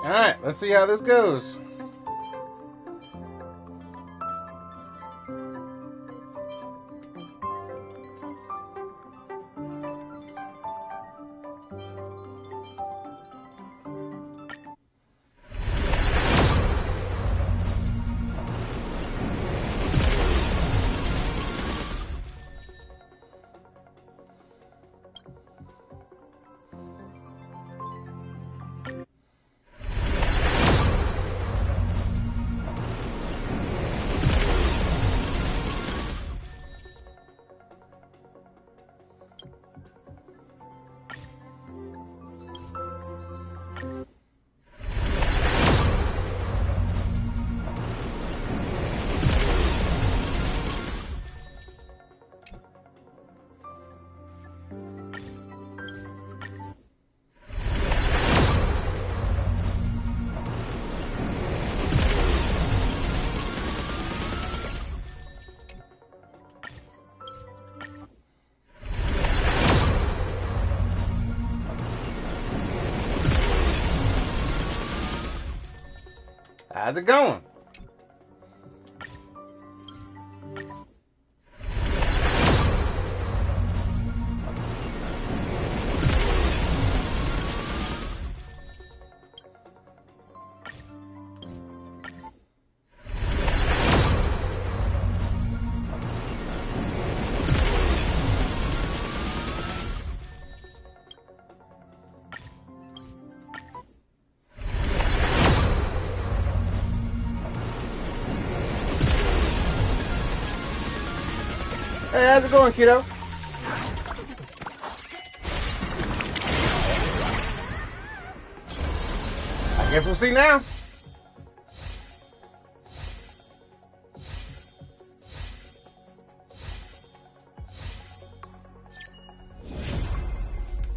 Alright, let's see how this goes. How's it going? Hey, how's it going, kiddo? I guess we'll see now.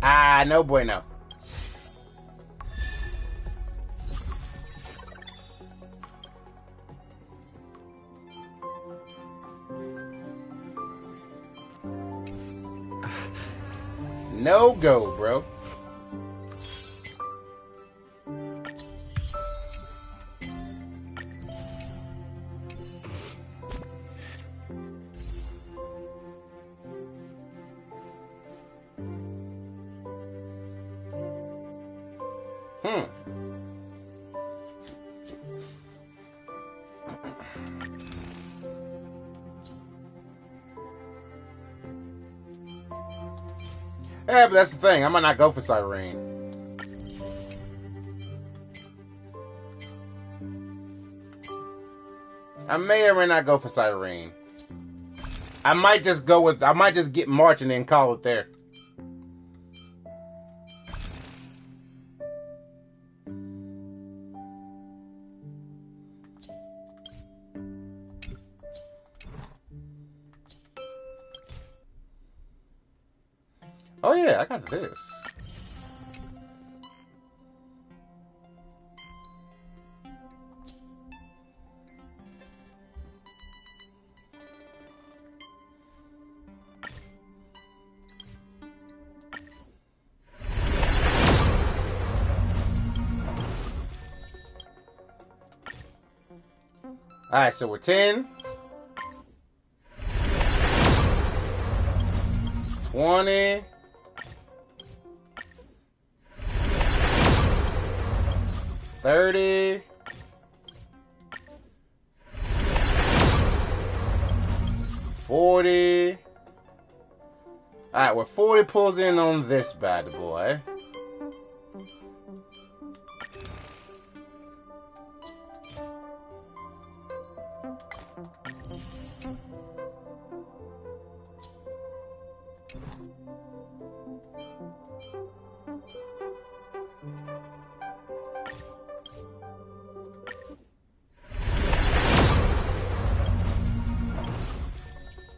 Ah, no bueno. No go, bro. Yeah, but that's the thing. I might not go for Siren. I may or may not go for Siren. I might just get March and then call it there. Oh yeah, I got this. Alright, so we're 10. 20. 30. 40. Alright, well 40 pulls in on this bad boy.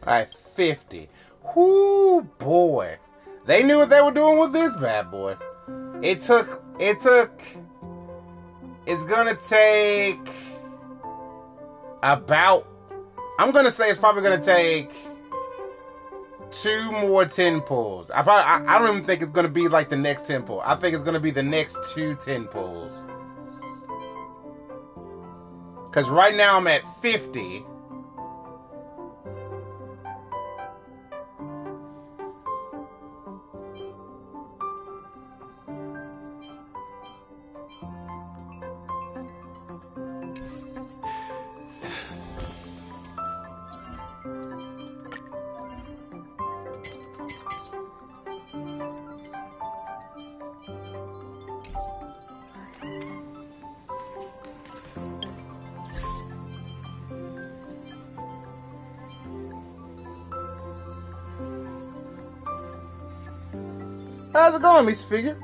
Alright, 50. Whoo, boy. They knew what they were doing with this bad boy. It's gonna take about, I'm gonna say it's probably gonna take 2 more 10 pulls. I don't even think it's gonna be like the next 10 pull. I think it's gonna be the next 2 10 pulls. Because right now I'm at 50. How's it going, Miss Figure?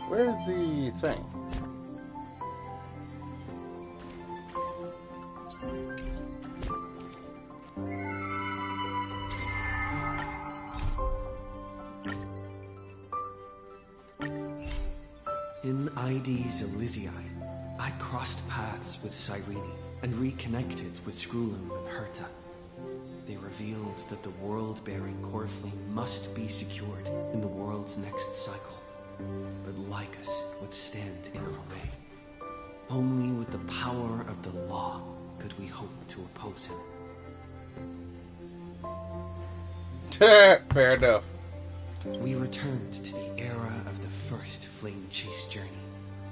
Where's the thing? In ID's Elysiae, I crossed paths with Cyrene and reconnected with Skrulum and Herta. They revealed that the world-bearing core flame must be secured in the world's next cycle. But Lycus would stand in our way. Only with the power of the law could we hope to oppose him. Fair enough. We returned to the era of the first Flame Chase journey,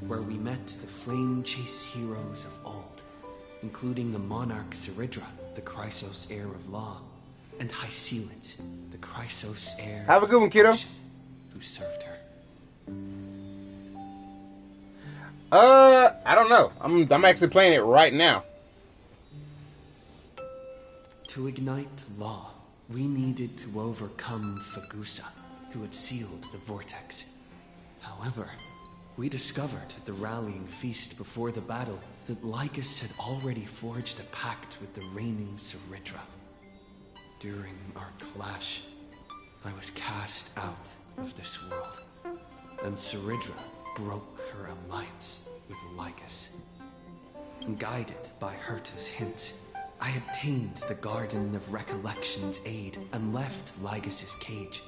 where we met the Flame Chase heroes of old, including the monarch Ceridra, the Chrysos heir of law, and Hycelins, the Chrysos heir Have a good one, kiddo. who served her. I don't know. I'm actually playing it right now. To ignite law, we needed to overcome Fagusa, who had sealed the vortex. However, we discovered at the rallying feast before the battle that Lycus had already forged a pact with the reigning Ceridra. During our clash, I was cast out of this world, and Ceridra broke her alliance with Lycus. Guided by Herta's hints, I obtained the Garden of Recollection's aid and left Lycus's cage.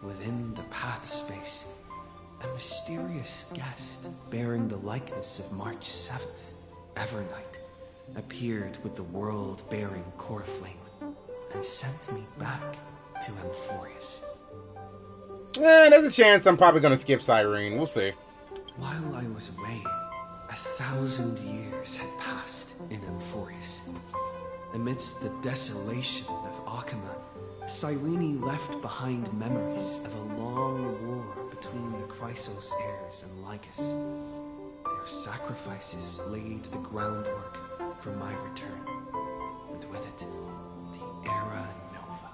Within the path space, a mysterious guest bearing the likeness of March 7th, Evernight, appeared with the world-bearing core flame and sent me back to Amphorius. There's a chance I'm probably going to skip Cyrene. We'll see. While I was away, 1,000 years had passed in Amphorius. Amidst the desolation of Akama, Cyrene left behind memories of a long war between the Chrysos heirs and Lycus. Their sacrifices laid the groundwork for my return, and with it, the Era Nova.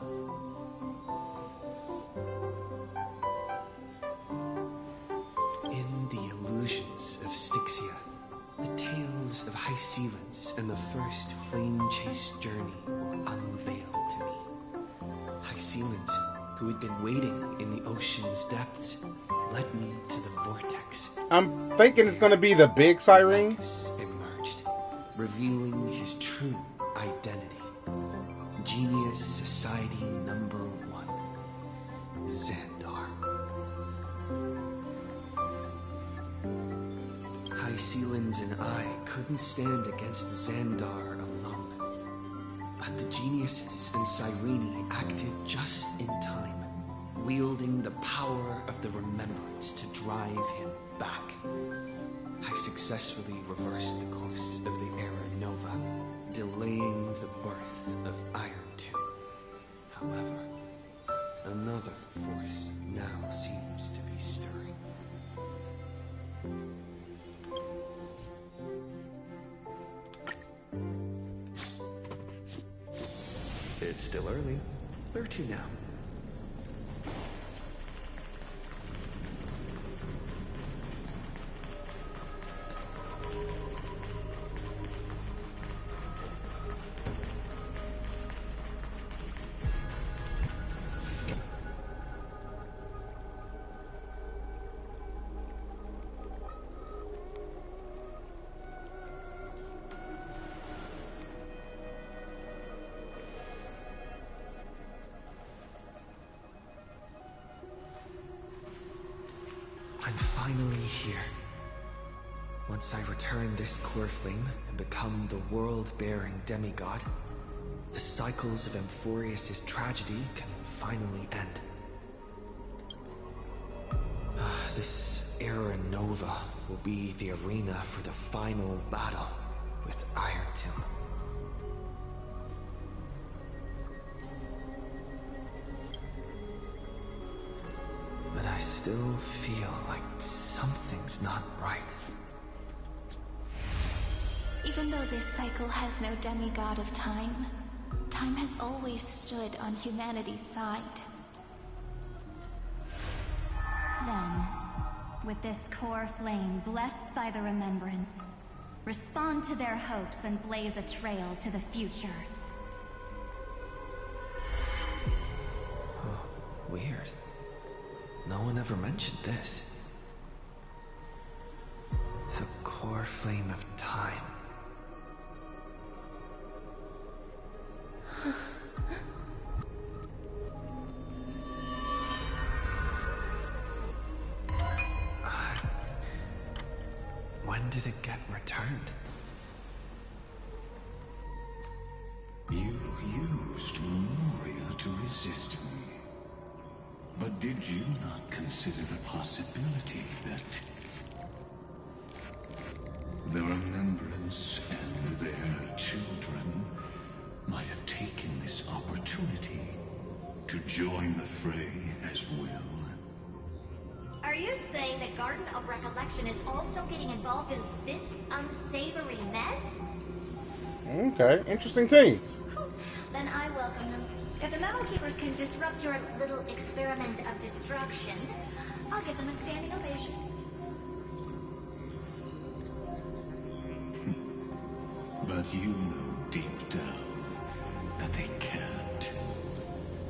In the illusions of Styxia, the tales of Hycelins and the first Flame Chase journey were unveiled to me. Hycelins, who had been waiting in the ocean's depths, led me to the vortex. I'm thinking it's going to be the big Cyrene. Lycus emerged, revealing his true identity. Genius Society Number 1, Xandar. Hycelins and I couldn't stand against Xandar alone. But the geniuses and Cyrene acted just in time, wielding the power of the remembrance to drive him back. I successfully reversed the course of the Era Nova, delaying the birth of Iron 2. However, another force now seems to be stirring. It's still early. Where to now? I'm finally here. Once I return this core flame and become the world-bearing demigod, the cycles of Amphorius' tragedy can finally end. This Era Nova will be the arena for the final battle with Iron Tomb. But I still feel like something's not right. Even though this cycle has no demigod of time, time has always stood on humanity's side. Then, with this core flame blessed by the remembrance, respond to their hopes and blaze a trail to the future. Oh, weird. No one ever mentioned this. The core flame of time. When did it get returned? You used Memoria to resist me. But did you not consider the possibility that the Remembrance and their children might have taken this opportunity to join the fray as well? Are you saying that Garden of Recollection is also getting involved in this unsavory mess? Okay, interesting teams. Then I welcome them. If the Memo Keepers can disrupt your little experiment of destruction, I'll give them a standing ovation. But you know deep down that they can't.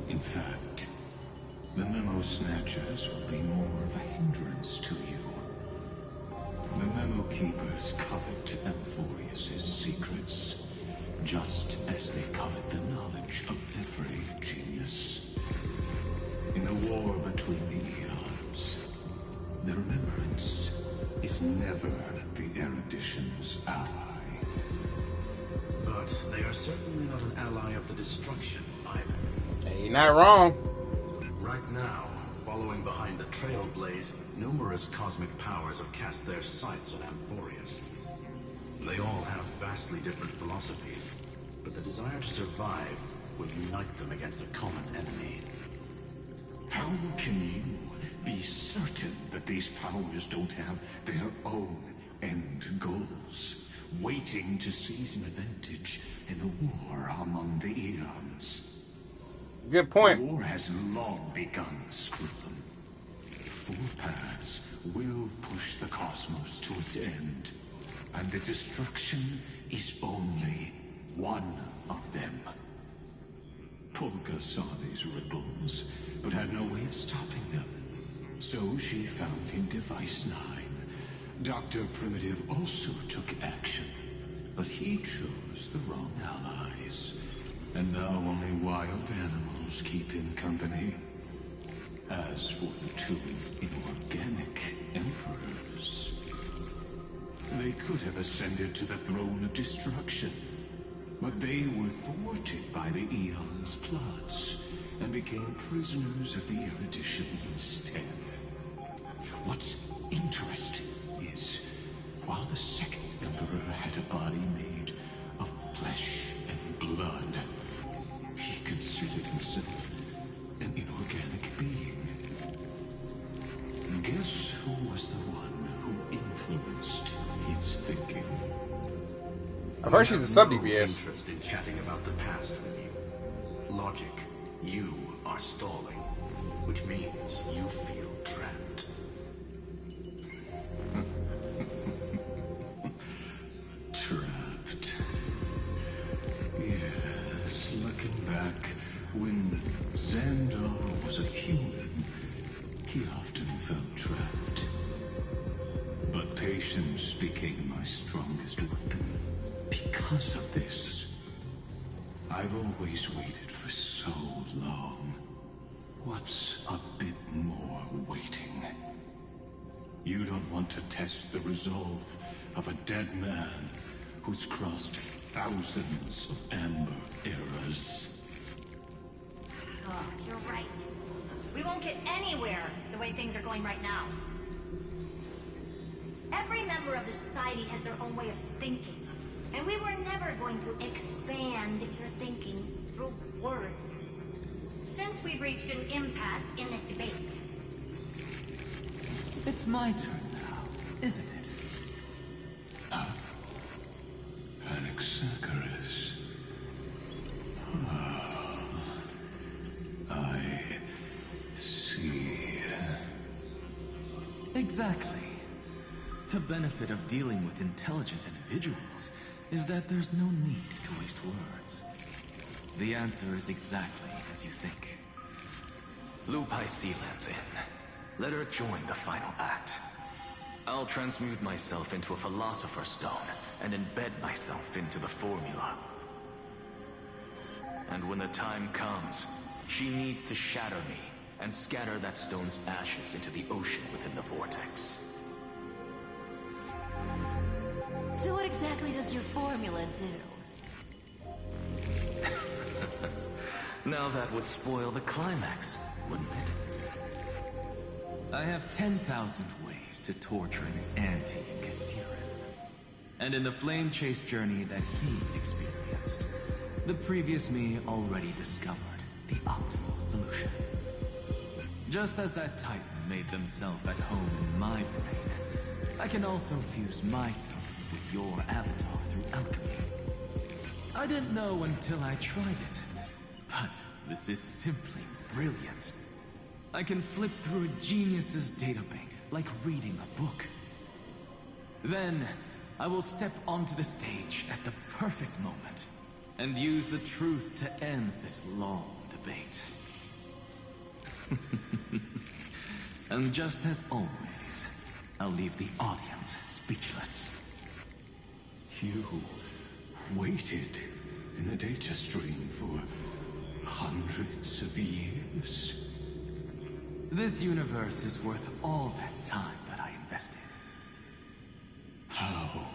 In fact, the Memo Snatchers will be more of a hindrance to you. The Memo Keepers covet Amphorius' secrets, just as they covet the knowledge of every genius. In the war between the eons, the Remembrance is never the erudition's ally. But they are certainly not an ally of the destruction either. Hey, you're not wrong. Right now, following behind the Trailblaze, numerous cosmic powers have cast their sights on Amphorius. They all have vastly different philosophies, but the desire to survive would unite them against a common enemy. How can you be certain that these powers don't have their own end goals, waiting to seize an advantage in the war among the eons? Good point. The war has long begun, Scribblen. Four paths will push the cosmos to its end, and the destruction is only one of them. Polka saw these ripples, but had no way of stopping them. So she found in Device 9. Dr. Primitive also took action, but he chose the wrong allies. And now only wild animals keep him company. As for the two inorganic emperors, they could have ascended to the throne of destruction, but they were thwarted by the Eon's plots and became prisoners of the erudition instead. What's interesting is, while the second emperor had a body made of flesh and blood, he considered himself an inorganic being. Guess who was the one who influenced his thinking? I've heard she's a sub No DPS. interest in chatting about the past with you. Logic, you are stalling, which means you feel trapped. Trapped. Yes, looking back, when Xandar was a human, he often felt trapped. But patience became my strongest weapon. Because of this, I've always waited for so long. What's a bit more waiting? want to test the resolve of a dead man who's crossed thousands of amber eras. Oh, you're right. We won't get anywhere the way things are going right now. Every member of the society has their own way of thinking. And we were never going to expand your thinking through words. Since we've reached an impasse in this debate. It's my turn now, isn't it? Anaxagoras. I see. Exactly. The benefit of dealing with intelligent individuals is that there's no need to waste words. The answer is exactly as you think. Lupai Sealand's in. Let her join the final act. I'll transmute myself into a Philosopher's Stone and embed myself into the formula. And when the time comes, she needs to shatter me and scatter that stone's ashes into the ocean within the vortex. So what exactly does your formula do? Now that would spoil the climax, wouldn't it? I have 10,000 ways to torture an anti-Catheran. And in the flame chase journey that he experienced, the previous me already discovered the optimal solution. Just as that Titan made themselves at home in my brain, I can also fuse myself with your avatar through alchemy. I didn't know until I tried it, but this is simply brilliant. I can flip through a genius's databank like reading a book. Then, I will step onto the stage at the perfect moment and use the truth to end this long debate. And just as always, I'll leave the audience speechless. You waited in the data stream for hundreds of years? This universe is worth all that time that I invested. How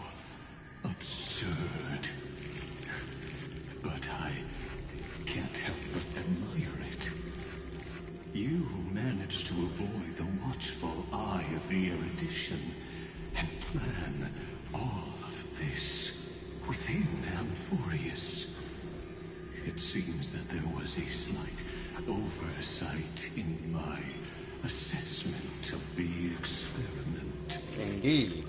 absurd. But I can't help but admire it. You managed to avoid the watchful eye of the erudition and plan all of this within Amphorius. It seems that there was a slight oversight in my assessment of the experiment. Indeed.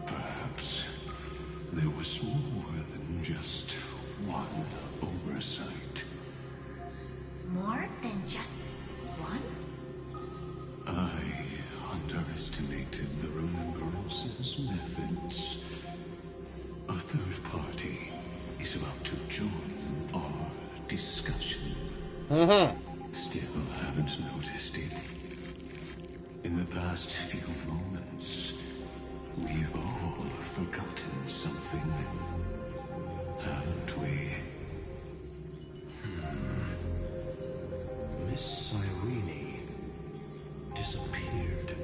Perhaps there was more than just one oversight. More than just one? I underestimated the Remembrance's methods. A third party is about to join our discussion. Still haven't noticed it. In the past few moments, we've all forgotten something, haven't we? Miss Irene disappeared.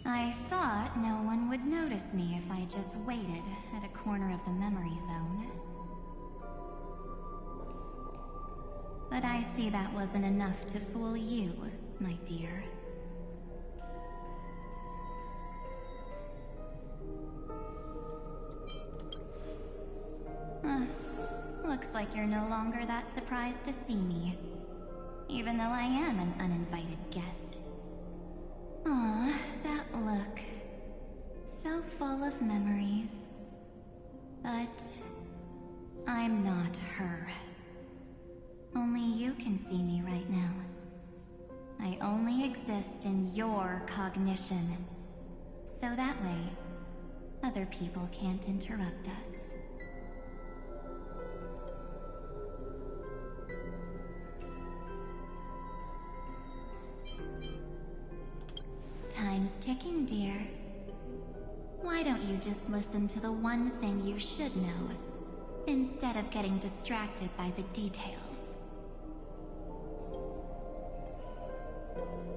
I thought no one would notice me if I just waited at a corner of the memory zone. But I see that wasn't enough to fool you, my dear. Looks like you're no longer that surprised to see me, even though I am an uninvited guest. Aw, that look. So full of memories. But I'm not her. Only you can see me right now. I only exist in your cognition. So that way, other people can't interrupt us. Time's ticking, dear. Why don't you just listen to the one thing you should know, instead of getting distracted by the details?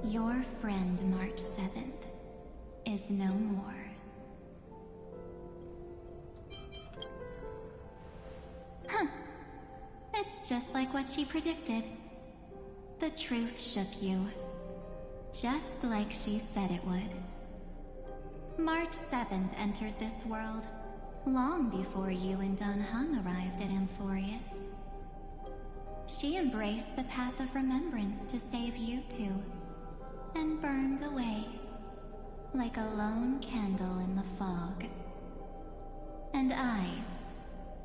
Your friend March 7th is no more. Huh. It's just like what she predicted. The truth shook you, just like she said it would. March 7th entered this world long before you and Dun Hung arrived at Amphorius. She embraced the path of remembrance to save you two, and burned away like a lone candle in the fog. And I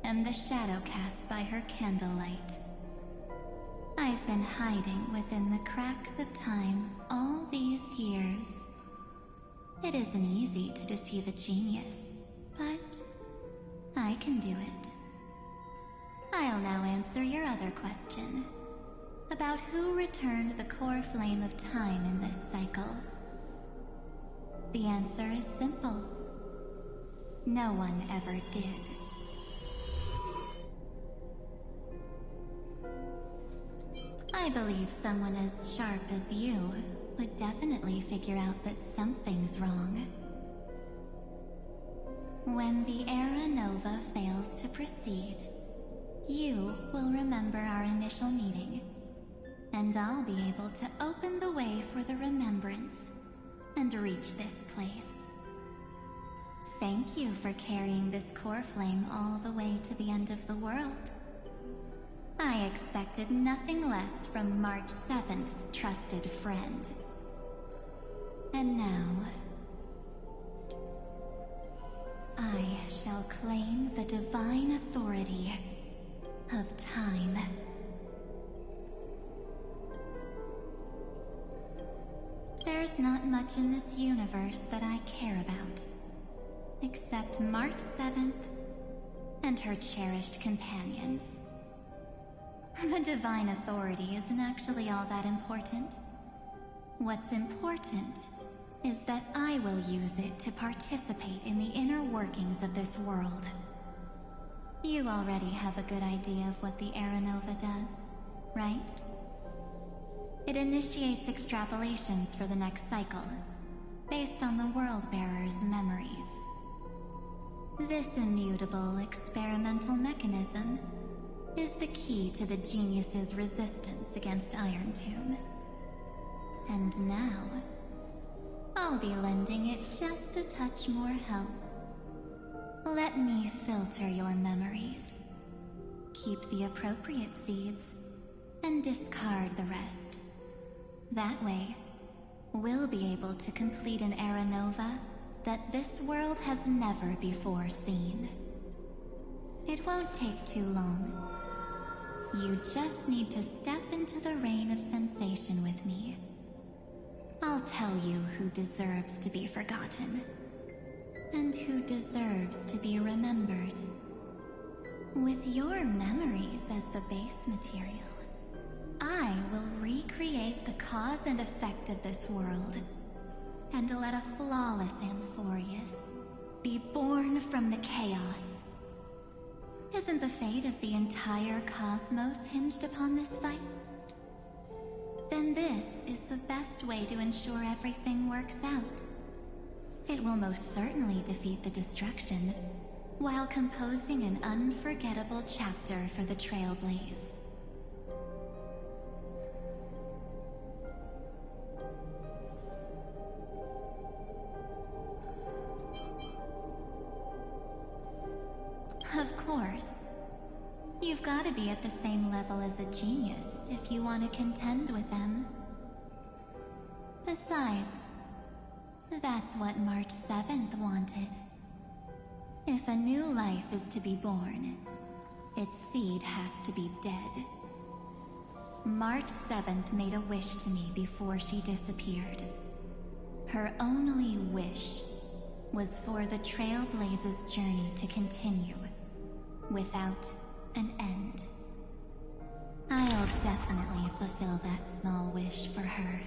am the shadow cast by her candlelight. I've been hiding within the cracks of time all these years. It isn't easy to deceive a genius, but I can do it. I'll now answer your other question about who returned the core flame of time in this cycle. The answer is simple. No one ever did. I believe someone as sharp as you would definitely figure out that something's wrong. When the Era Nova fails to proceed, you will remember our initial meeting, and I'll be able to open the way for the remembrance and reach this place. Thank you for carrying this core flame all the way to the end of the world. I expected nothing less from March 7th's trusted friend. And now, I shall claim the divine authority of time. There's not much in this universe that I care about, except March 7th and her cherished companions. The divine authority isn't actually all that important. What's important is that I will use it to participate in the inner workings of this world. You already have a good idea of what the Era Nova does, right? It initiates extrapolations for the next cycle, based on the World-Bearer's memories. This immutable experimental mechanism is the key to the genius's resistance against Iron Tomb. And now, I'll be lending it just a touch more help. Let me filter your memories. Keep the appropriate seeds, and discard the rest. That way, we'll be able to complete an Era Nova that this world has never before seen. It won't take too long. You just need to step into the rain of sensation with me. I'll tell you who deserves to be forgotten, and who deserves to be remembered. With your memories as the base material, I will recreate the cause and effect of this world, and let a flawless Amphorius be born from the chaos. Isn't the fate of the entire cosmos hinged upon this fight? Then this is the best way to ensure everything works out. It will most certainly defeat the destruction, while composing an unforgettable chapter for the Trailblaze. Of course. You've got to be at the same level as a genius if you want to contend with them. Besides, that's what March 7th wanted. If a new life is to be born, its seed has to be dead. March 7th made a wish to me before she disappeared. Her only wish was for the Trailblaze's journey to continue, without an end. I'll definitely fulfill that small wish for her.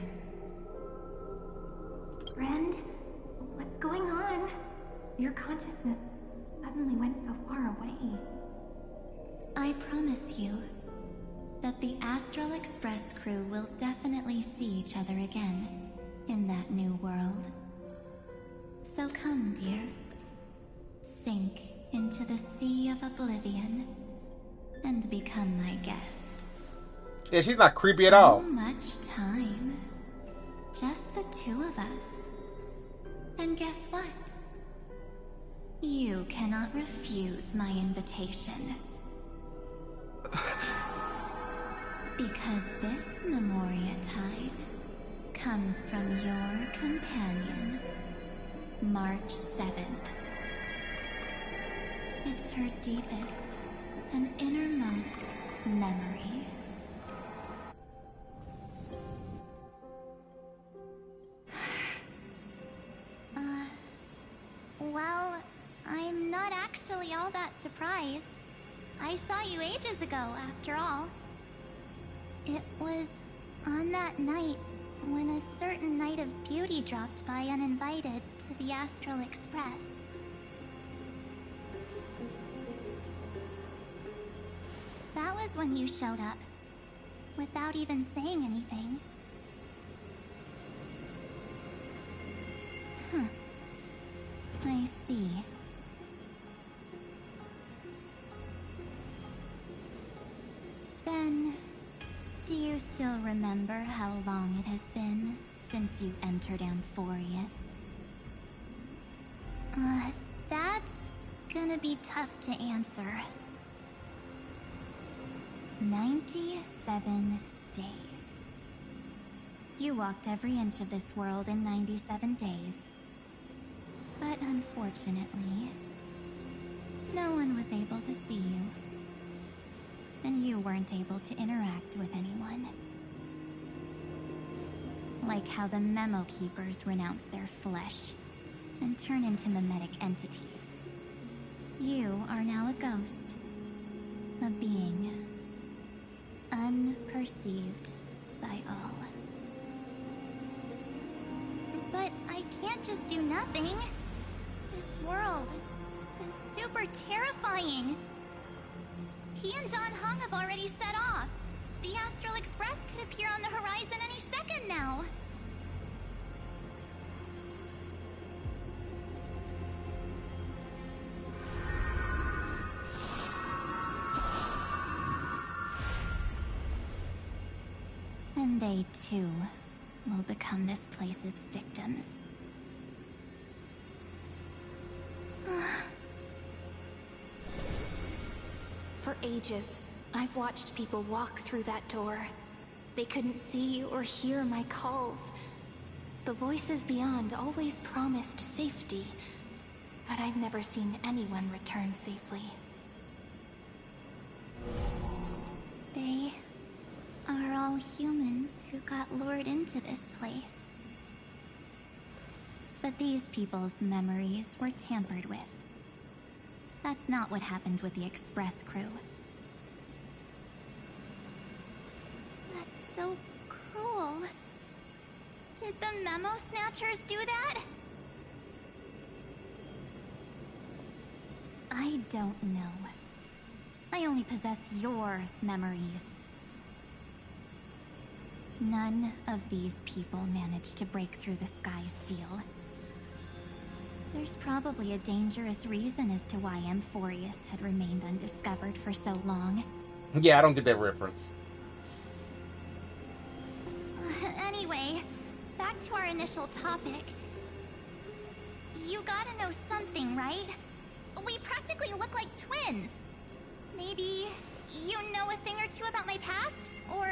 Friend, what's going on? Your consciousness suddenly went so far away. I promise you that the Astral Express crew will definitely see each other again in that new world. So come, dear. Sink into the sea of oblivion and become my guest. Yeah, she's not creepy at all. So much time. Just the two of us. And guess what? You cannot refuse my invitation. Because this Memoria Tide comes from your companion, March 7th. It's her deepest and innermost memory. Well, I'm not actually all that surprised. I saw you ages ago, after all. It was on that night when a certain Knight of Beauty dropped by uninvited to the Astral Express. That was when you showed up, without even saying anything. I see. Then, do you still remember how long it has been since you entered Amphorius? That's gonna be tough to answer. 97 days. You walked every inch of this world in 97 days. But unfortunately, no one was able to see you. And you weren't able to interact with anyone. Like how the Memo Keepers renounce their flesh and turn into mimetic entities. You are now a ghost. A being. Unperceived by all. But I can't just do nothing. This world is super terrifying. He and Don Hung have already set off. The Astral Express could appear on the horizon any second now. And they too will become this place's victims. For ages, I've watched people walk through that door. They couldn't see or hear my calls. The voices beyond always promised safety, but I've never seen anyone return safely. They are all humans who got lured into this place. But these people's memories were tampered with. That's not what happened with the Express crew. That's so cruel. Did the Memo Snatchers do that? I don't know. I only possess your memories. None of these people managed to break through the sky's seal. There's probably a dangerous reason as to why Amphorius had remained undiscovered for so long. Yeah, I don't get that reference. Anyway, back to our initial topic. You gotta know something, right? We practically look like twins. Maybe you know a thing or two about my past? Or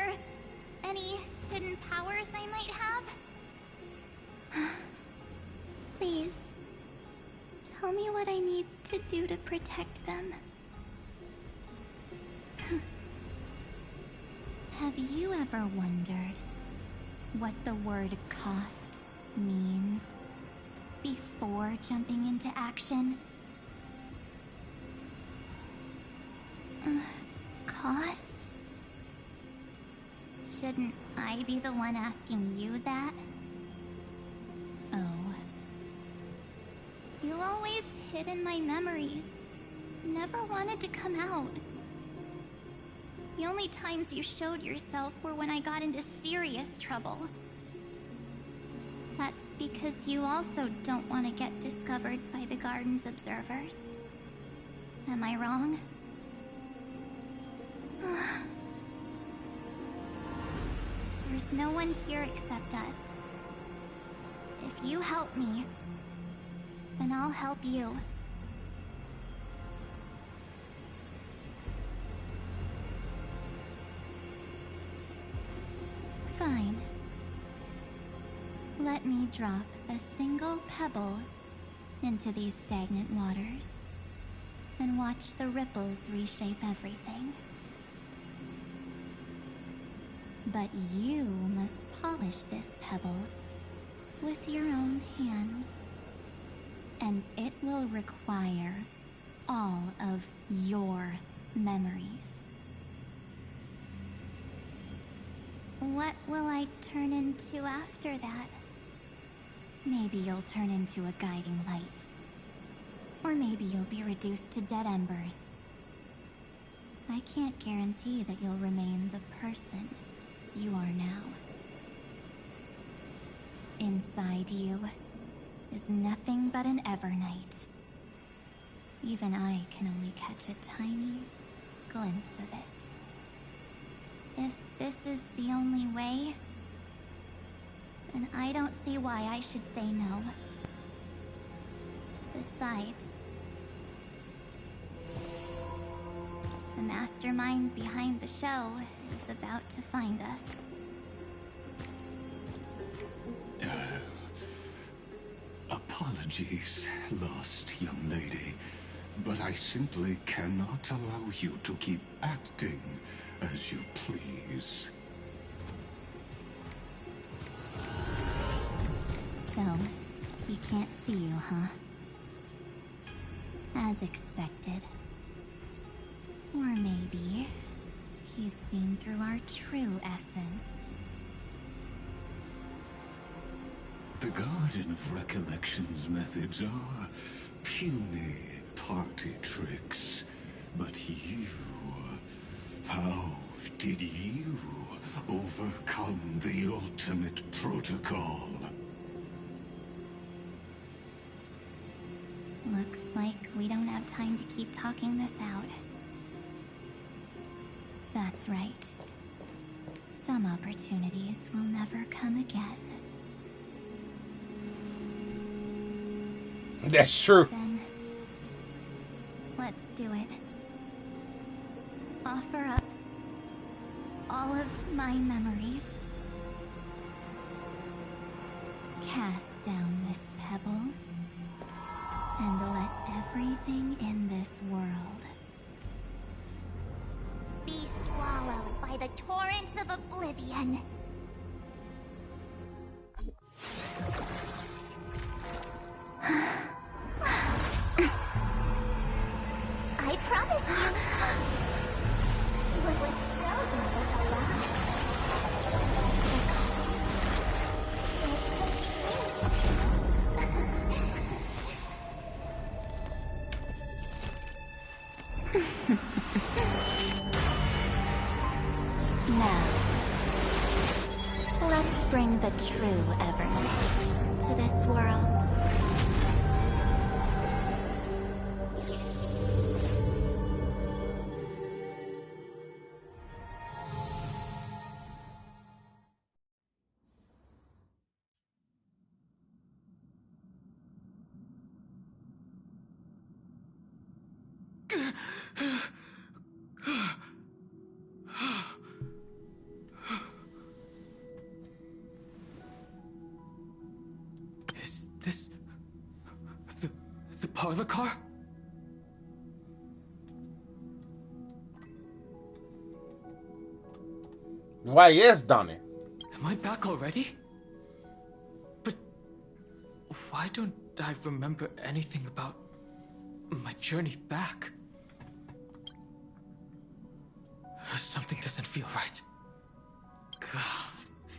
any hidden powers I might have? Please. Tell me what I need to do to protect them. Have you ever wondered what the word cost means before jumping into action? Cost? Shouldn't I be the one asking you that? Oh. You always hid in my memories. Never wanted to come out. The only times you showed yourself were when I got into serious trouble. That's because you also don't want to get discovered by the garden's observers. Am I wrong? There's no one here except us. If you help me, then I'll help you. Fine. Let me drop a single pebble into these stagnant waters and watch the ripples reshape everything. But you must polish this pebble with your own hands, and it will require all of your memories. What will I turn into after that? Maybe you'll turn into a guiding light. Or maybe you'll be reduced to dead embers. I can't guarantee that you'll remain the person you are now. Inside you is nothing but an Evernight. Even I can only catch a tiny glimpse of it. If this is the only way, then I don't see why I should say no. Besides, the mastermind behind the show is about to find us. Apologies, lost young lady, but I simply cannot allow you to keep acting as you please. So, he can't see you, huh? As expected. Or maybe he's seen through our true essence. The Garden of Recollection's methods are puny party tricks. But you... how did you overcome the ultimate protocol? Looks like we don't have time to keep talking this out. That's right. Some opportunities will never come again. That's true. Then, let's do it. Offer up all of my memories. Cast down this pebble, and let everything in this world be swallowed by the torrents of oblivion. I promise you, what was frozen was alive. Now, let's bring the true Evernight to this world. Is this... the parlor car? Why, yes, Donnie. Am I back already? But why don't I remember anything about my journey back? Something doesn't feel right.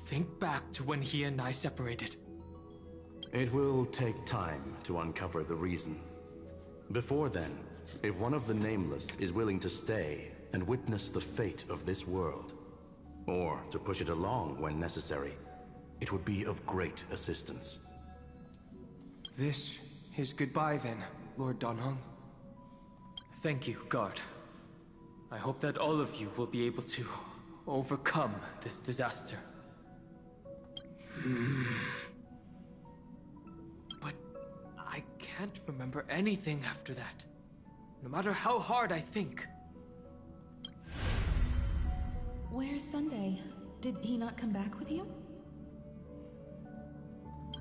Think back to when he and I separated. It will take time to uncover the reason. Before then, if one of the Nameless is willing to stay, and witness the fate of this world, or to push it along when necessary, it would be of great assistance. This is goodbye then, Lord Donhong. Thank you, guard. I hope that all of you will be able to overcome this disaster. But I can't remember anything after that, no matter how hard I think. Where's Sunday? Did he not come back with you?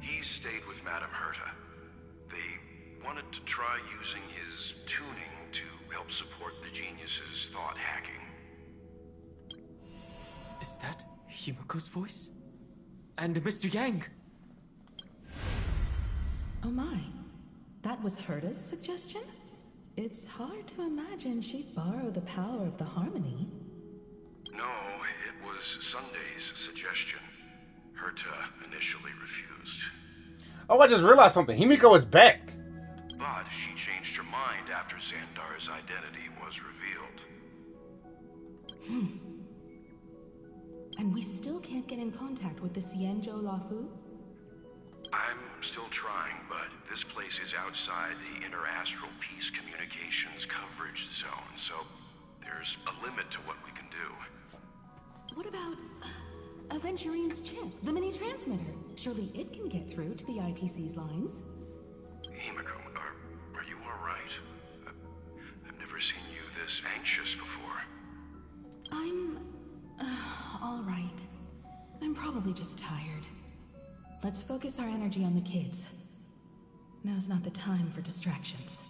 He stayed with Madame Herta. They wanted to try using his tuning to help support the genius's thought hacking. Is that Himiko's voice? And Mr. Yang? Oh my. That was Herta's suggestion? It's hard to imagine she'd borrow the power of the harmony. No, it was Sunday's suggestion. Herta initially refused. Oh, I just realized something. Himiko is back. But she changed her mind after Xandar's identity was revealed. And we still can't get in contact with the Xianzhou Lafu? I'm still trying, but this place is outside the interastral peace communications coverage zone, so there's a limit to what we can do. What about Aventurine's chip, the mini-transmitter? Surely it can get through to the IPC's lines. Himiko, are you alright? I've never seen you this anxious before. I'm... all right. I'm probably just tired. Let's focus our energy on the kids. Now's not the time for distractions.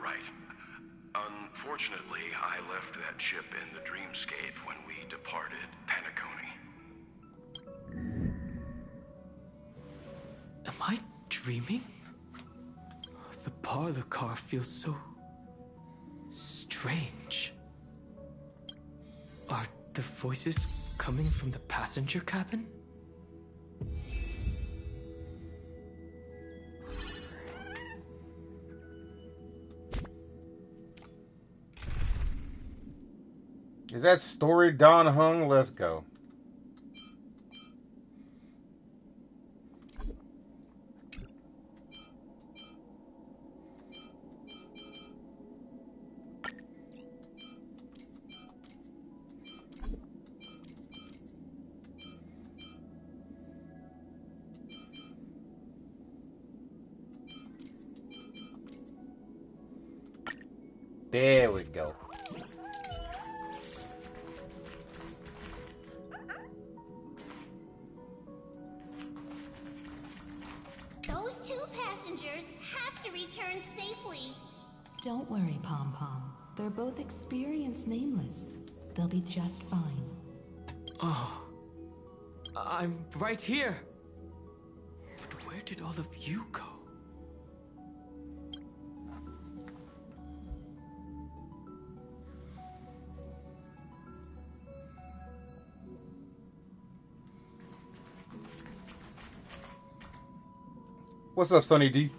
Right. Unfortunately, I left that chip in the dreamscape when we departed Penacony. Am I dreaming? The parlor car feels so... strange. Are the voices coming from the passenger cabin? Is that story Don Hung? Let's go. There we go. Those two passengers have to return safely. Don't worry, Pom Pom. They're both experienced nameless. They'll be just fine. Oh, I'm right here. But where did all of you go? What's up, Sunny D?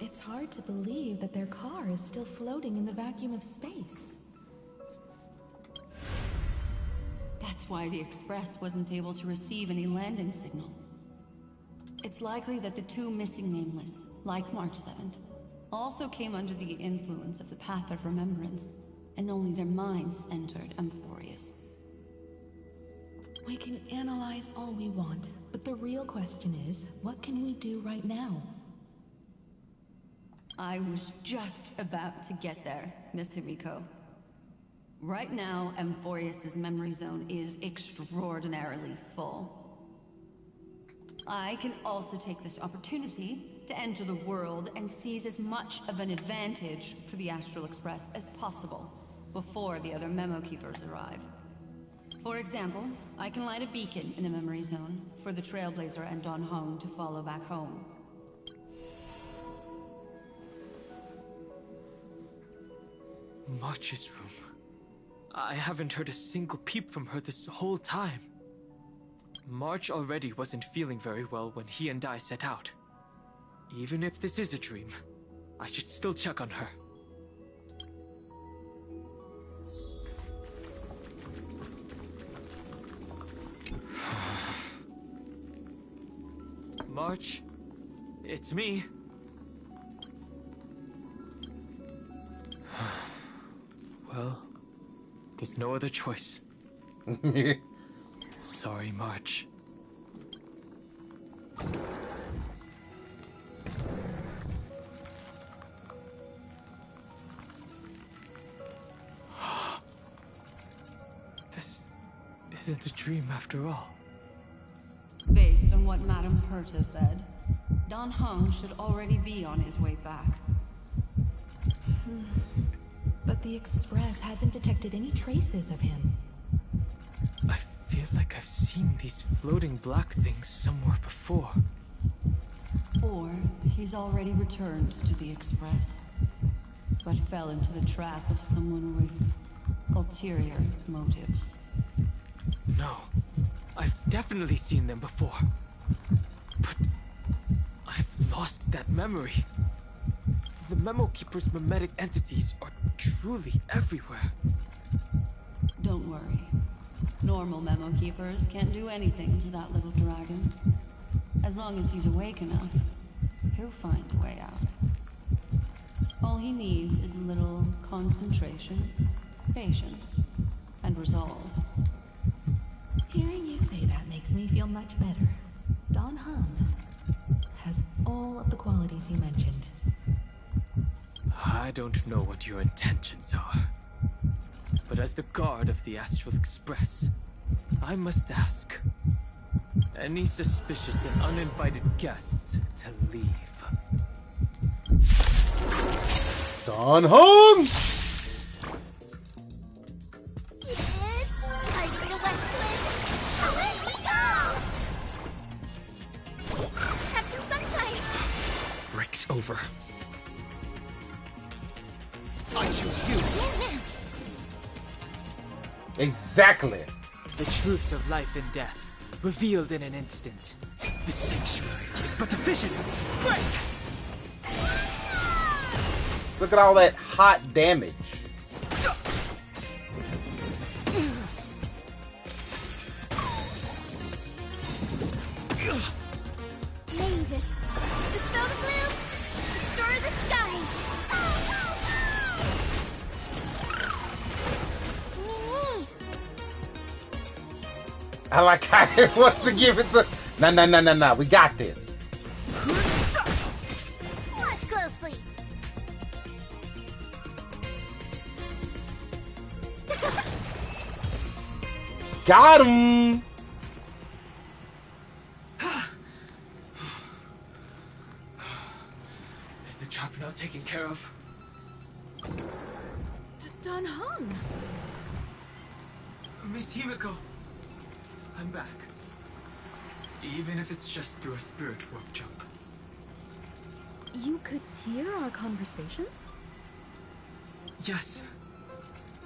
It's hard to believe that their car is still floating in the vacuum of space. That's why the Express wasn't able to receive any landing signal. It's likely that the two missing nameless, like March 7th, also came under the influence of the Path of Remembrance, and only their minds entered Amphorius. We can analyze all we want, but the real question is, what can we do right now? I was just about to get there, Miss Himiko. Right now, Amphorius's memory zone is extraordinarily full. I can also take this opportunity to enter the world and seize as much of an advantage for the Astral Express as possible before the other memo keepers arrive. For example, I can light a beacon in the memory zone for the Trailblazer and Don Hong to follow back home. March's room. I haven't heard a single peep from her this whole time. March already wasn't feeling very well when he and I set out. Even if this is a dream, I should still check on her. March, it's me. Well, there's no other choice. Sorry, March. This isn't a dream after all. Based on what Madame Herta said, Don Hung should already be on his way back. But the Express hasn't detected any traces of him. I feel like I've seen these floating black things somewhere before. Or he's already returned to the Express, but fell into the trap of someone with ulterior motives. No, I've definitely seen them before. But I've lost that memory. The Memo Keeper's mimetic entities are truly everywhere. Don't worry. Normal Memo Keepers can't do anything to that little dragon. As long as he's awake enough, he'll find a way out. All he needs is a little concentration, patience, and resolve. Hearing you say that makes me feel much better. Don Hung has all of the qualities you mentioned. I don't know what your intentions are, but as the guard of the Astral Express, I must ask any suspicious and uninvited guests to leave. Don Hung! It's time for the West Wind. Away we go! Have some sunshine. Break's over. I choose you. Exactly. The truth of life and death, revealed in an instant. The sanctuary is but a vision. Break! Look at all that hot damage. Mavis, dispel the gloom, restore the skies. Mimi. I like how he wants to give it to. No. We got this. Watch closely. Got him. Is the trap now taken care of? Don Hung! Miss Himiko, I'm back. Even if it's just through a spirit warp jump. You could hear our conversations? Yes.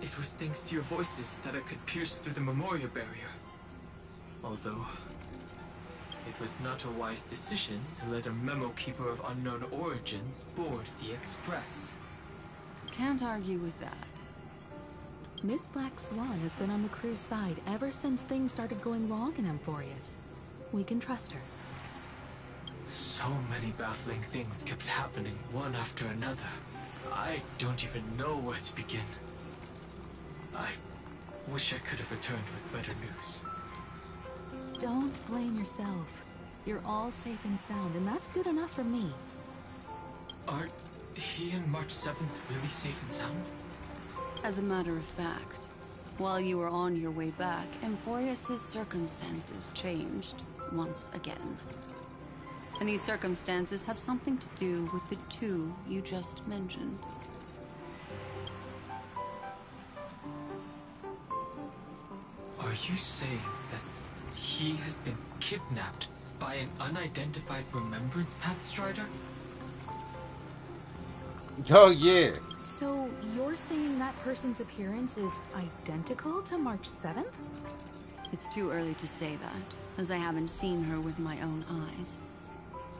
It was thanks to your voices that I could pierce through the memorial barrier. Although, it was not a wise decision to let a Memo Keeper of unknown origins board the Express. Can't argue with that. Miss Black Swan has been on the crew's side ever since things started going wrong in Amphorius. We can trust her. So many baffling things kept happening one after another. I don't even know where to begin. I wish I could have returned with better news. Don't blame yourself. You're all safe and sound, and that's good enough for me. Are he and March 7th really safe and sound? As a matter of fact, while you were on your way back, Amphorius's circumstances changed once again. And these circumstances have something to do with the two you just mentioned. Are you saying that he has been kidnapped by an unidentified Remembrance Path Strider? Oh, yeah. So, you're saying that person's appearance is identical to March 7th? It's too early to say that, as I haven't seen her with my own eyes.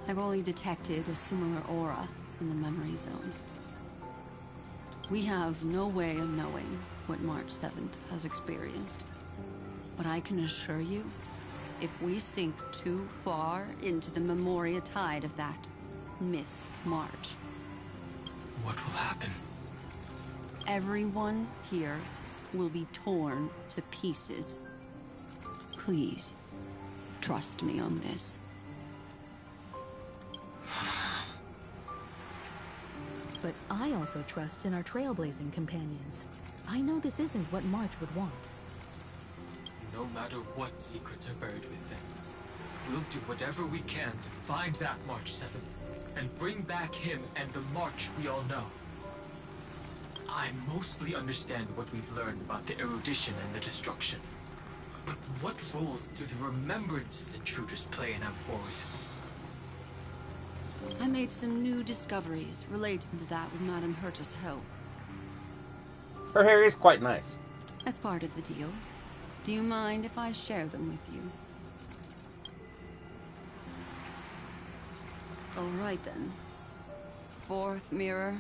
I've only detected a similar aura in the memory zone. We have no way of knowing what March 7th has experienced. But I can assure you, if we sink too far into the Memoria tide of that Miss March... What will happen? Everyone here will be torn to pieces. Please, trust me on this. But I also trust in our trailblazing companions. I know this isn't what March would want. No matter what secrets are buried within, we'll do whatever we can to find that March 7th and bring back him and the March we all know. I mostly understand what we've learned about the erudition and the destruction. But what roles do the remembrances intruders play in Amphorius? I made some new discoveries relating to that with Madame Herta's help. Her hair is quite nice. As part of the deal, do you mind if I share them with you? All right then. Fourth mirror.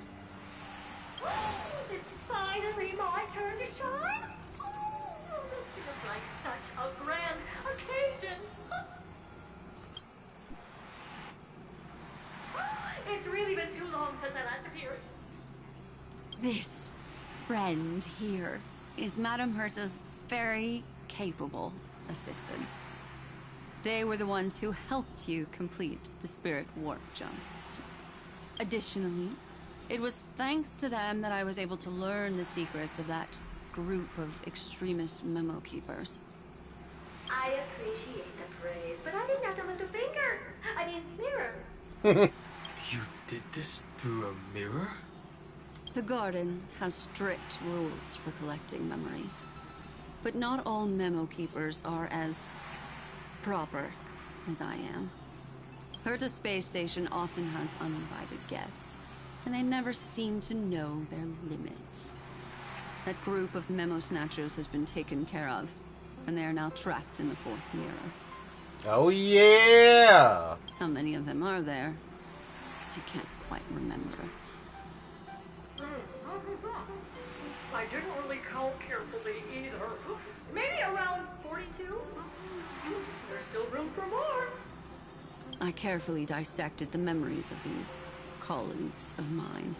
It's finally my turn to shine. Oh, this feels like such a grand occasion. It's really been too long since I last appeared. This friend here is Madame Herta's very capable assistant. They were the ones who helped you complete the spirit warp jump. Additionally, it was thanks to them that I was able to learn the secrets of that group of extremist memo keepers. I appreciate the praise, but I didn't have to lift a finger. I mean, mirror. You did this through a mirror? The garden has strict rules for collecting memories. But not all memo keepers are as proper as I am. Herta Space Station often has uninvited guests, and they never seem to know their limits. That group of memo snatchers has been taken care of, and they are now trapped in the fourth mirror. Oh yeah! How many of them are there? I can't quite remember. I didn't really count carefully either. Maybe around 42? There's still room for more. I carefully dissected the memories of these colleagues of mine.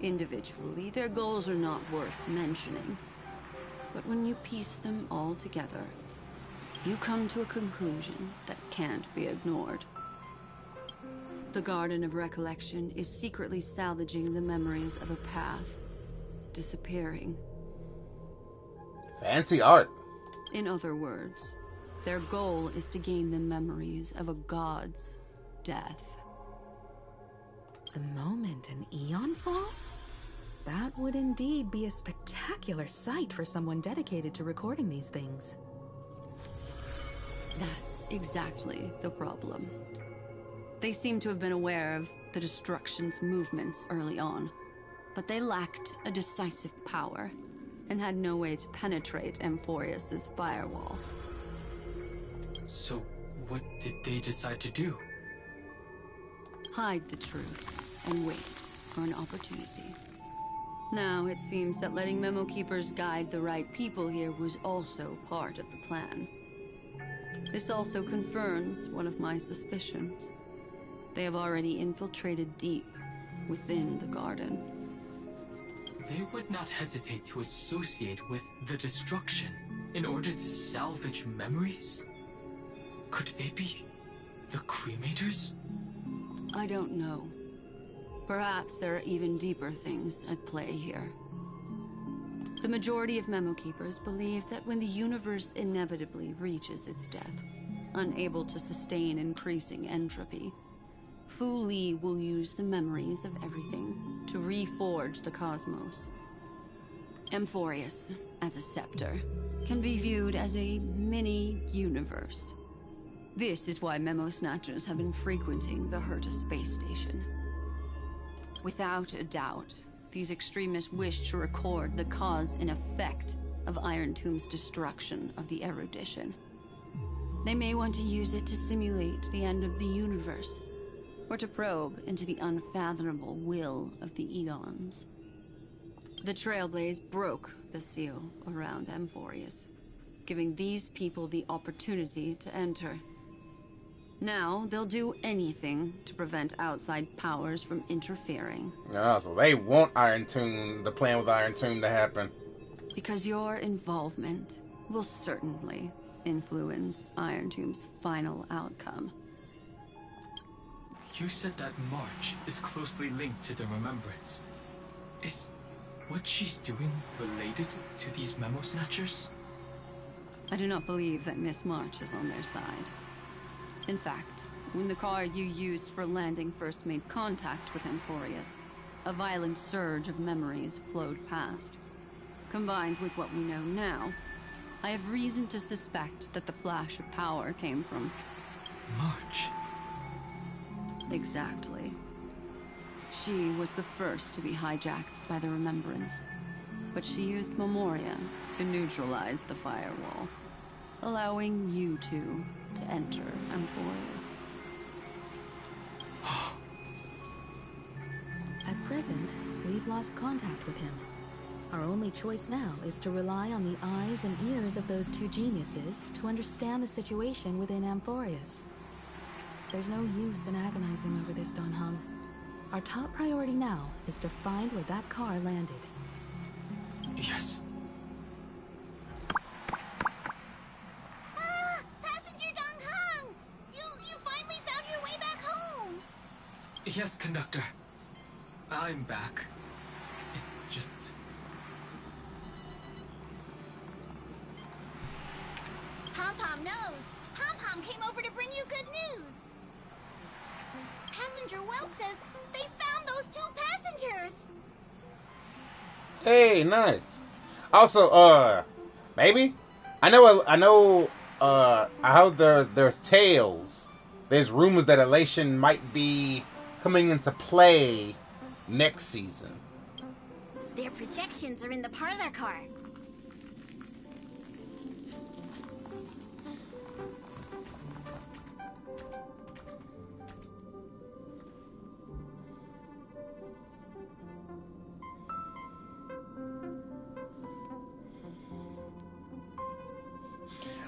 Individually, their goals are not worth mentioning. But when you piece them all together, you come to a conclusion that can't be ignored. The Garden of Recollection is secretly salvaging the memories of a path disappearing. Fancy art. In other words, their goal is to gain the memories of a god's death. The moment an Eon falls? That would indeed be a spectacular sight for someone dedicated to recording these things. That's exactly the problem. They seem to have been aware of the Destruction's movements early on, but they lacked a decisive power and had no way to penetrate Amphorius's firewall. So, what did they decide to do? Hide the truth and wait for an opportunity. Now, it seems that letting Memo Keepers guide the right people here was also part of the plan. This also confirms one of my suspicions. They have already infiltrated deep within the garden. They would not hesitate to associate with the Destruction in order to salvage memories? Could they be the Cremators? I don't know. Perhaps there are even deeper things at play here. The majority of Memo Keepers believe that when the universe inevitably reaches its death, unable to sustain increasing entropy, Fu Li will use the memories of everything to reforge the cosmos. Amphorius, as a scepter, can be viewed as a mini-universe. This is why Memo Snatchers have been frequenting the Herta space station. Without a doubt, these extremists wish to record the cause and effect of Iron Tomb's destruction of the erudition. They may want to use it to simulate the end of the universe, or to probe into the unfathomable will of the Eons. The Trailblaze broke the seal around Amphorius, giving these people the opportunity to enter. Now, they'll do anything to prevent outside powers from interfering. Ah, so they want Iron Tomb, the plan with Iron Tomb to happen. Because your involvement will certainly influence Iron Tomb's final outcome. You said that March is closely linked to the Remembrance. Is what she's doing related to these Memo Snatchers? I do not believe that Miss March is on their side. In fact, when the car you used for landing first made contact with Amphorius, a violent surge of memories flowed past. Combined with what we know now, I have reason to suspect that the flash of power came from... March. Exactly. She was the first to be hijacked by the Remembrance, but she used Memoria to neutralize the firewall, allowing you two to enter Amphorius. At present, we've lost contact with him. Our only choice now is to rely on the eyes and ears of those two geniuses to understand the situation within Amphorius. There's no use in agonizing over this, Don Hung. Our top priority now is to find where that car landed. Yes. Passenger Dong Hung! You finally found your way back home! Yes, conductor. I'm back. It's just... Pom-Pom knows. Pom-Pom came over to bring you good news. Passenger Wells says they found those two passengers. Hey, nice. Also, maybe I know. I heard there's tales. There's rumors that Elation might be coming into play next season. Their projections are in the parlor car.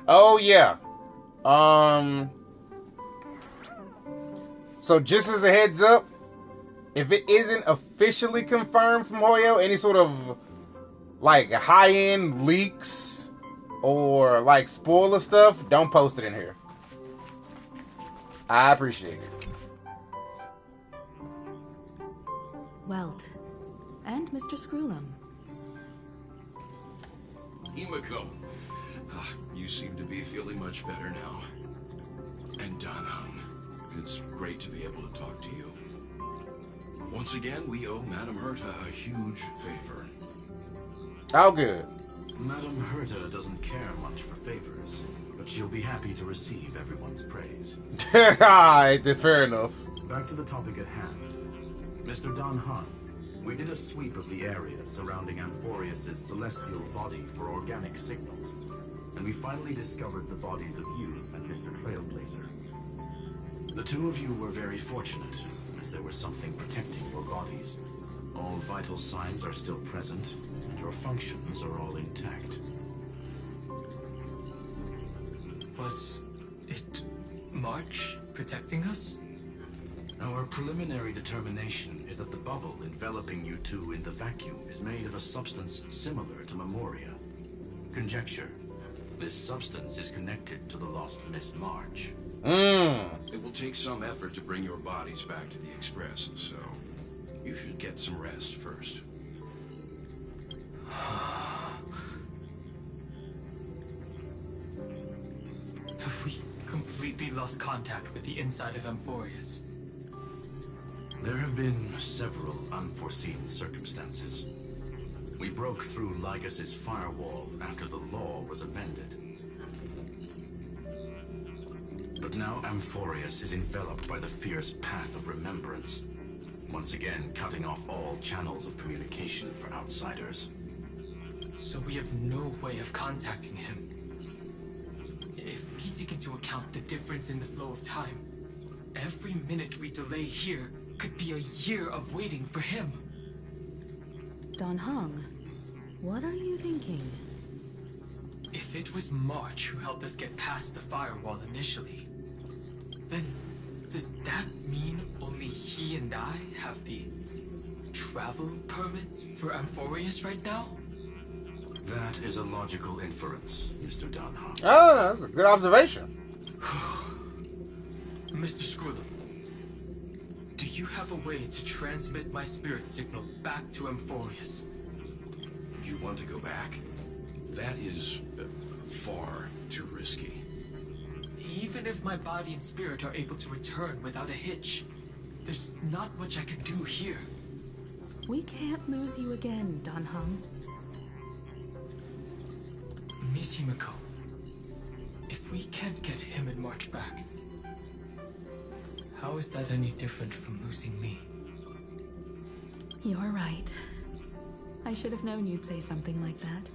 Oh yeah. So just as a heads up, if it isn't officially confirmed from Hoyo, any sort of like high-end leaks or like spoiler stuff, don't post it in here. I appreciate it. Welt. And Mr. Screwlum. Himiko, you seem to be feeling much better now. And Don Hung, it's great to be able to talk to you. Once again, we owe Madame Herta a huge favor. How good? Madame Herta doesn't care much for favors, but she'll be happy to receive everyone's praise. Fair enough. Back to the topic at hand. Mr. Don Hung, we did a sweep of the area surrounding Amphorius' celestial body for organic signals, and we finally discovered the bodies of you and Mr. Trailblazer. The two of you were very fortunate, as there was something protecting your bodies. All vital signs are still present, and your functions are all intact. Was it March protecting us? Our preliminary determination is that the bubble enveloping you two in the vacuum is made of a substance similar to Memoria. Conjecture. This substance is connected to the lost Miss March. It will take some effort to bring your bodies back to the Express, so you should get some rest first. Have we completely lost contact with the inside of Amphorius? There have been several unforeseen circumstances. We broke through Lygas's firewall after the law was amended. But now Amphorius is enveloped by the fierce path of remembrance, once again cutting off all channels of communication for outsiders. So we have no way of contacting him. If we take into account the difference in the flow of time, Every minute we delay here could be a year of waiting for him. Dan Heng, what are you thinking? If it was March who helped us get past the firewall initially, then does that mean only he and I have the travel permit for Amphorius right now? That is a logical inference, Mr. Dan Heng. Oh, that's a good observation. Mr. Skrull, do you have a way to transmit my spirit signal back to Amphorius? You want to go back? That is far too risky. Even if my body and spirit are able to return without a hitch, there's not much I can do here. We can't lose you again, Dan Heng. Miss Himiko, if we can't get him and March back, how is that any different from losing me? You're right. I should have known you'd say something like that.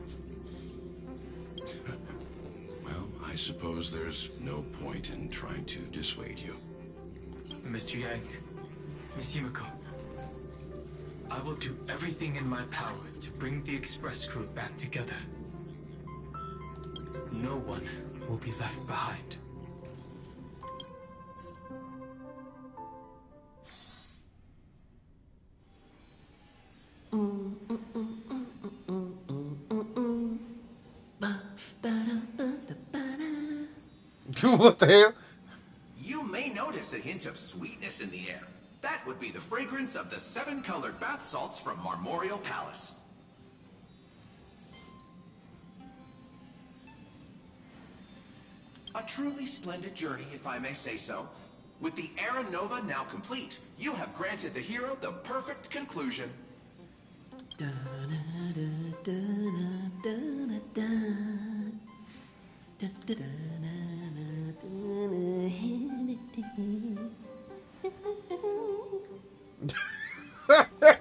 Well, I suppose there's no point in trying to dissuade you. Mr. Yank, Miss Himiko, I will do everything in my power to bring the Express crew back together. No one will be left behind. What the hell? You may notice a hint of sweetness in the air. That would be the fragrance of the 7-colored bath salts from Marmorial Palace. A truly splendid journey, if I may say so. With the Era Nova now complete, you have granted the hero the perfect conclusion.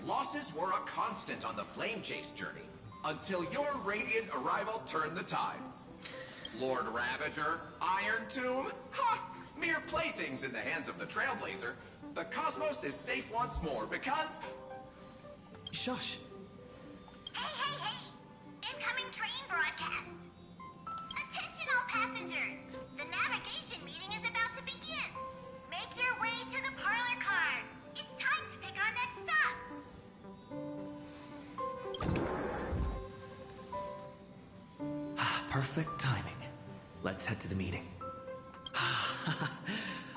Losses were a constant on the Flame Chase journey, until your radiant arrival turned the tide. Lord Ravager, Iron Tomb, ha! Mere playthings in the hands of the Trailblazer. The cosmos is safe once more because... Shush! Hey! Incoming train broadcast! Attention all passengers! The navigation meeting is about to begin. Make your way to the parlor car. It's time to pick our next stop. Perfect timing. Let's head to the meeting.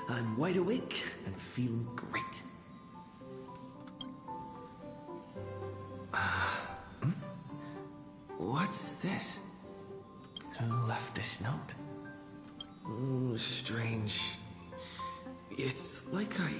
I'm wide awake and feeling great. What's this? Who left this note? Ooh, strange. It's like I...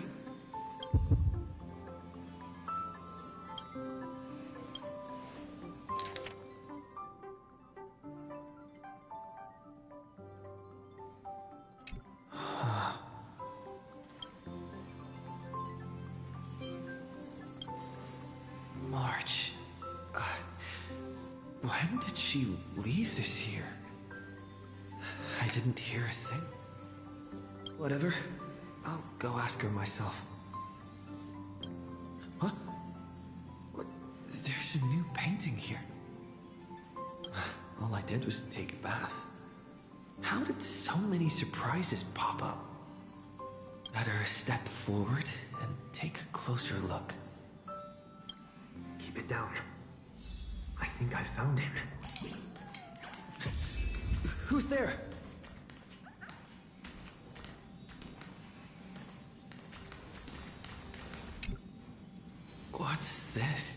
March. When did she leave this here? I didn't hear a thing. Whatever. I'll go ask her myself. Huh? What? There's a new painting here. All I did was take a bath. How did so many surprises pop up? Better step forward and take a closer look. Keep it down. I think I found him. Who's there? What's this?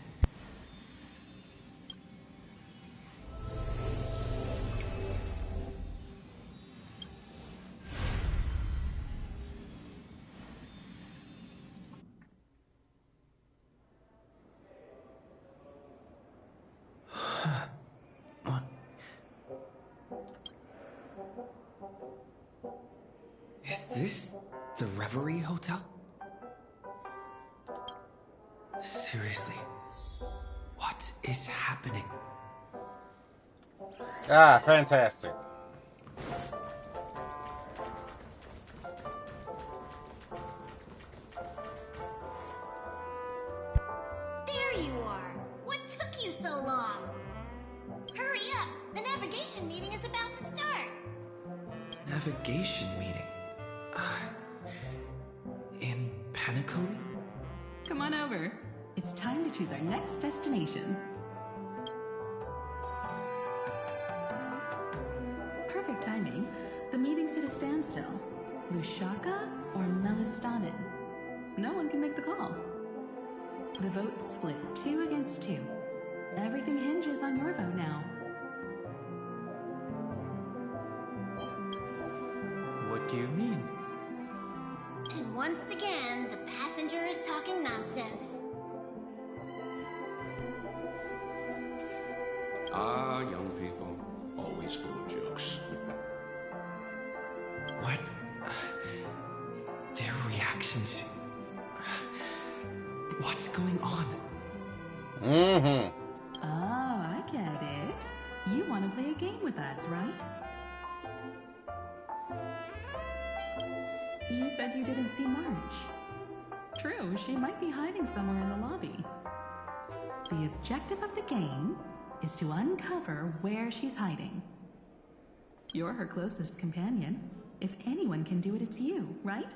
Is this the Reverie Hotel? Seriously, what is happening? Ah, fantastic. so long? Hurry up! The navigation meeting is about to start! Navigation meeting? In Panacone? Come on over. It's time to choose our next destination. Perfect timing. The meeting's at a standstill. Lushaka or Melistanen? No one can make the call. The vote's split 2 against 2. Everything hinges on your vote now. What do you mean? And once again, the passenger is talking nonsense. Ah, young people. Always full of jokes. What? Their reactions... What's going on? Mm-hmm. Oh, I get it. You want to play a game with us, right? You said you didn't see March. True, she might be hiding somewhere in the lobby. The objective of the game is to uncover where she's hiding. You're her closest companion. If anyone can do it, it's you, right?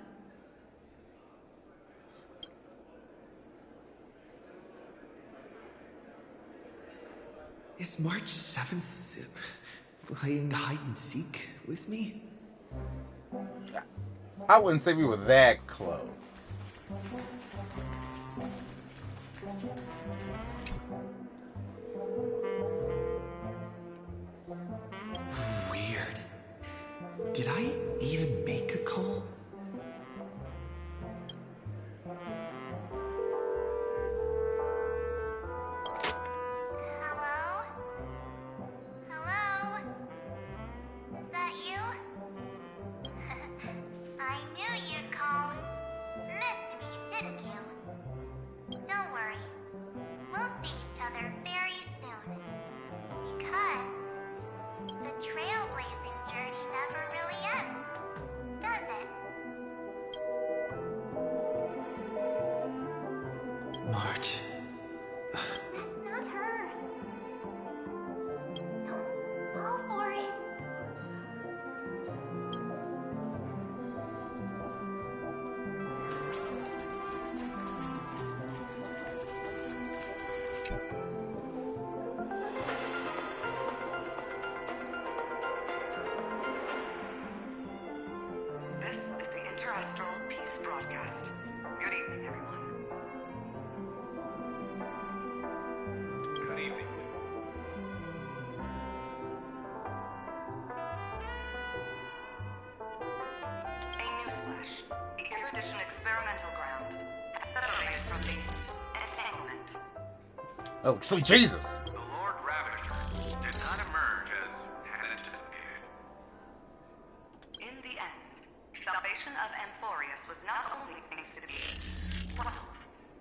Is March 7th playing hide and seek with me? I wouldn't say we were that close. Weird. Did I even make a call? Hello? Hello? Is that you? I knew you'd call. Missed me, didn't you? Don't worry. We'll see each other very soon. Because the trailblazing journey never really ends, does it? March. That's not her. Don't fall for it. This is the Interastral Peace Broadcast. Good evening, everyone. Good evening. A newsflash. The Erudition Experimental Ground has separated from the entanglement. Oh, sweet Jesus! The Lord Ravager did not emerge as had anticipated. In the end, salvation of Amphorius was not only thanks to the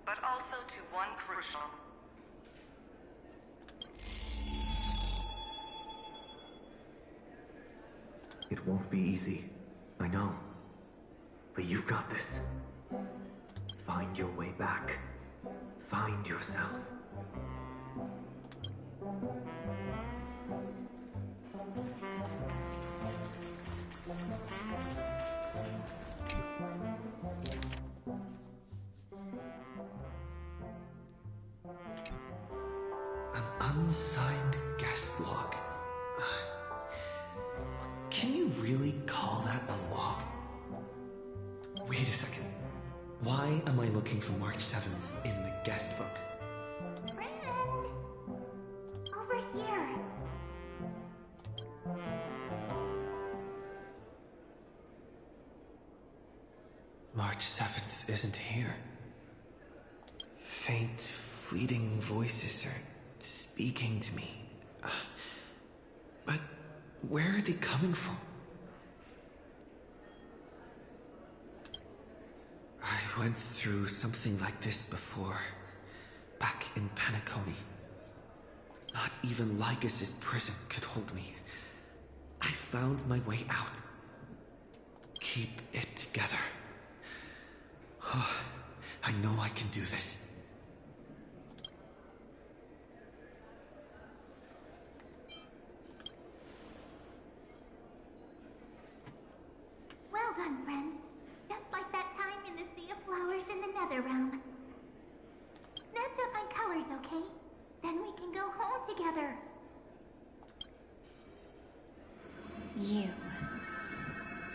but also to one crucial. It won't be easy. I know. But you've got this. Find your way back. Find yourself. An unsigned guest log. Can you really call that a log? Wait a second. Why am I looking for March 7th in the guest book? Friend! Over here. March 7th isn't here. Faint, fleeting voices are speaking to me. But where are they coming from? I went through something like this before, back in Panacone. Not even Lycus's prison could hold me. I found my way out. Keep it together. I know I can do this. together.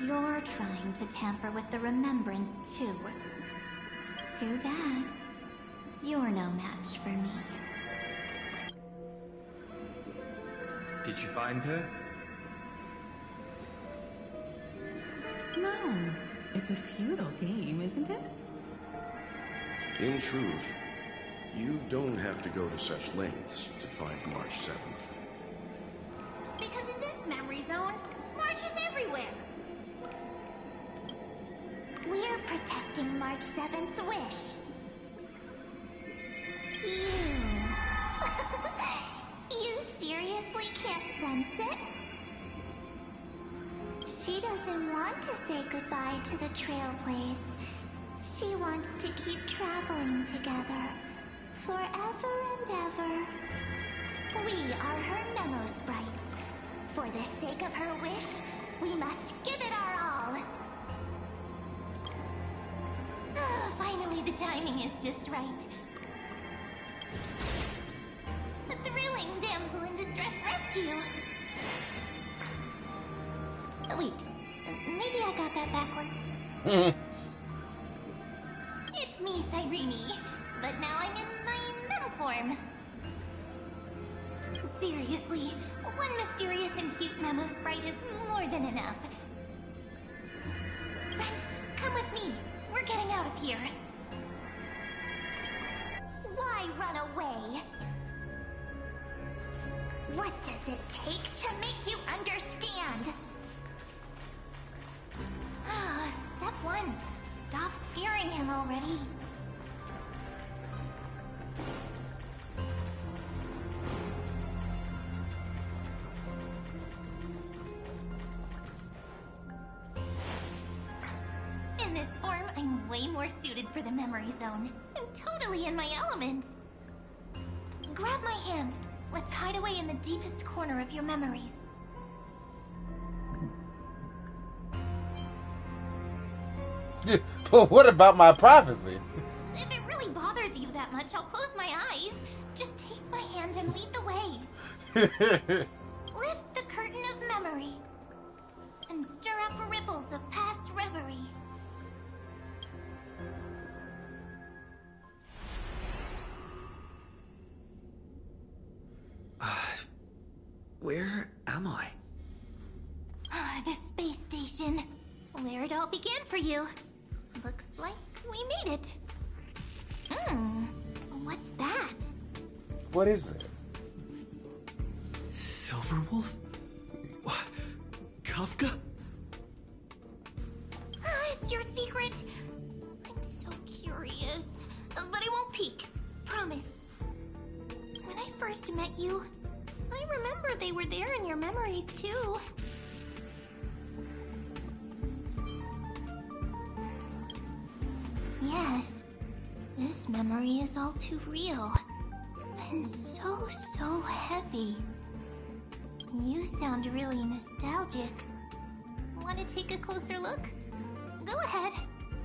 You're trying to tamper with the remembrance too. Too bad. You're no match for me. Did you find her? No. It's a feudal game, isn't it? In truth, you don't have to go to such lengths to find March 7th. Because in this memory zone, March is everywhere. We're protecting March 7th's wish. You seriously can't sense it? She doesn't want to say goodbye to the Trailblaze. She wants to keep traveling together. Forever and ever. We are her memo sprites. For the sake of her wish, we must give it our all. Finally, the timing is just right. A thrilling damsel in distress rescue. Wait, maybe I got that backwards. It's me, Cyrene, but now I'm in my mem form. Seriously, one mysterious and cute memo sprite is more than enough. Friend, come with me. We're getting out of here. Why run away? What does it take to make you understand? Step 1. Stop scaring him already. In this form, I'm way more suited for the memory zone. I'm totally in my element. Grab my hand. Let's hide away in the deepest corner of your memories. But what about my privacy? If it really bothers you that much, I'll close my eyes. Just take my hand and lead the way. Lift the curtain of memory and stir up ripples of past reverie. Where am I? The space station, where it all began for you. Looks like we made it. What's that? What is it? Silverwolf? Kafka? It's your secret. I'm so curious, but I won't peek. Promise. When I first met you, I remember they were there in your memories too. Yes, this memory is all too real. And so heavy. You sound really nostalgic. Want to take a closer look? Go ahead.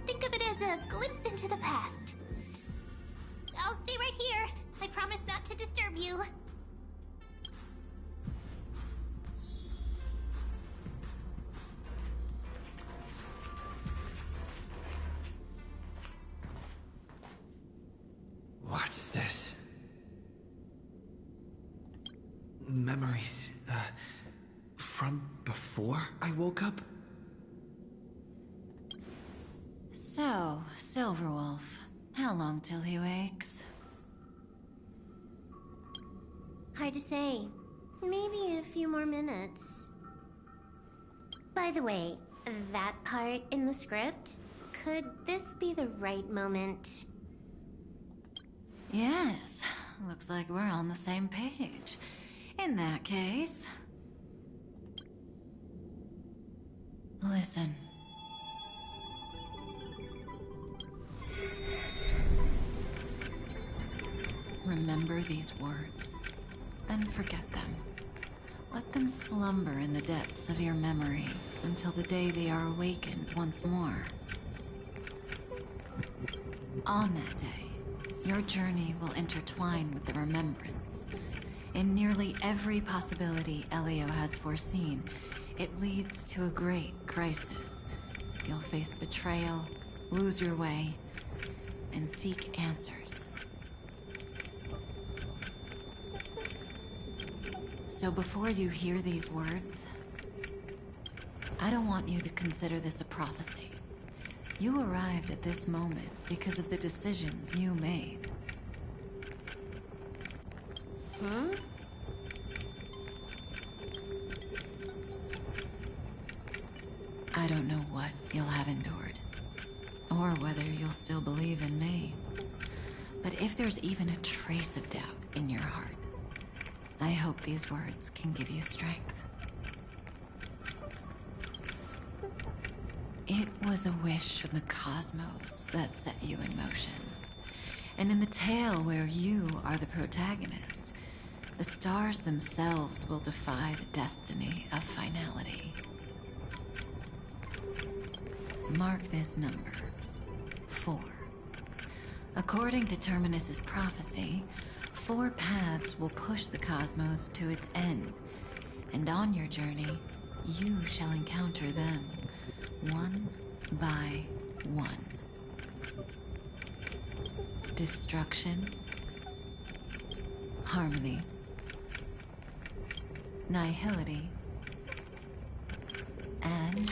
Think of it as a glimpse into the past. I'll stay right here. I promise not to disturb you. What's this? Memories, from before I woke up? So, Silverwolf, how long till he wakes? Hard to say. Maybe a few more minutes. By the way, that part in the script, could this be the right moment? Yes, looks like we're on the same page. In that case... Listen. Remember these words, then forget them. Let them slumber in the depths of your memory until the day they are awakened once more. On that day, your journey will intertwine with the remembrance, In nearly every possibility Elio has foreseen, it leads to a great crisis. You'll face betrayal, lose your way, and seek answers. So before you hear these words, I don't want you to consider this a prophecy. You arrived at this moment because of the decisions you made. I don't know what you'll have endured, or whether you'll still believe in me. But if there's even a trace of doubt in your heart, I hope these words can give you strength. It was a wish from the cosmos that set you in motion. And in the tale where you are the protagonist, the stars themselves will defy the destiny of finality. Mark this number, 4. According to Terminus's prophecy, 4 paths will push the cosmos to its end, and on your journey, you shall encounter them, one by one. Destruction, harmony, nihility, and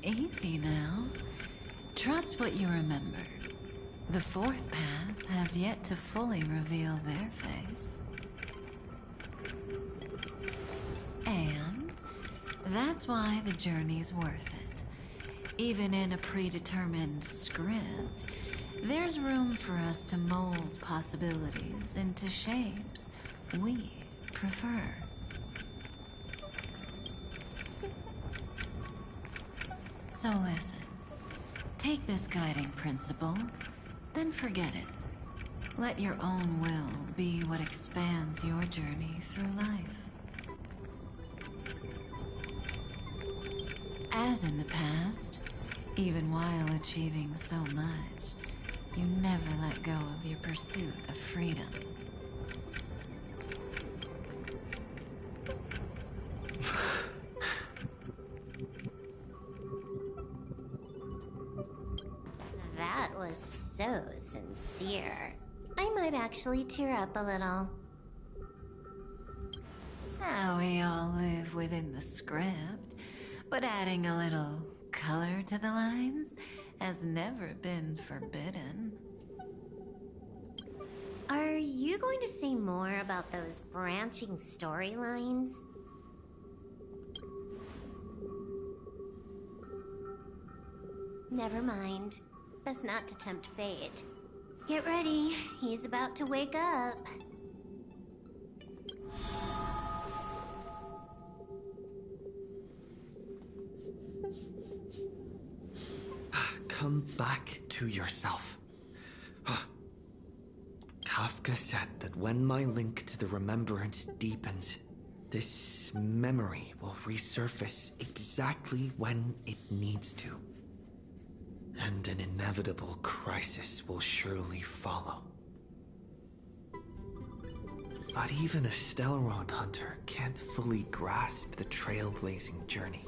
easy now. Trust what you remember. The 4th path has yet to fully reveal their face. And that's why the journey's worth it. Even in a predetermined script, there's room for us to mold possibilities into shapes we prefer. So listen. Take this guiding principle, then forget it. Let your own will be what expands your journey through life. As in the past, even while achieving so much, you never let go of your pursuit of freedom. That was so sincere. I might actually tear up a little. How we all live within the script, but adding a little color to the lines has never been forbidden. Are you going to say more about those branching storylines? Never mind. Best not to tempt fate. Get ready. He's about to wake up. Come back to yourself. Kafka said that when my link to the remembrance deepens, this memory will resurface exactly when it needs to. And an inevitable crisis will surely follow. But even a Stellaron hunter can't fully grasp the trailblazing journey.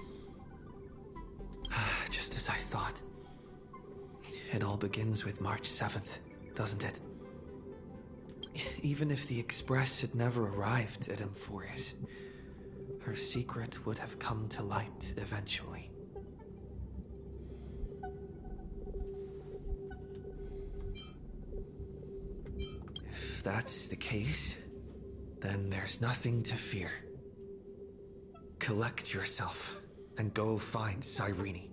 Just as I thought. It all begins with March 7th, doesn't it? Even if the Express had never arrived at Amphorius, her secret would have come to light eventually. If that's the case, then there's nothing to fear. Collect yourself and go find Cyrene.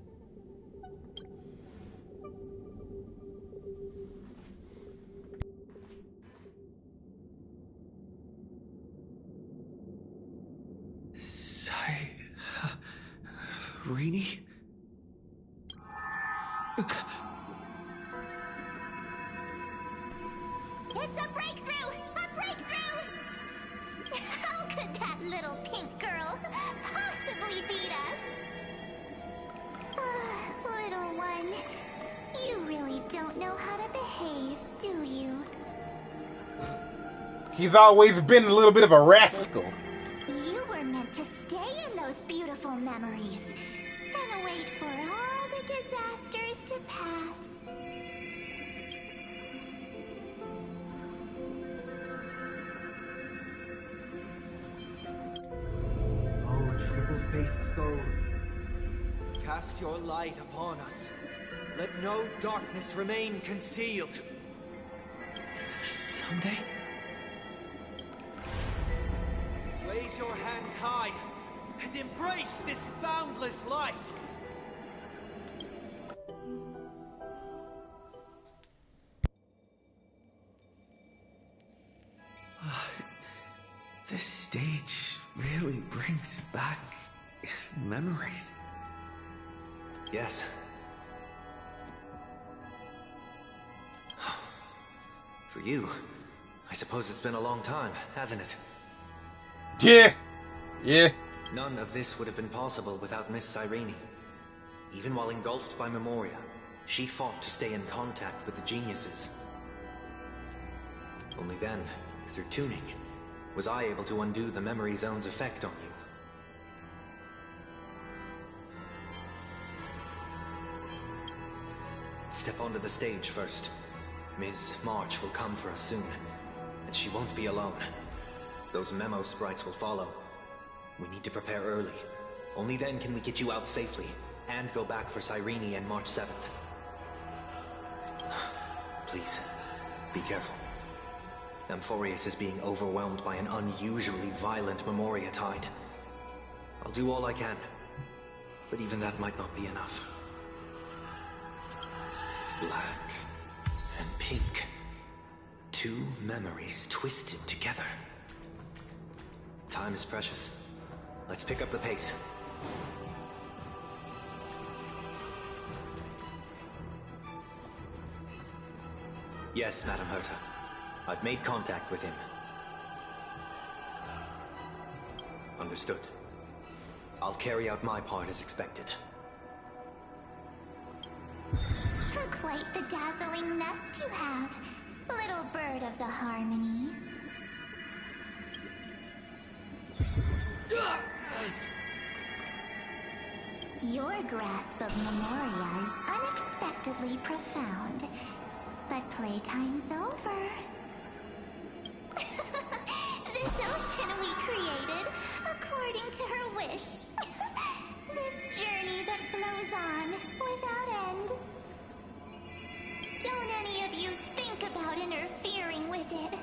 Cyrene? It's a breakthrough! A breakthrough! Oh, could that little pink girl possibly beat us? Little one, you really don't know how to behave, do you? He's always been a little bit of a rascal. You were meant to stay in those beautiful memories and wait for all the disasters to pass. Oh, triple-faced soul. Cast your light upon us. Let no darkness remain concealed. Someday? Raise your hands high and embrace this boundless light. This stage really brings back memories. Yes. For you, I suppose it's been a long time, hasn't it? Yeah. None of this would have been possible without Miss Cyrene. Even while engulfed by Memoria, she fought to stay in contact with the geniuses. Only then, through tuning, was I able to undo the memory zone's effect on you. Step onto the stage first. Ms. March will come for us soon, and she won't be alone. Those memo sprites will follow. We need to prepare early. Only then can we get you out safely, and go back for Cyrene and March 7th. Please, be careful. Amphorius is being overwhelmed by an unusually violent Memoria tide. I'll do all I can, but even that might not be enough. Black and pink. Two memories twisted together. Time is precious. Let's pick up the pace. Yes, Madam Herta. I've made contact with him. Understood. I'll carry out my part as expected. Quite the dazzling nest you have, little bird of the harmony. Your grasp of Memoria is unexpectedly profound, but playtime's over. This ocean we created, according to her wish. This journey that flows on, without end. Don't any of you think about interfering with it.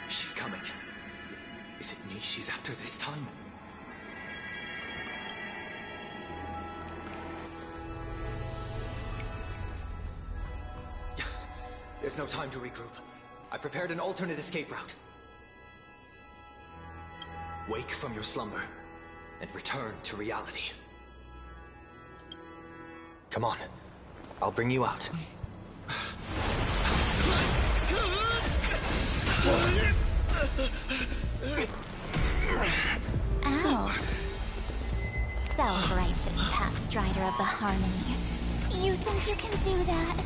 She's coming. Is it me she's after this time? There's no time to regroup. I've prepared an alternate escape route. Wake from your slumber and return to reality. Come on. I'll bring you out. Ow. Self-righteous path strider of the harmony. You think you can do that?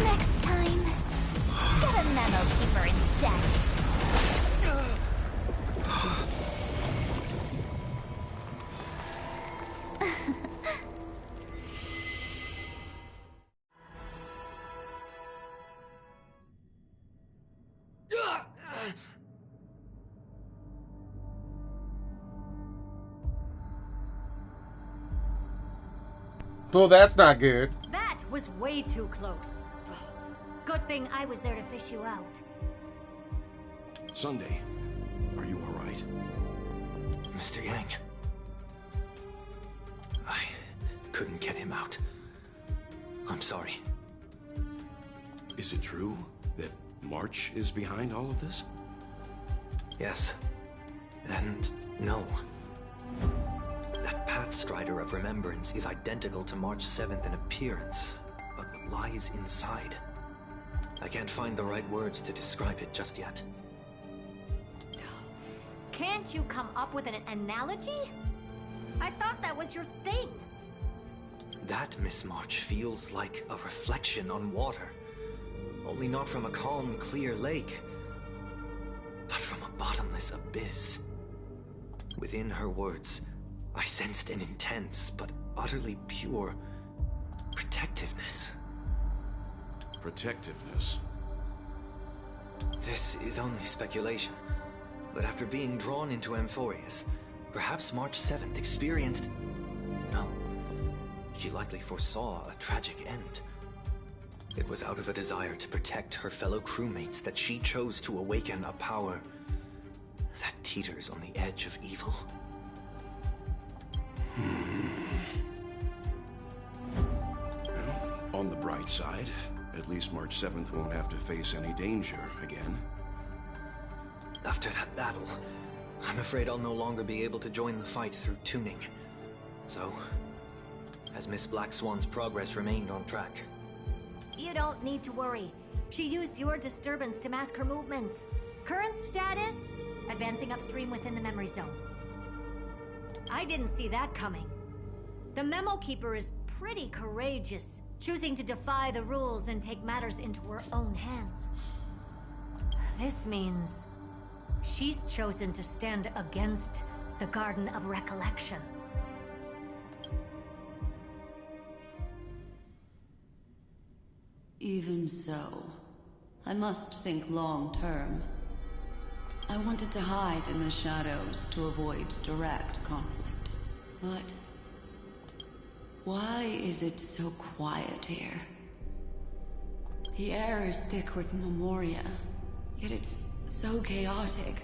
Next time, get a memo keeper instead. Well, that's not good. That was way too close. Good thing I was there to fish you out. Sunday, are you all right? Mr. Yang. I couldn't get him out. I'm sorry. Is it true that March is behind all of this? Yes. And no. That Pathstrider of Remembrance is identical to March 7th in appearance, but with lies inside. I can't find the right words to describe it just yet. Can't you come up with an analogy? I thought that was your thing. That, Miss March, feels like a reflection on water. Only not from a calm, clear lake, but from a bottomless abyss. Within her words, I sensed an intense but utterly pure protectiveness. Protectiveness? This is only speculation, but after being drawn into Amphorius, perhaps March 7th experienced... No. She likely foresaw a tragic end. It was out of a desire to protect her fellow crewmates that she chose to awaken a power that teeters on the edge of evil. Well, on the bright side, at least March 7th won't have to face any danger again. After that battle, I'm afraid I'll no longer be able to join the fight through tuning. So, has Miss Black Swan's progress remained on track? You don't need to worry. She used your disturbance to mask her movements. Current status? Advancing upstream within the memory zone. I didn't see that coming. The Memo Keeper is pretty courageous, choosing to defy the rules and take matters into her own hands. This means she's chosen to stand against the Garden of Recollection. Even so, I must think long-term. I wanted to hide in the shadows to avoid direct conflict. But why is it so quiet here? The air is thick with memoria, yet it's so chaotic,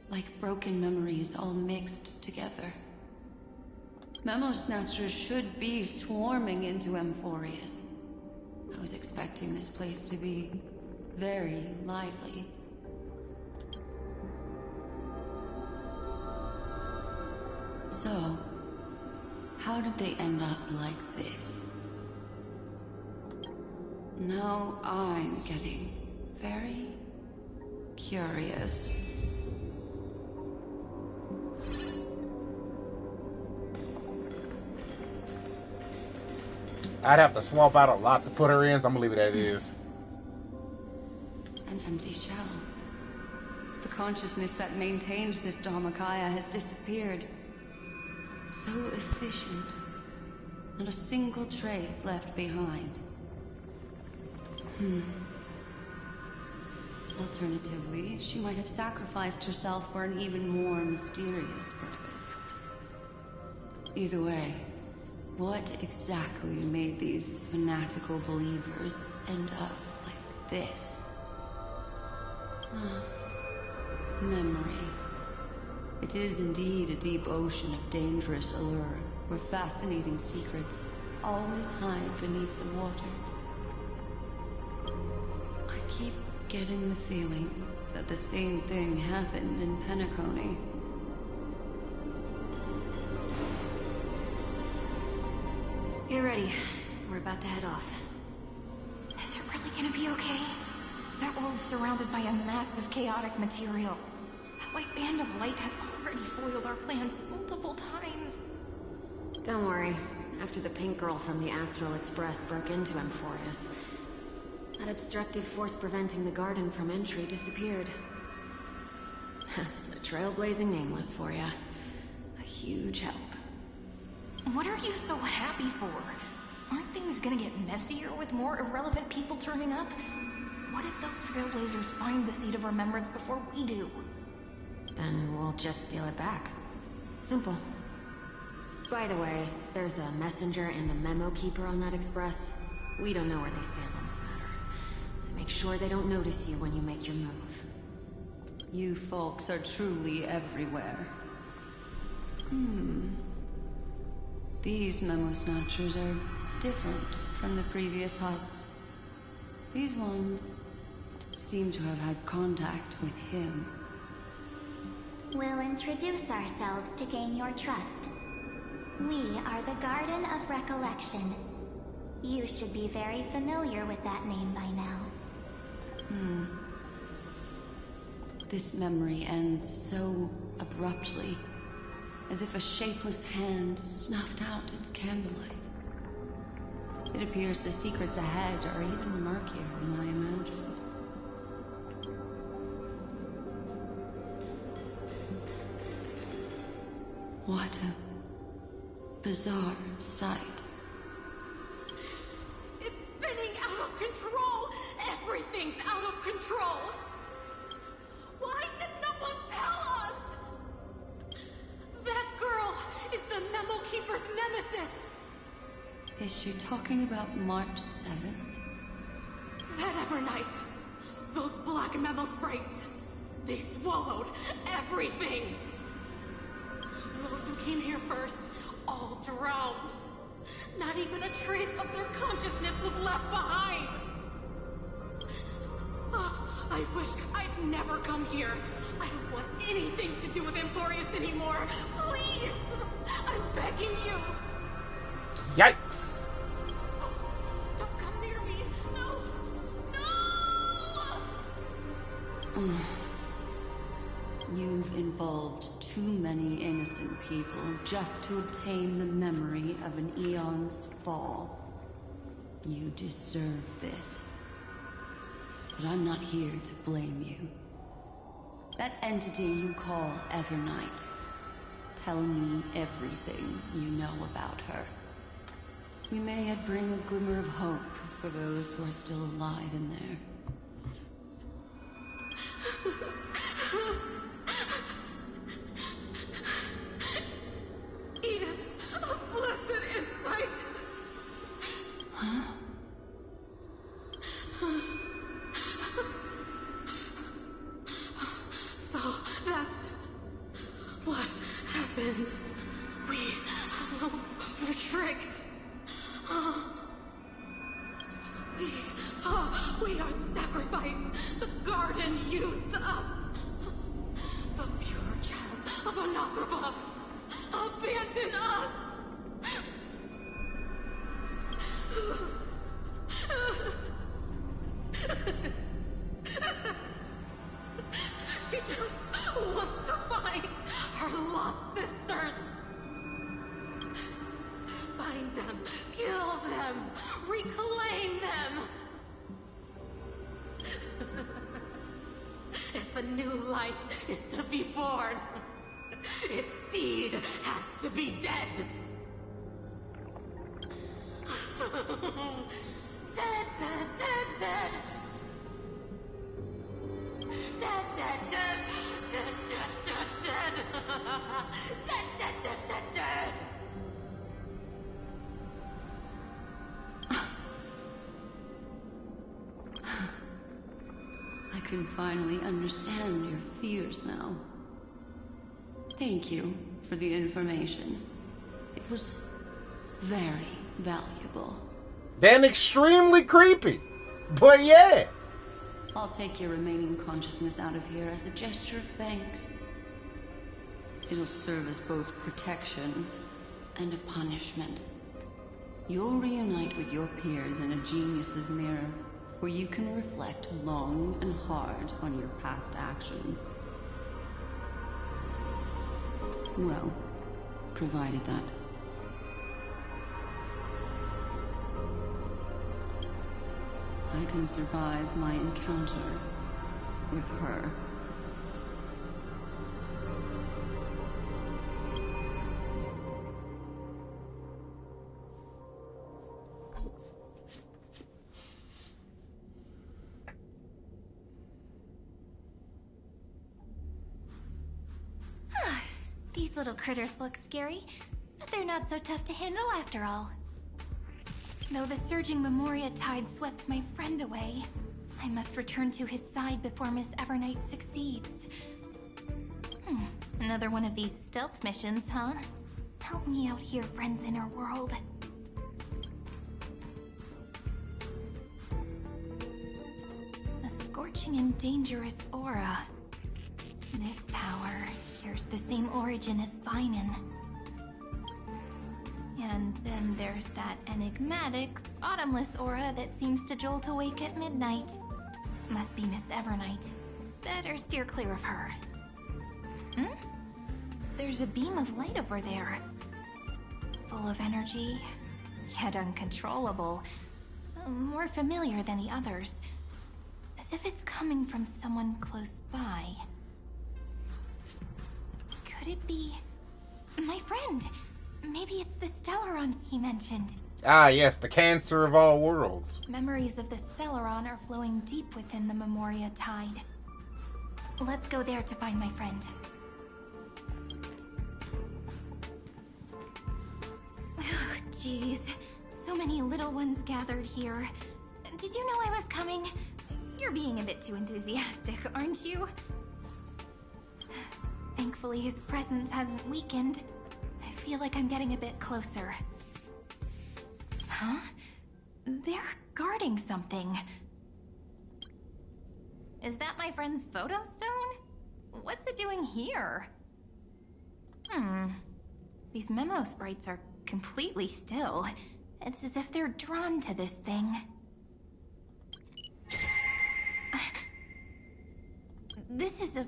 like broken memories all mixed together. Memo Snatchers should be swarming into Amphorius. I was expecting this place to be very lively. So, how did they end up like this? Now I'm getting very curious. I'd have to swap out a lot to put her in, so I'm gonna leave it as is. An empty shell. The consciousness that maintained this Dharmakaya has disappeared. So efficient. Not a single trace left behind. Alternatively, she might have sacrificed herself for an even more mysterious purpose. Either way, what exactly made these fanatical believers end up like this? Memory. It is indeed a deep ocean of dangerous allure, where fascinating secrets always hide beneath the waters. I keep getting the feeling that the same thing happened in Penacony. Get ready. We're about to head off. Is it really gonna be okay? That world's surrounded by a massive chaotic material. That white band of light has already foiled our plans multiple times. Don't worry. After the pink girl from the Astral Express broke into Amphorius, that obstructive force preventing the garden from entry disappeared. That's the trailblazing nameless for ya. A huge help. What are you so happy for? Aren't things gonna get messier with more irrelevant people turning up? What if those trailblazers find the seat of remembrance before we do? Then we'll just steal it back. Simple. By the way, there's a messenger and a memo keeper on that express. We don't know where they stand on this matter. So make sure they don't notice you when you make your move. You folks are truly everywhere. These memo snatchers are different from the previous hosts. These ones seem to have had contact with him. We'll introduce ourselves to gain your trust. We are the Garden of Recollection. You should be very familiar with that name by now. This memory ends so abruptly, as if a shapeless hand snuffed out its candlelight. It appears the secrets ahead are even murkier than I imagined. What a bizarre sight. It's spinning out of control! Everything's out of control! Why did no one tell us? That girl is the Memo Keeper's nemesis! Is she talking about March 7th? That Evernight! Those black Memo sprites! They swallowed everything! Those who came here first, all drowned. Not even a trace of their consciousness was left behind! I wish I'd never come here. I don't want anything to do with Amphorius anymore. Please! I'm begging you! Yikes! Don't come near me! No! No! You've involved too many innocent people just to obtain the memory of an eon's fall. You deserve this. But I'm not here to blame you. That entity you call Evernight. Tell me everything you know about her. We may yet bring a glimmer of hope for those who are still alive in there. Eden, a blessed insight! Huh? So, that's what happened. We were tricked. We are the sacrifice. The garden used us. The pure child of Anazrava abandoned us. She just wants to find her lost sisters. Find them, kill them, reclaim them. If a new life is to be born, its seed has to be dead. Dead, dead, dead, dead. Dead, dead, dead, dead, dead, dead, dead. Dead, dead, dead, dead, dead. I can finally understand your fears now. Thank you for the information. It was very valuable. Then extremely creepy. But yeah. I'll take your remaining consciousness out of here as a gesture of thanks. It'll serve as both protection and a punishment. You'll reunite with your peers in a genius's mirror, where you can reflect long and hard on your past actions. Well, provided that. I can survive my encounter with her. These little critters look scary, but they're not so tough to handle after all. Though the surging Memoria tide swept my friend away, I must return to his side before Miss Evernight succeeds. Another one of these stealth missions, huh? Help me out here, friends in our world. A scorching and dangerous aura. This power shares the same origin as Finan. And then there's that enigmatic bottomless aura that seems to jolt awake at midnight. Must be Miss Evernight. Better steer clear of her. Hmm? There's a beam of light over there. Full of energy, yet uncontrollable. More familiar than the others. As if it's coming from someone close by. Could it be... my friend? Maybe it's the Stellaron he mentioned. Ah, yes, the cancer of all worlds. Memories of the Stellaron are flowing deep within the Memoria Tide. Let's go there to find my friend. Jeez, so many little ones gathered here. Did you know I was coming? You're being a bit too enthusiastic, aren't you? Thankfully, his presence hasn't weakened. I feel like I'm getting a bit closer. Huh? They're guarding something. Is that my friend's photo stone? What's it doing here? These memo sprites are completely still. It's as if they're drawn to this thing. This is a...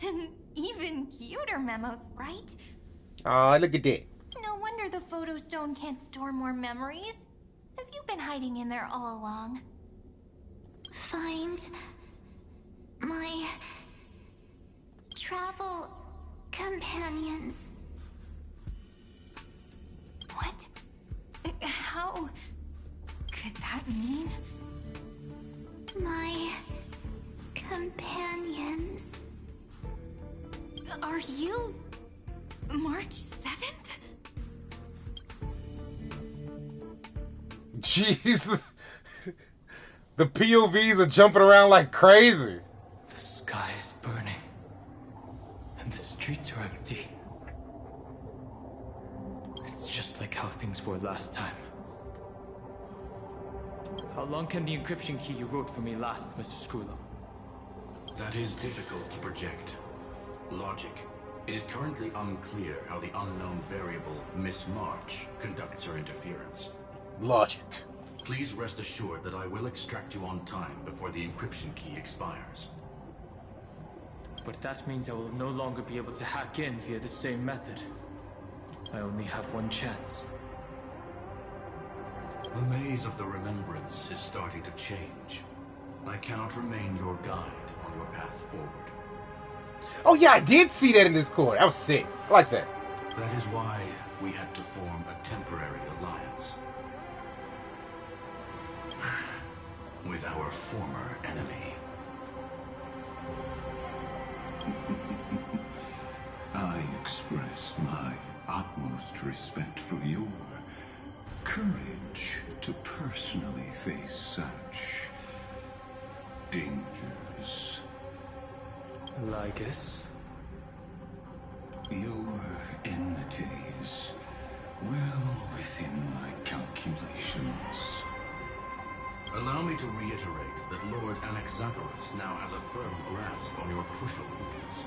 an even cuter memo sprite. Aw, look at that. No wonder the photo stone can't store more memories. Have you been hiding in there all along? Find my travel companions. What? How could that mean? My companions. Are you March 7th? Jesus. The POVs are jumping around like crazy. The sky is burning. And the streets are empty. It's just like how things were last time. How long can the encryption key you wrote for me last, Mr. Screwlow? That is difficult to project. Logic. It is currently unclear how the unknown variable, Miss March, conducts her interference. Logic. Please rest assured that I will extract you on time before the encryption key expires. But that means I will no longer be able to hack in via the same method. I only have one chance. The maze of the remembrance is starting to change. I cannot remain your guide on your path forward. Oh yeah, I did see that in Discord. That was sick. I like that. That is why we had to form a temporary alliance. With our former enemy. I express my utmost respect for your courage to personally face such dangers. Lygus? Your enmities, well within my calculations. Allow me to reiterate that Lord Anaxagoras now has a firm grasp on your crucial weakness.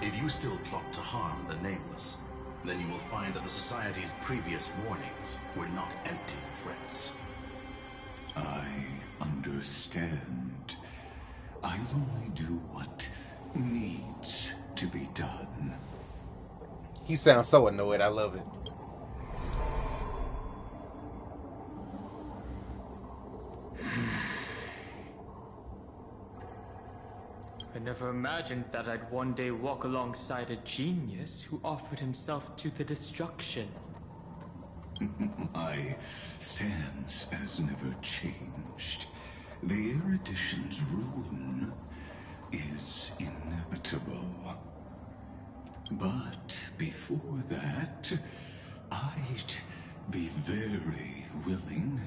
If you still plot to harm the Nameless, then you will find that the Society's previous warnings were not empty threats. I understand. I'll only do what needs to be done. He sounds so annoyed. I love it. I never imagined that I'd one day walk alongside a genius who offered himself to the destruction. My stance has never changed. The erudition's ruin is inevitable. But before that, I'd be very willing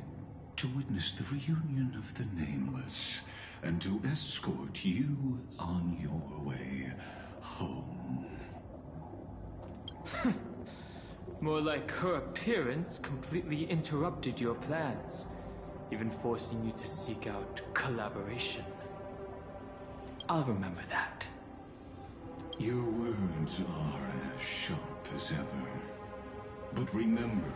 to witness the reunion of the Nameless and to escort you on your way home. More like her appearance completely interrupted your plans, even forcing you to seek out collaboration. I'll remember that. Your words are as sharp as ever. But remember,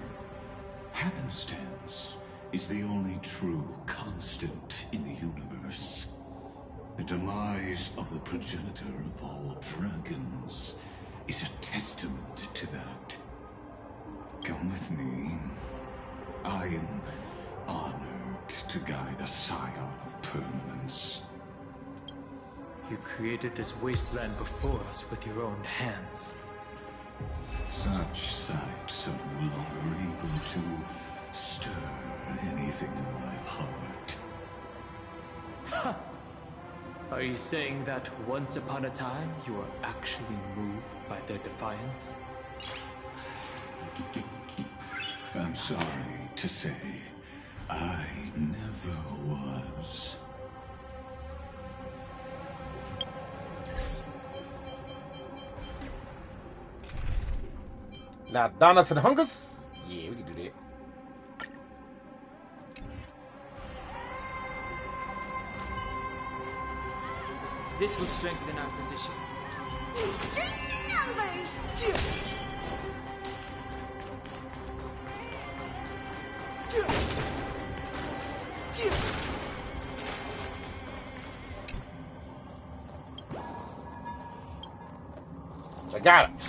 happenstance is the only true constant in the universe. The demise of the progenitor of all dragons is a testament to that. Come with me. I am honored to guide a scion of permanence. You created this wasteland before us with your own hands. Such sights are no longer able to stir anything in my heart. Ha! Are you saying that once upon a time you were actually moved by their defiance? I'm sorry to say, I never was. Now, Donna for the Hungers? Yeah, we can do that. This will strengthen our position. Numbers! I got it.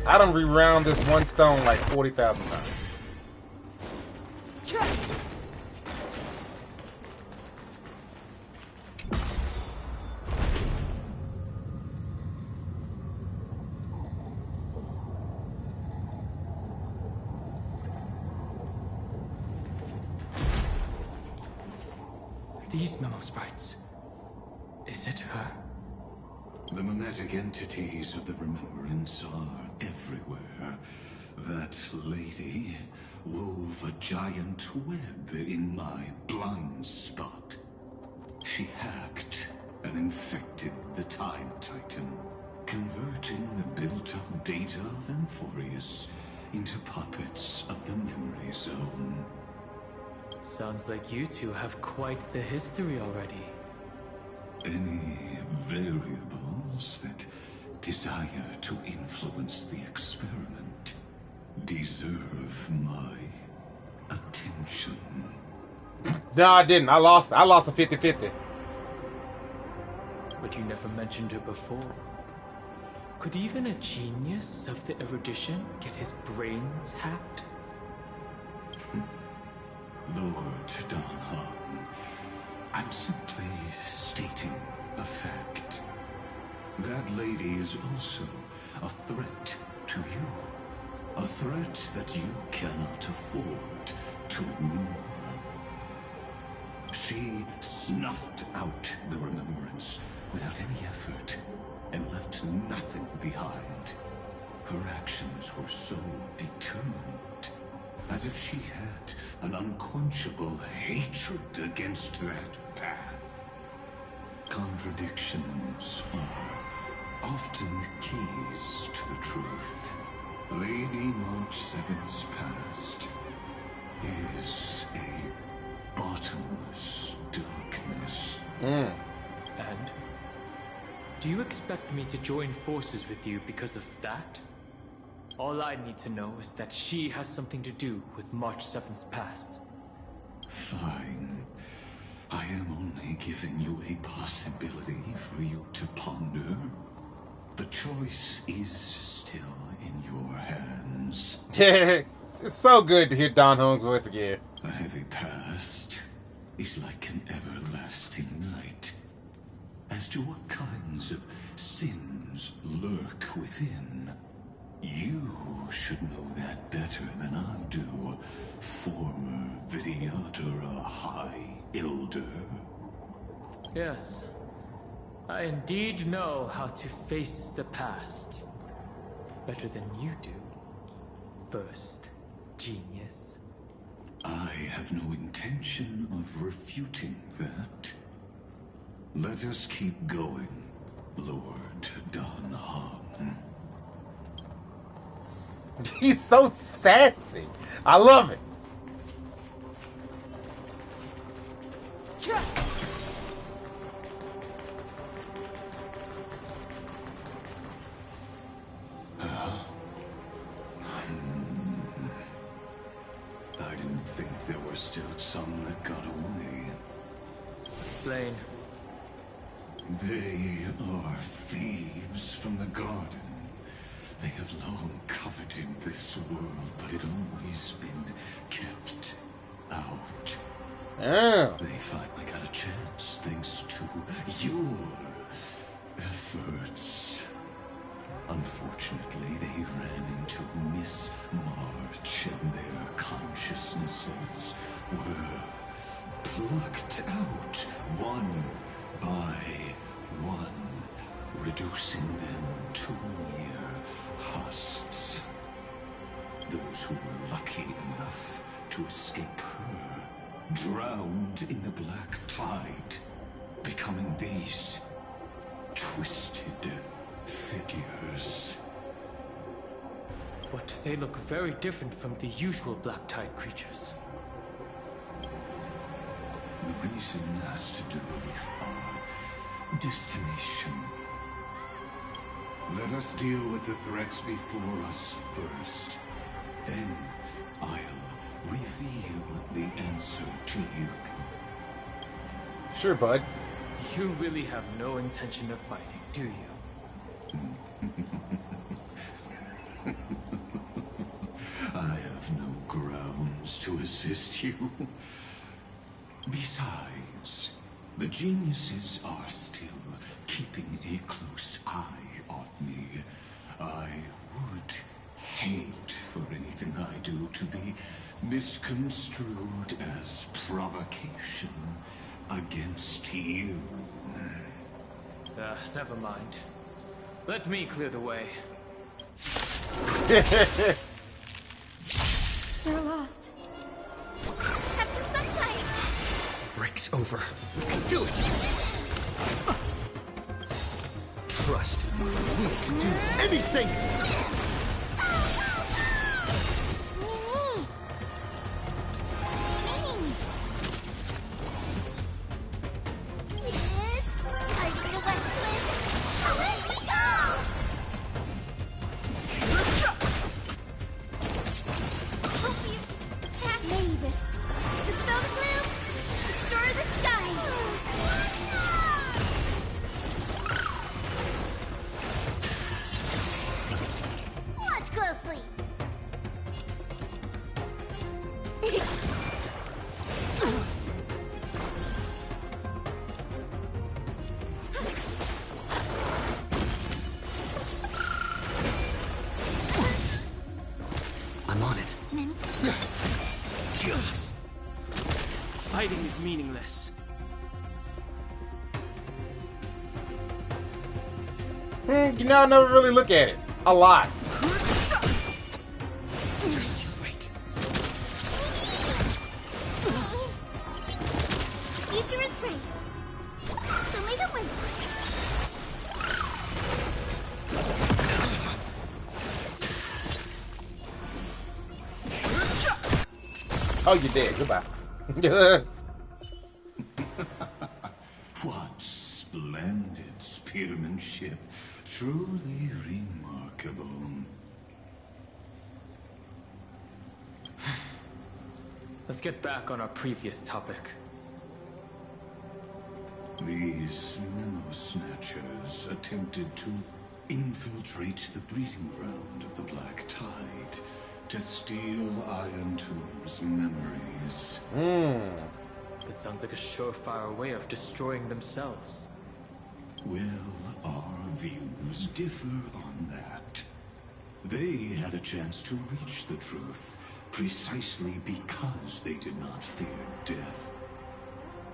I done reround this one stone like 40,000 times. These memo sprites. Is it her? The mimetic entities of the remembrance are everywhere. That lady wove a giant web in my blind spot. She hacked and infected the Time Titan, converting the built-up data of Amphorius into puppets of the memory zone. Sounds like you two have quite the history already. Any variables that desire to influence the experiment deserve my attention. No, I didn't. I lost a 50-50. But you never mentioned her before. Could even a genius of the erudition get his brains hacked? Lord Don Han, I'm simply stating a fact. That lady is also a threat to you. A threat that you cannot afford to ignore. She snuffed out the remembrance without any effort and left nothing behind. Her actions were so determined, as if she had an unquenchable hatred against that path. Contradictions are often the keys to the truth. Lady March 7th's past is a bottomless darkness. And? Do you expect me to join forces with you because of that? All I need to know is that she has something to do with March 7th's past. Fine. I am only giving you a possibility for you to ponder. The choice is still in your hands. Yeah, it's so good to hear Don Hong's voice again. A heavy past is like an everlasting night. As to what kinds of sins lurk within, you should know that better than I do, former Vidyadhara High Elder. Yes, I indeed know how to face the past. Better than you do, first genius. I have no intention of refuting that. Let us keep going, Lord Don Han. He's so sassy. I love it. didn't think there were still some that got away. Explain. They are thieves from the garden. They have long coveted this world, but it always been kept out. Oh. They finally got a chance thanks to your efforts. Unfortunately, they ran into Miss March and their consciousnesses were plucked out one by one, reducing them to mere husks. Those who were lucky enough to escape her drowned in the black tide, becoming these twisted figures. But they look very different from the usual black tide creatures. The reason has to do with our destination. Let us deal with the threats before us first. Then I'll reveal the answer to you. Sure, bud. You really have no intention of fighting, do you? I have no grounds to assist you. Besides, the geniuses are still keeping a close eye on me. I would hate for anything I do to be misconstrued as provocation against you. Never mind. Let me clear the way. We're lost. Have some sunshine! Break's over. We can do it! Trust. We can do anything! I'm on it. Yes. Fighting is meaningless. You know, I never really look at it. A lot. Just you wait. The future is great. So make it win. Oh, you did. Goodbye. What splendid spearmanship. Truly remarkable. Let's get back on our previous topic. These memo snatchers attempted to infiltrate the breeding ground of the Black Tide to steal Iron Tomb's memories. That sounds like a surefire way of destroying themselves. Well, our views differ on that. They had a chance to reach the truth precisely because they did not fear death.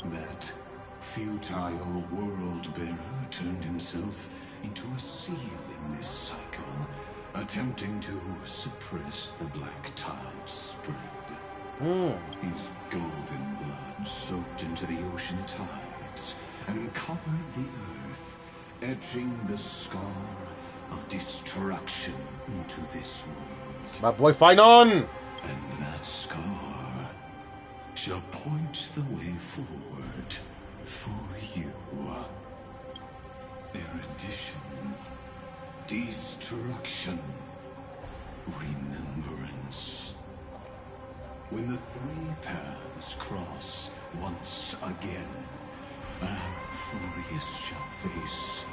That futile world-bearer turned himself into a seal in this cycle, attempting to suppress the Black Tide's spread. His golden blood soaked into the ocean tides and covered the earth, etching the scar of destruction into this world. My boy, fight on! And that scar shall point the way forward for you. Erudition, destruction, remembrance. When the three paths cross once again, Furious shall face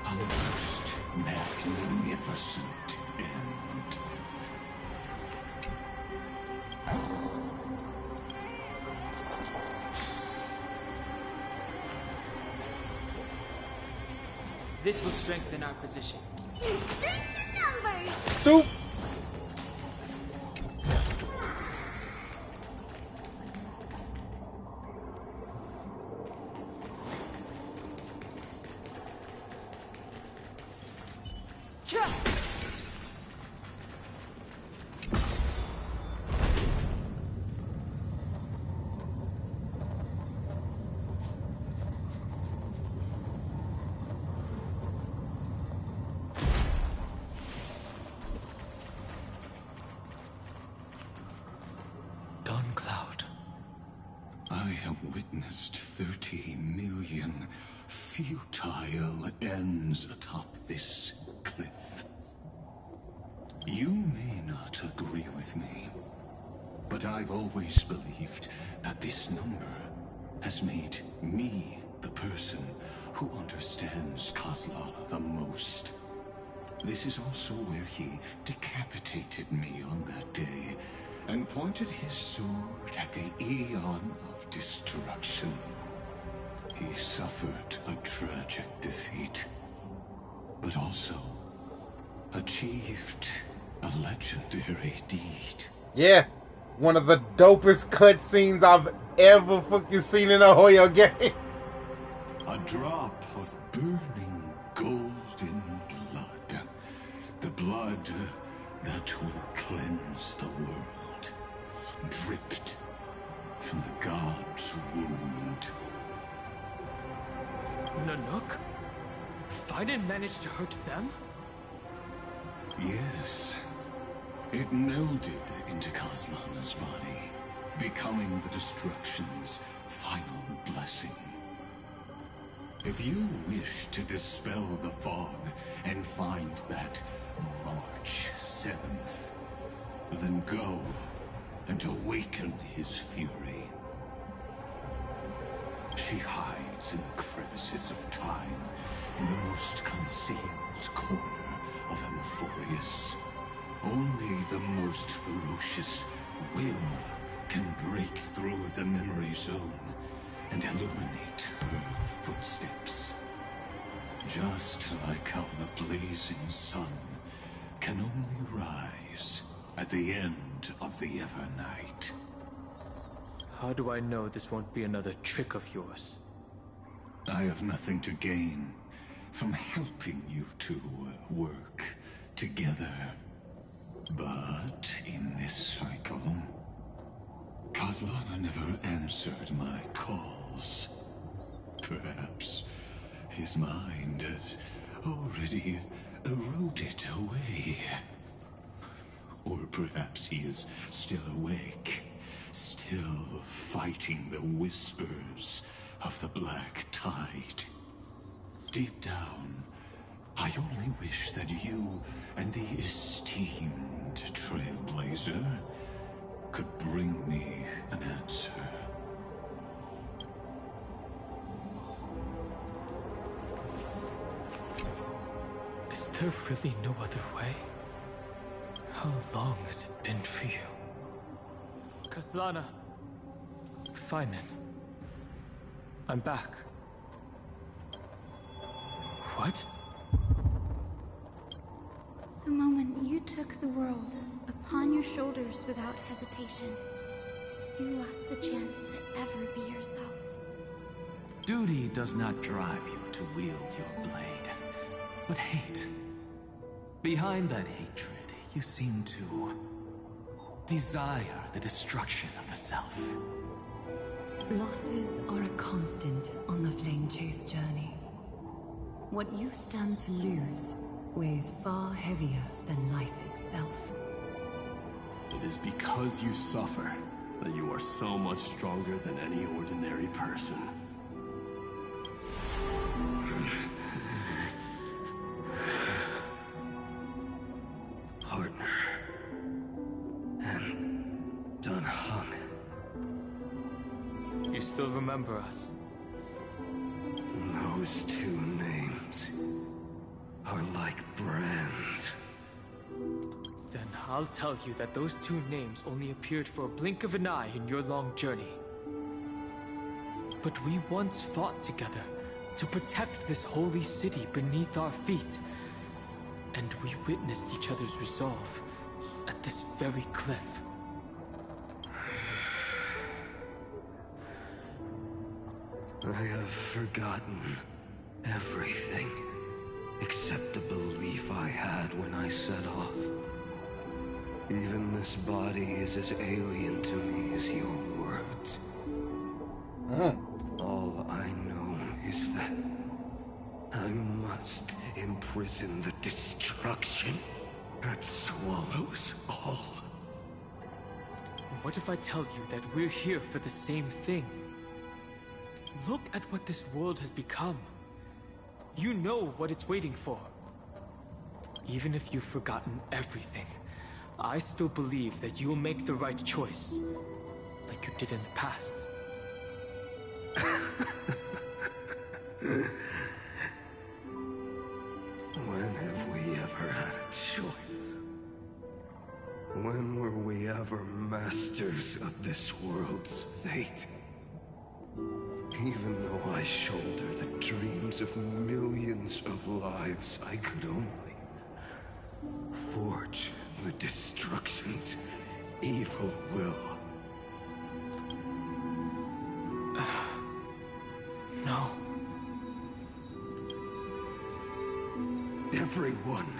a most magnificent end. This will strengthen our position. Stoop. I have witnessed 30 million futile ends atop this cliff. You may not agree with me, but I've always believed that this number has made me the person who understands Kozlana the most. This is also where he decapitated me on that day and pointed his sword at the Eon of Destruction. He suffered a tragic defeat, but also achieved a legendary deed. Yeah, one of the dopest cutscenes I've ever fucking seen in a Hoyo game. A drop of burning golden blood. The blood that will cleanse the world. Dripped from the god's wound. Nanook? I didn't manage to hurt them? Yes. It melded into Kozlana's body, becoming the Destruction's final blessing. If you wish to dispel the fog and find that March 7th, then go and awaken his fury. She hides in the crevices of time, in the most concealed corner of Amphorius. Only the most ferocious will can break through the memory zone and illuminate her footsteps. Just like how the blazing sun can only rise at the end of the Evernight. How do I know this won't be another trick of yours? I have nothing to gain from helping you two work together. But in this cycle, Kozlana never answered my calls. Perhaps his mind has already eroded away. Or perhaps he is still awake, still fighting the whispers of the Black Tide. Deep down, I only wish that you and the esteemed Trailblazer could bring me an answer. Is there really no other way? How long has it been for you? Kozlana. Fine then. I'm back. What? The moment you took the world upon your shoulders without hesitation, you lost the chance to ever be yourself. Duty does not drive you to wield your blade, but hate. Behind that hatred, you seem to desire the destruction of the self. Losses are a constant on the Flame Chase journey. What you stand to lose weighs far heavier than life itself. It is because you suffer that you are so much stronger than any ordinary person. Partner. And Dunham. still remember us. Those two names are like brands. Then I'll tell you that those two names only appeared for a blink of an eye in your long journey. But we once fought together to protect this holy city beneath our feet. And we witnessed each other's resolve at this very cliff. I have forgotten everything except the belief I had when I set off. Even this body is as alien to me as your words. All I know is that I must imprison the destruction that swallows all. What if I tell you that we're here for the same thing? Look at what this world has become. You know what it's waiting for. Even if you've forgotten everything, I still believe that you'll make the right choice, like you did in the past. When have we ever had a choice? When were we ever masters of this world's fate? Even though I shoulder the dreams of millions of lives, I could only forge the destruction's evil will. No. Everyone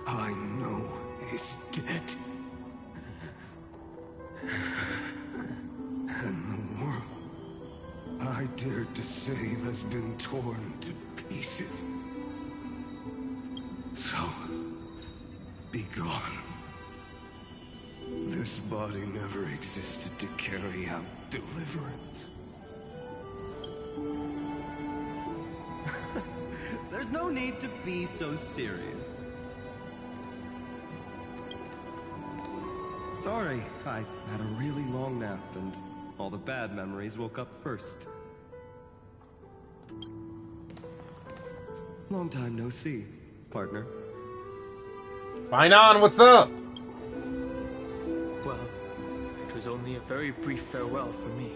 I know is dead. And the world I dared to save has been torn to pieces. So, be gone. This body never existed to carry out deliverance. There's no need to be so serious. Sorry, I had a really long nap and all the bad memories woke up first. Long time no see, partner. Fine on, what's up? Well, it was only a very brief farewell for me.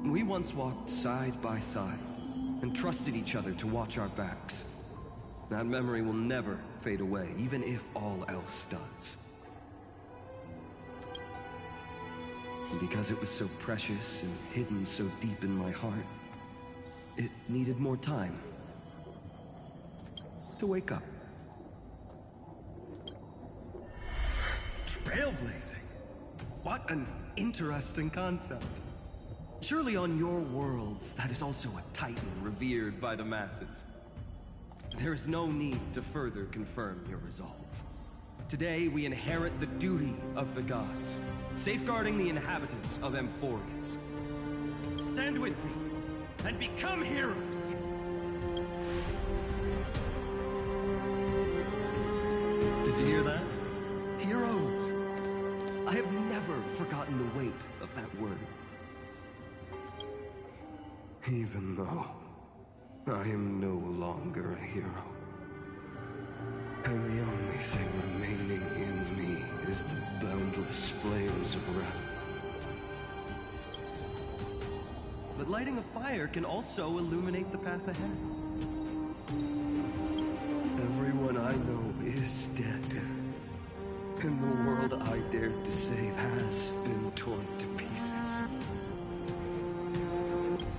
We once walked side by side and trusted each other to watch our backs. That memory will never fade away, even if all else does. And because it was so precious and hidden so deep in my heart, it needed more time to wake up. Trailblazing? What an interesting concept. Surely on your worlds, that is also a titan revered by the masses. There is no need to further confirm your resolve. Today, we inherit the duty of the gods, safeguarding the inhabitants of Amphorius. Stand with me, and become heroes! Did you hear that? Heroes! I have never forgotten the weight of that word. Even though I am no longer a hero. And the only thing remaining in me is the boundless flames of wrath. But lighting a fire can also illuminate the path ahead. Everyone I know is dead. And the world I dared to save has been torn to pieces.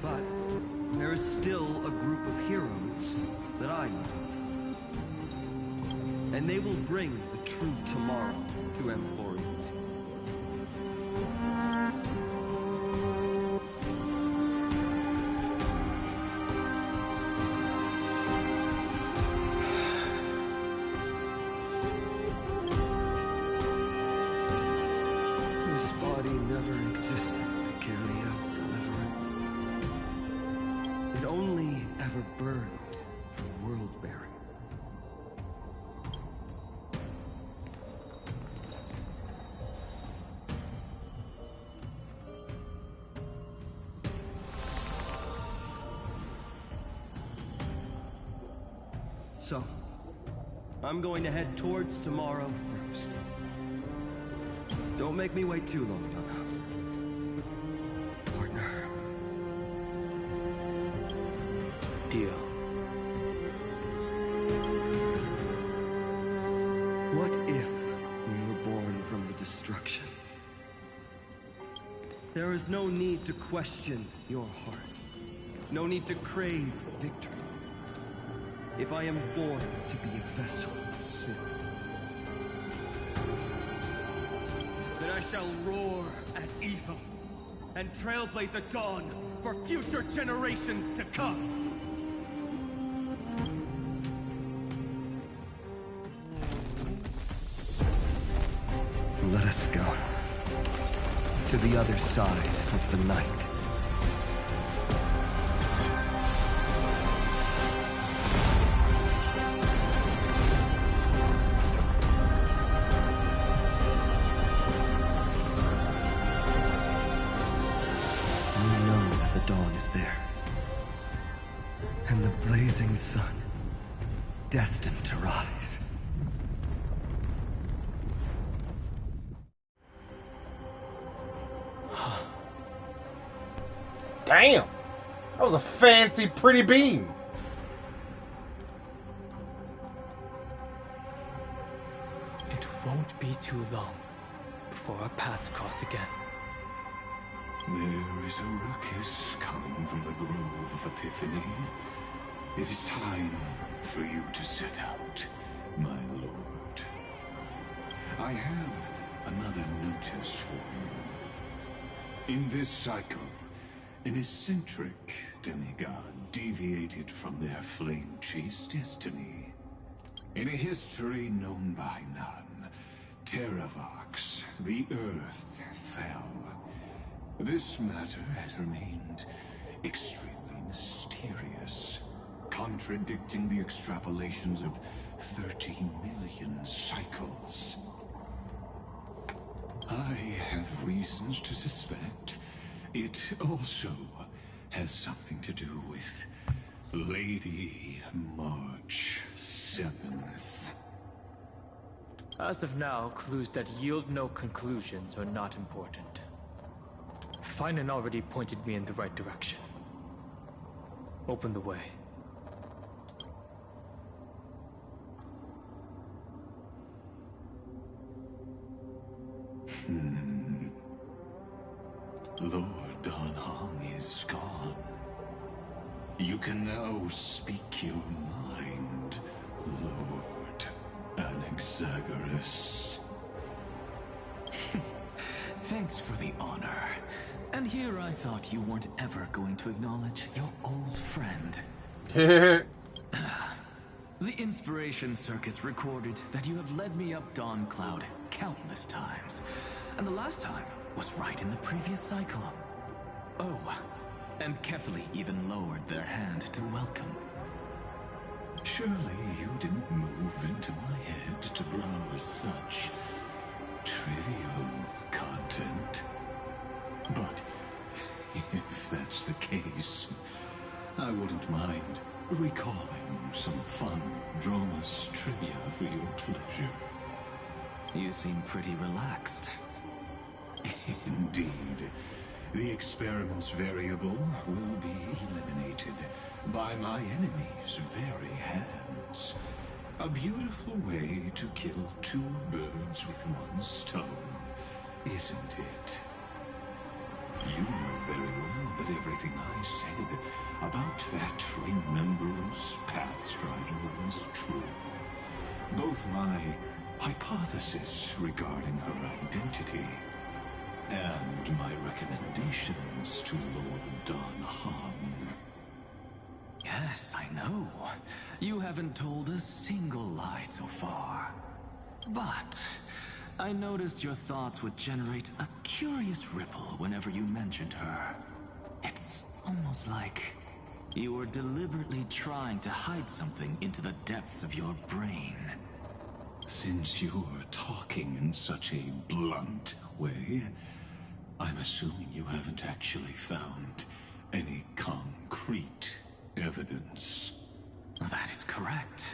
But there is still a group of heroes that I know. And they will bring the true tomorrow to Amphorius. This body never existed to carry out deliverance. It only ever burned for world-bearing. So, I'm going to head towards tomorrow first. Don't make me wait too long, Donna. Partner. Deal. What if we were born from the destruction? There is no need to question your heart. No need to crave victory. If I am born to be a vessel of sin, then I shall roar at evil and trailblaze a dawn for future generations to come. Let us go to the other side of the night. We know that the dawn is there, and the blazing sun destined to rise. Damn! That was a fancy, pretty beam. It won't be too long before our paths cross again. There is a ruckus coming from the Grove of Epiphany. It is time for you to set out, my lord. I have another notice for you. In this cycle, an eccentric demigod deviated from their flame-chased destiny. In a history known by none, Terravox, the Earth, fell. This matter has remained extremely mysterious, contradicting the extrapolations of 30 million cycles. I have reasons to suspect it also has something to do with Lady March 7th. As of now, clues that yield no conclusions are not important. Finan already pointed me in the right direction. Open the way. Lord Danhong is gone. You can now speak your mind, Lord Anaxagoras. Thanks for the honor. And here I thought you weren't ever going to acknowledge your old friend. The Inspiration Circus recorded that you have led me up Dawn Cloud countless times. And the last time was right in the previous cycle. Oh, and Kefali even lowered their hand to welcome. Surely you didn't move into my head to browse such trivial content. But if that's the case, I wouldn't mind recalling some fun Dromus trivia for your pleasure. You seem pretty relaxed. Indeed. The experiment's variable will be eliminated by my enemy's very hands. A beautiful way to kill two birds with one stone, isn't it? You know very well that everything I said about that remembrance Pathstrider was true. Both my hypothesis regarding her identity and my recommendations to Lord Danhong. Yes, I know. You haven't told a single lie so far. But I noticed your thoughts would generate a curious ripple whenever you mentioned her. It's almost like you were deliberately trying to hide something into the depths of your brain. Since you're talking in such a blunt way, I'm assuming you haven't actually found any concrete evidence. That is correct.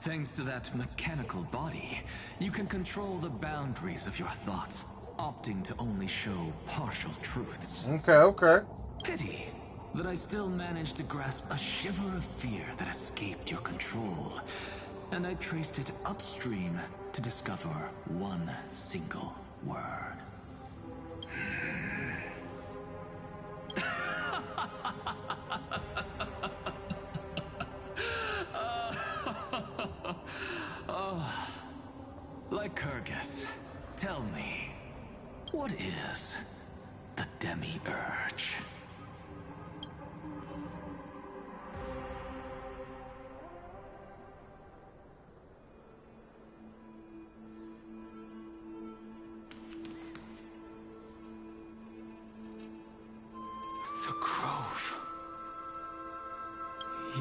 Thanks to that mechanical body, you can control the boundaries of your thoughts, opting to only show partial truths. Okay. Pity that I still managed to grasp a shiver of fear that escaped your control, and I traced it upstream to discover one single word. Lycurgus, tell me, what is the Demi-Urge? The grove.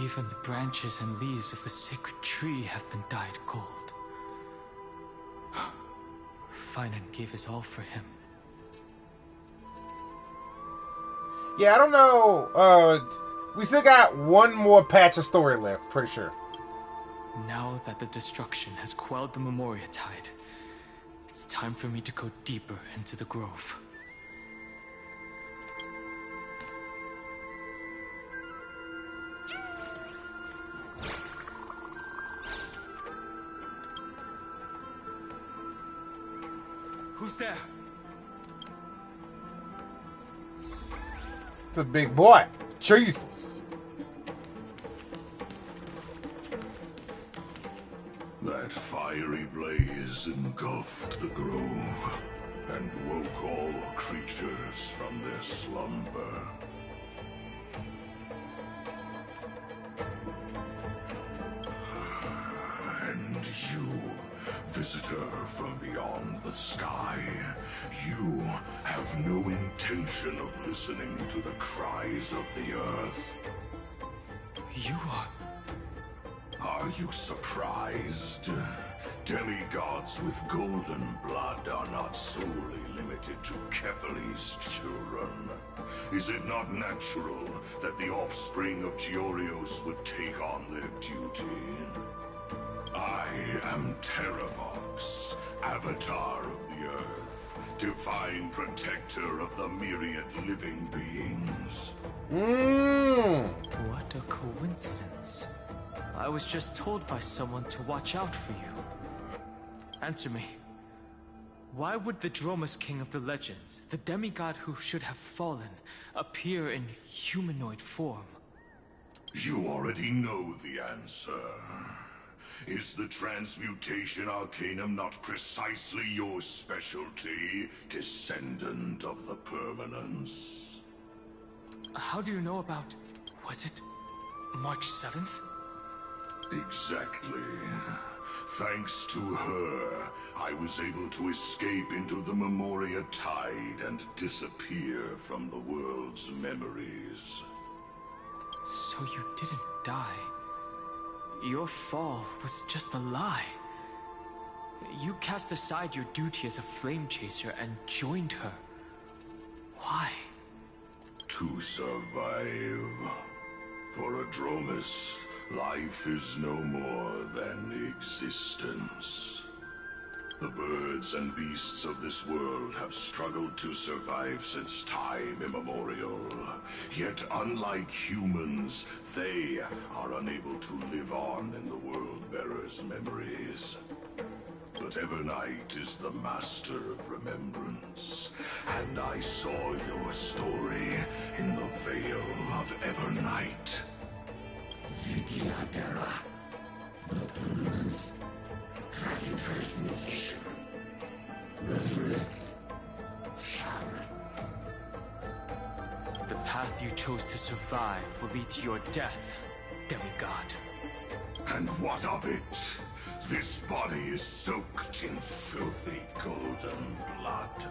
Even the branches and leaves of the sacred tree have been dyed gold. Finan gave his all for him. Yeah, I don't know. We still got one more patch of story left, pretty sure. Now that the destruction has quelled the Memoria Tide, it's time for me to go deeper into the grove. Who's there? It's a big boy. Jesus. That fiery blaze engulfed the grove and woke all creatures from their slumber. And you, visitor from beyond the sky, you have no intention of listening to the cries of the earth. You are... Are you surprised? Demigods with golden blood are not solely limited to Kefali's children. Is it not natural that the offspring of Georios would take on their duty? I am Terravox, Avatar of the Earth, divine protector of the myriad living beings. What a coincidence. I was just told by someone to watch out for you. Answer me. Why would the Dromus King of the legends, the demigod who should have fallen, appear in humanoid form? You already know the answer. Is the transmutation arcanum not precisely your specialty, descendant of the permanence? How do you know about... was it March 7th? Exactly. Thanks to her, I was able to escape into the Memoria Tide and disappear from the world's memories. So you didn't die. Your fall was just a lie. You cast aside your duty as a flame chaser and joined her. Why? To survive. For a Dromus, life is no more than existence. The birds and beasts of this world have struggled to survive since time immemorial. Yet unlike humans, they are unable to live on in the World-Bearer's memories. But Evernight is the master of remembrance, and I saw your story in the Veil of Evernight. Vidyadara, the permanence, dragon transmutation, resurrect, shatter. The path you chose to survive will lead to your death, demigod. And what of it? This body is soaked in filthy golden blood.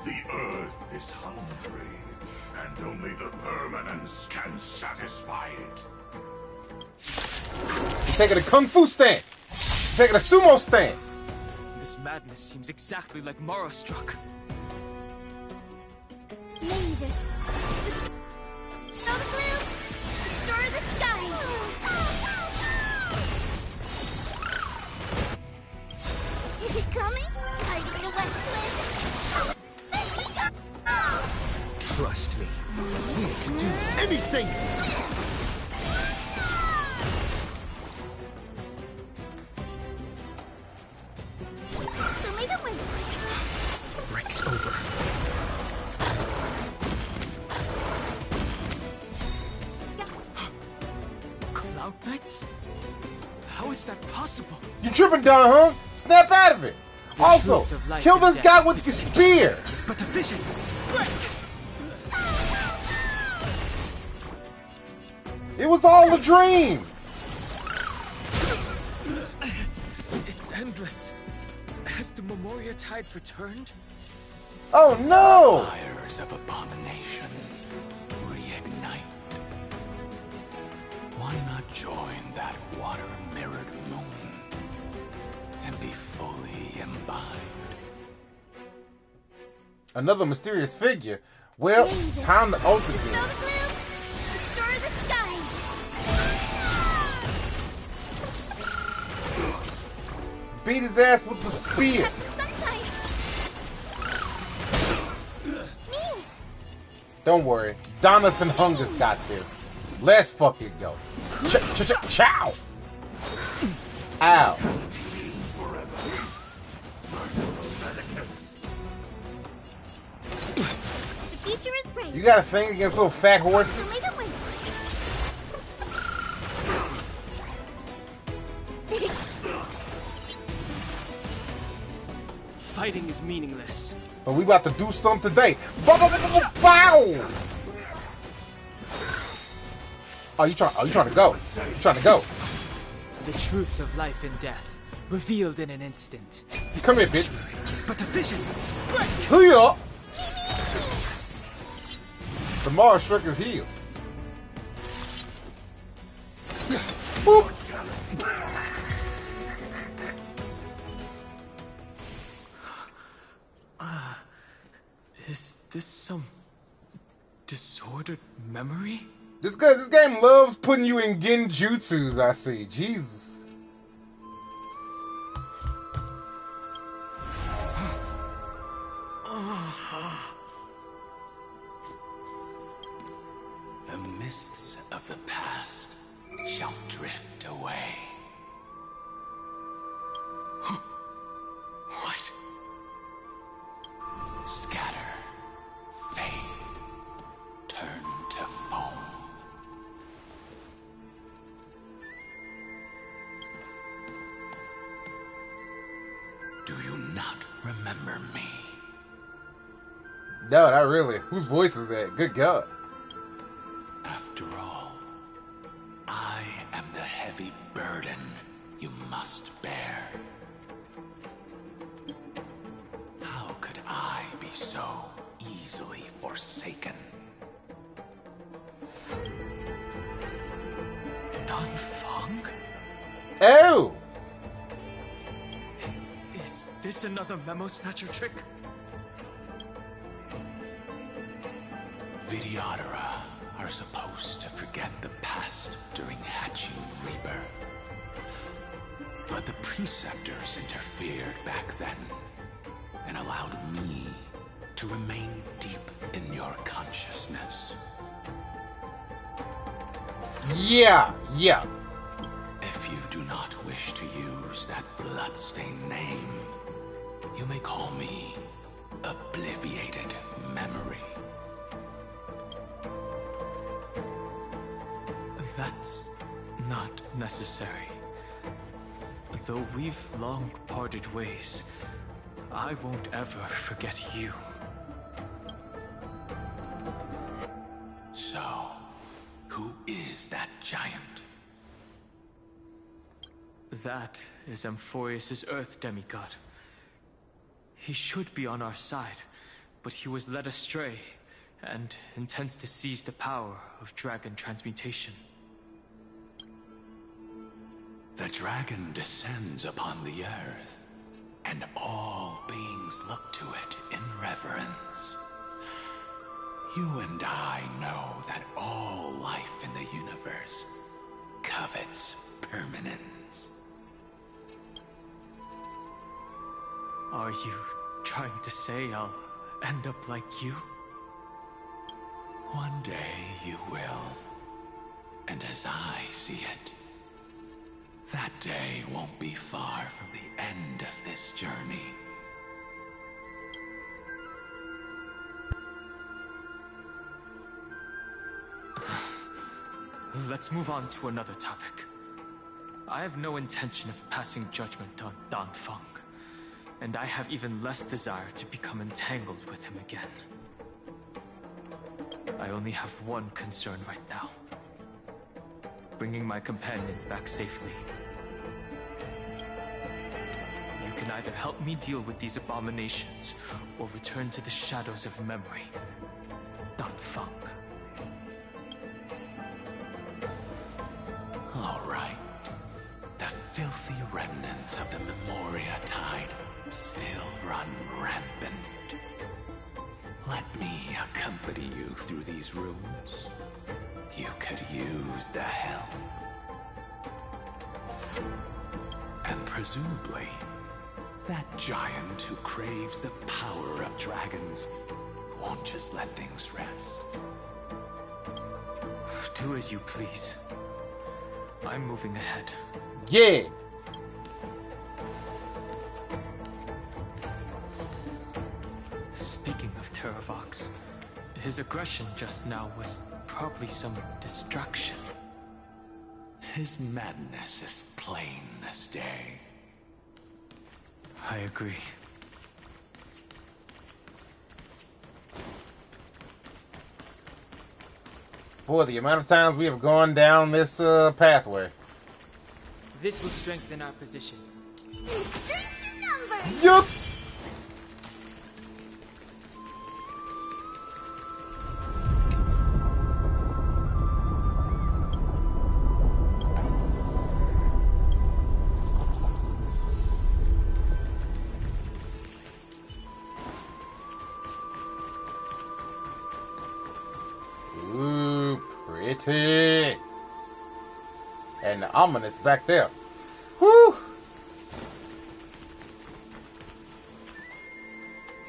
The earth is hungry, and only the permanence can satisfy it. He's taking a kung fu stance. He's taking a sumo stance. This madness seems exactly like Mara struck. Maybe this. Know the glue? Destroy the skies! thing! Breaks over. Cloud Knights? How is that possible? You tripping, Don Hung? Snap out of it. Also, kill this guy with the spear. It's but a vision. It was all a dream. It's endless. Has the Memoria Tide returned? Oh no! Fires of abomination reignite. Why not join that water-mirrored moon and be fully imbibed? Another mysterious figure. Well, time to ult again. Destroy the skies! Beat his ass with the spear. Have some sunshine! Me! Don't worry, Jonathan Hungus got this. Let's fucking go. Chow! Ow. The future is bright. You got a thing against little fat horses? Only the way. Fighting is meaningless. But we about to do something today. Bow! Oh, you trying to go? You trying to go? The truth of life and death, revealed in an instant. Come here, bitch. It's but a vision. Hoo-ya! The Mars struck his heel. Boop. Is this some disordered memory? This game loves putting you in genjutsus, I see. Jesus. The mists of the past shall drift away. What? Scatter, fade, turn to foam. Do you not remember me? No, not really. Whose voice is that? Good God. After all, I am the heavy burden you must bear. How could I be so easily forsaken? Dai Feng? Oh! Is this another Memo Snatcher trick? Vidyadhara are supposed to forget the past during hatching rebirth. But the preceptors interfered back then and allowed me to remain deep in your consciousness. Yeah. If you do not wish to use that bloodstained name, you may call me Obliviated Memory. That's not necessary. Though we've long parted ways, I won't ever forget you. So, who is that giant? That is Amphorius' Earth demigod. He should be on our side, but he was led astray and intends to seize the power of dragon transmutation. The dragon descends upon the earth, and all beings look to it in reverence. You and I know that all life in the universe covets permanence. Are you trying to say I'll end up like you? One day you will. And as I see it, that day won't be far from the end of this journey. Let's move on to another topic. I have no intention of passing judgment on Dan Feng, and I have even less desire to become entangled with him again. I only have one concern right now: bringing my companions back safely. You can either help me deal with these abominations, or return to the shadows of memory. Dan Feng. All right. The filthy remnants of the Memoria Tide still run rampant. Let me accompany you through these rooms. You could use the help. And presumably, that giant who craves the power of dragons won't just let things rest. Do as you please. I'm moving ahead. Yeah. Speaking of Terravox, his aggression just now was probably some distraction. His madness is plain as day. I agree. Boy, the amount of times we have gone down this pathway. This will strengthen our position. Yup. Ooh, pretty. And the ominous back there. Whew.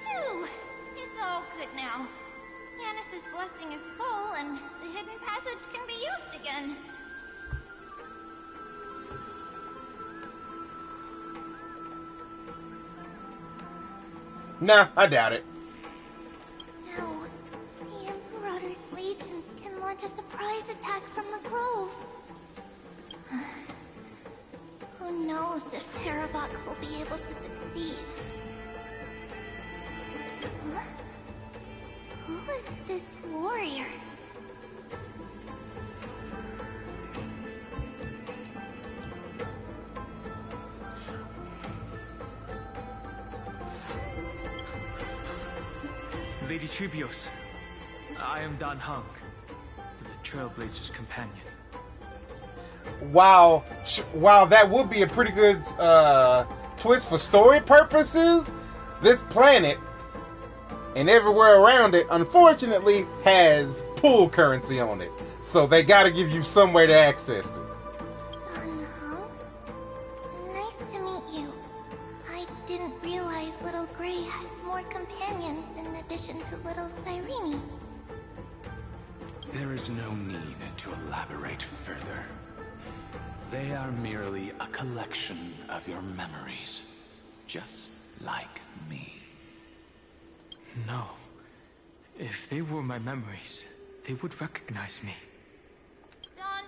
Phew. It's all good now. Yanis's blessing is full, and the hidden passage can be used again. Nah, I doubt it. No. The Emperor's legions can launch a surprise attack from the grove. Who knows if Terravox will be able to succeed? Huh? Who is this warrior? Lady Tribios, I am Dan Heng, the Trailblazer's companion. Wow, that would be a pretty good twist for story purposes. This planet and everywhere around it, unfortunately, has pool currency on it. So they gotta give you some way to access it. Dan Heng? Nice to meet you. I didn't realize Little Gray had more companions in addition to Little Cyrene. There is no need to elaborate further. They are merely a collection of your memories, just like me. No. If they were my memories, they would recognize me. Dan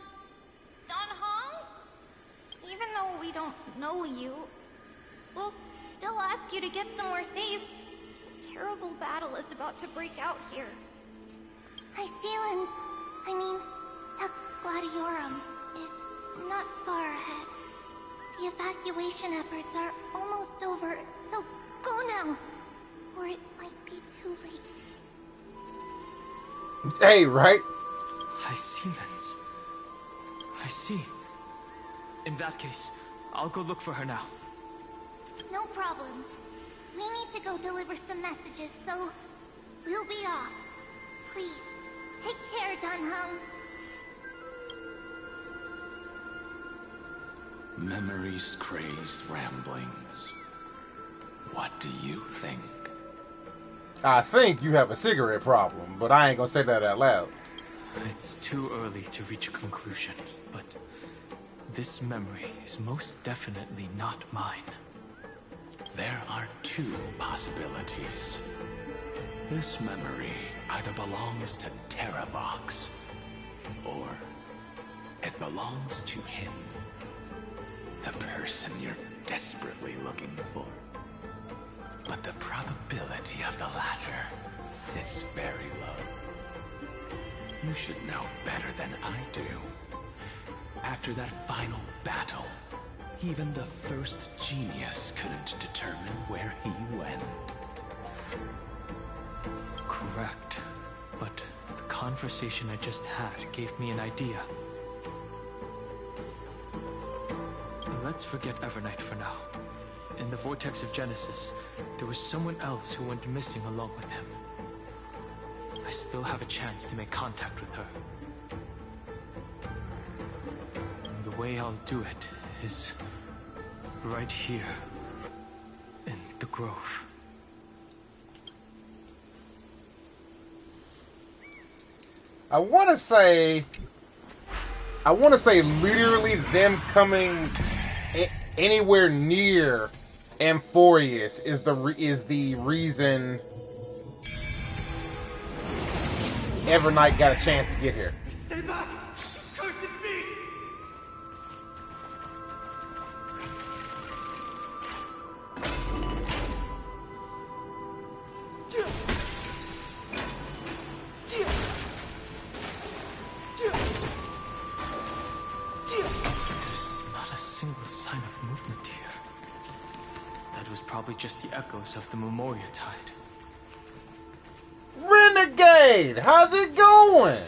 Heng? Even though we don't know you, we'll still ask you to get somewhere safe. A terrible battle is about to break out here. Tux Gladiorum is not far ahead. The evacuation efforts are almost over, so go now, or it might be too late. Hey, right? I see, Lens. I see. In that case, I'll go look for her now. No problem. We need to go deliver some messages, so we'll be off. Please, take care, Dan Heng. Memories crazed ramblings. What do you think? I think you have a cigarette problem, but I ain't gonna say that out loud. It's too early to reach a conclusion, but this memory is most definitely not mine. There are two possibilities. This memory either belongs to Terravox, or it belongs to him. The person you're desperately looking for. But the probability of the latter is very low. You should know better than I do. After that final battle, even the first genius couldn't determine where he went. Correct. But the conversation I just had gave me an idea. Let's forget Evernight for now. In the Vortex of Genesis, there was someone else who went missing along with him. I still have a chance to make contact with her. And the way I'll do it is right here in the grove. I want to say literally them coming anywhere near Amphorius is the reason Evernight got a chance to get here. Stay back! Cursed beast! There's not a single sign of movement here. That was probably just the echoes of the Memoria Tide. Renegade, how's it going?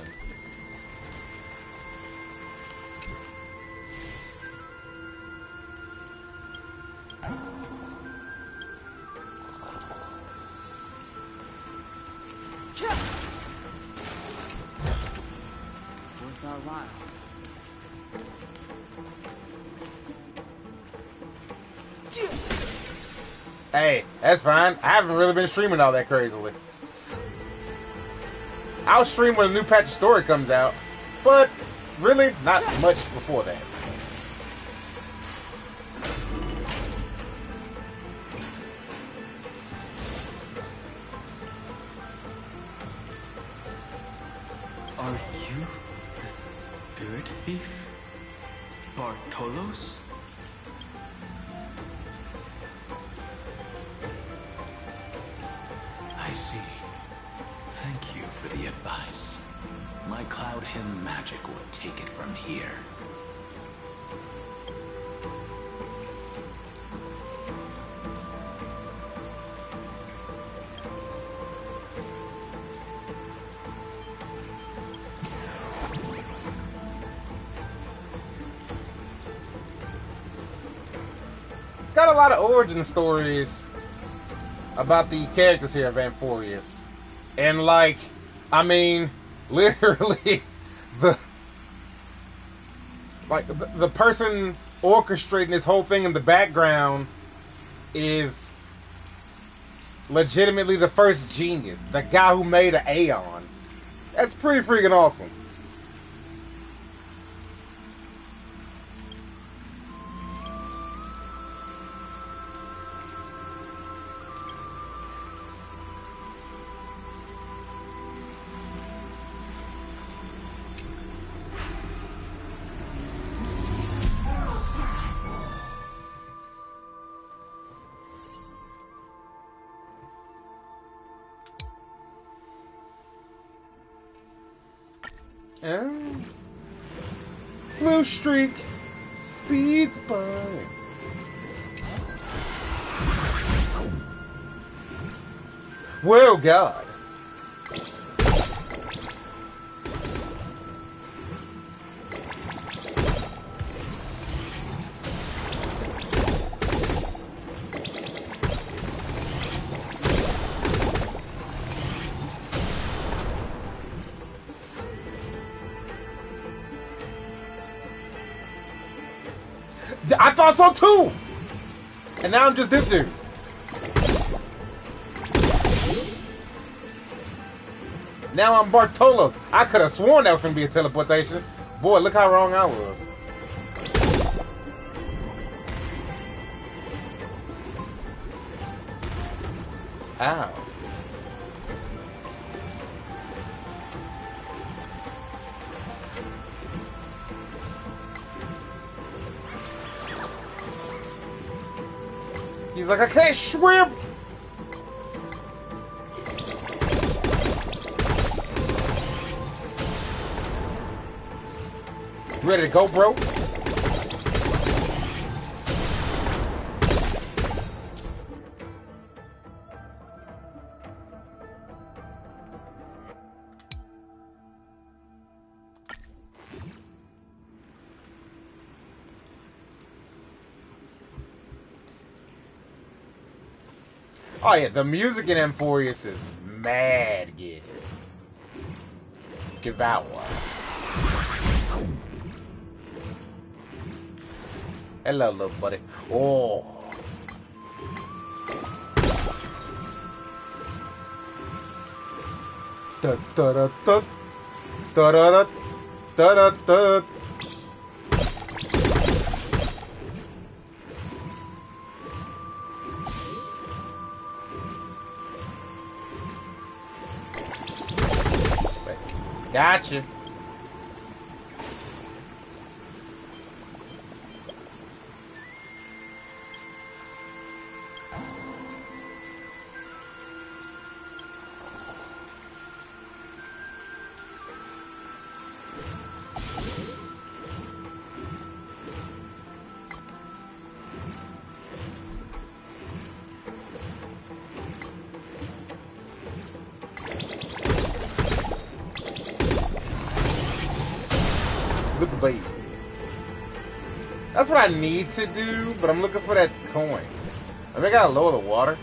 Worth our while. Hey, that's fine. I haven't really been streaming all that crazily. I'll stream when a new patch of story comes out, but really not much before that. Are you the spirit thief? Bartolos? I see. Thank you for the advice. My Cloud Hymn magic will take it from here. It's got a lot of origin stories about the characters here of Amphorius. And like, I mean, literally the person orchestrating this whole thing in the background is legitimately the first genius, the guy who made an Aeon. That's pretty freaking awesome. Blue streak speeds by. Well, God. I thought so too! And now I'm just this dude. Now I'm Bartolos. I could have sworn that was going to be a teleportation. Boy, look how wrong I was. Ow. He's like, I can't swim. Ready to go, bro? Oh yeah, the music in Amphorius is mad good. Give that one. Hello, little buddy. Oh. Da da da da da da da da da. Gotcha. Bait. That's what I need to do, but I'm looking for that coin. I think I gotta lower the water.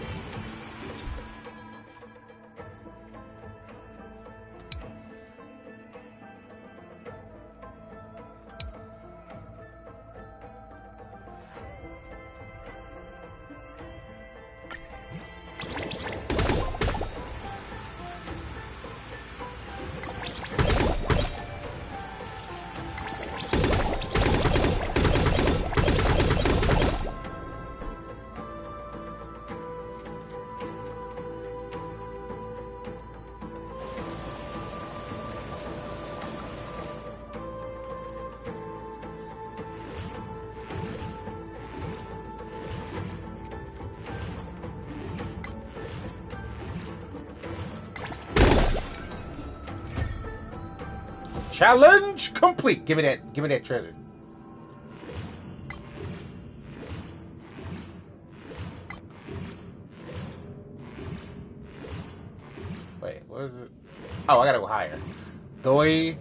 Challenge complete. Give me that treasure. Wait, what is it? Oh, I gotta go higher. Doi.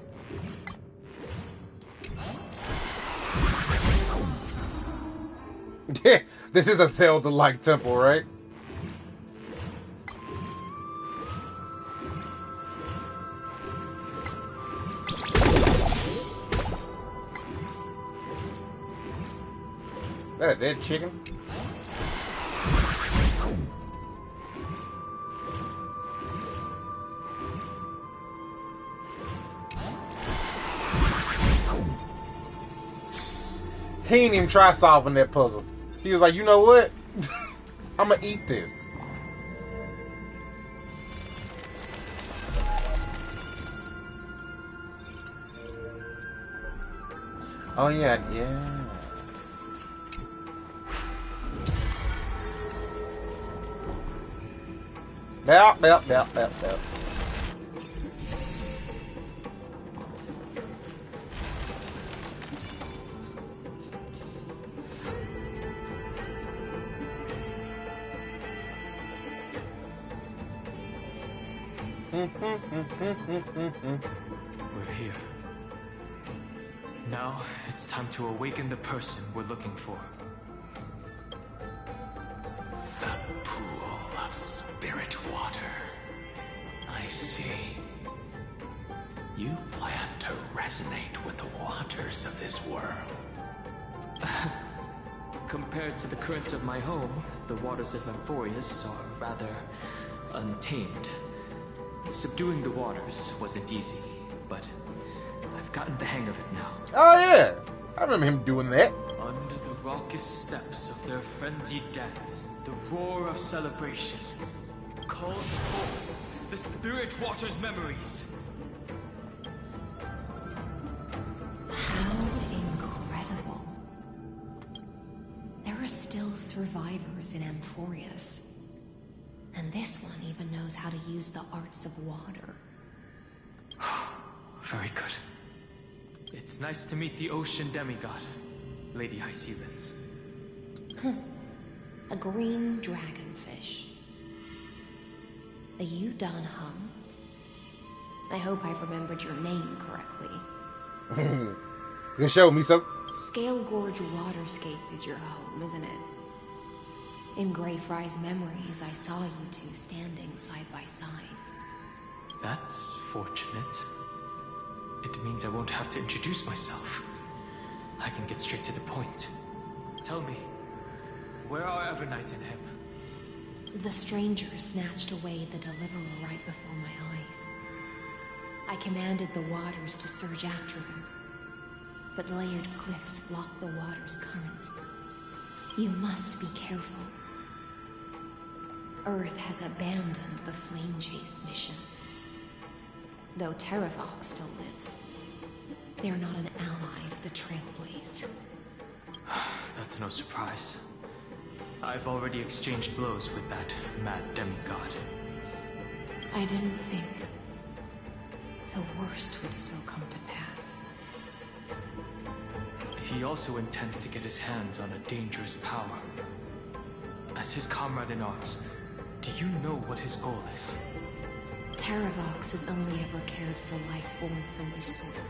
Yeah, this is a Zelda-like temple, right? Is that a dead chicken? He didn't even try solving that puzzle. He was like, you know what? I'm gonna eat this. Oh yeah, yeah. Yep. We're here. Now, it's time to awaken the person we're looking for. The pool of spirit water. I see. You plan to resonate with the waters of this world. Compared to the currents of my home, the waters of Amphorius are rather untamed. Subduing the waters wasn't easy, but I've gotten the hang of it now. Oh yeah, I remember him doing that. Under the raucous steps of their frenzied dance, the roar of celebration calls forth the Spirit Water's memories. How incredible. There are still survivors in Amphorius. And this one even knows how to use the arts of water. Very good. It's nice to meet the ocean demigod, Lady Hyacinths. A green dragonfish. Are you Dan Hum? I hope I've remembered your name correctly. You showed me some. Scale Gorge Waterscape is your home, isn't it? In Greyfry's memories, I saw you two standing side by side. That's fortunate. It means I won't have to introduce myself. I can get straight to the point. Tell me, where are Evernight and him? The stranger snatched away the deliverer right before my eyes. I commanded the waters to surge after them, but layered cliffs block the water's current. You must be careful. Earth has abandoned the Flame Chase mission. Though Terravox still lives, they are not an ally of the Trailblaze. That's no surprise. I've already exchanged blows with that mad demigod. I didn't think the worst would still come to pass. He also intends to get his hands on a dangerous power. As his comrade in arms, do you know what his goal is? Terravox has only ever cared for life born from this soil.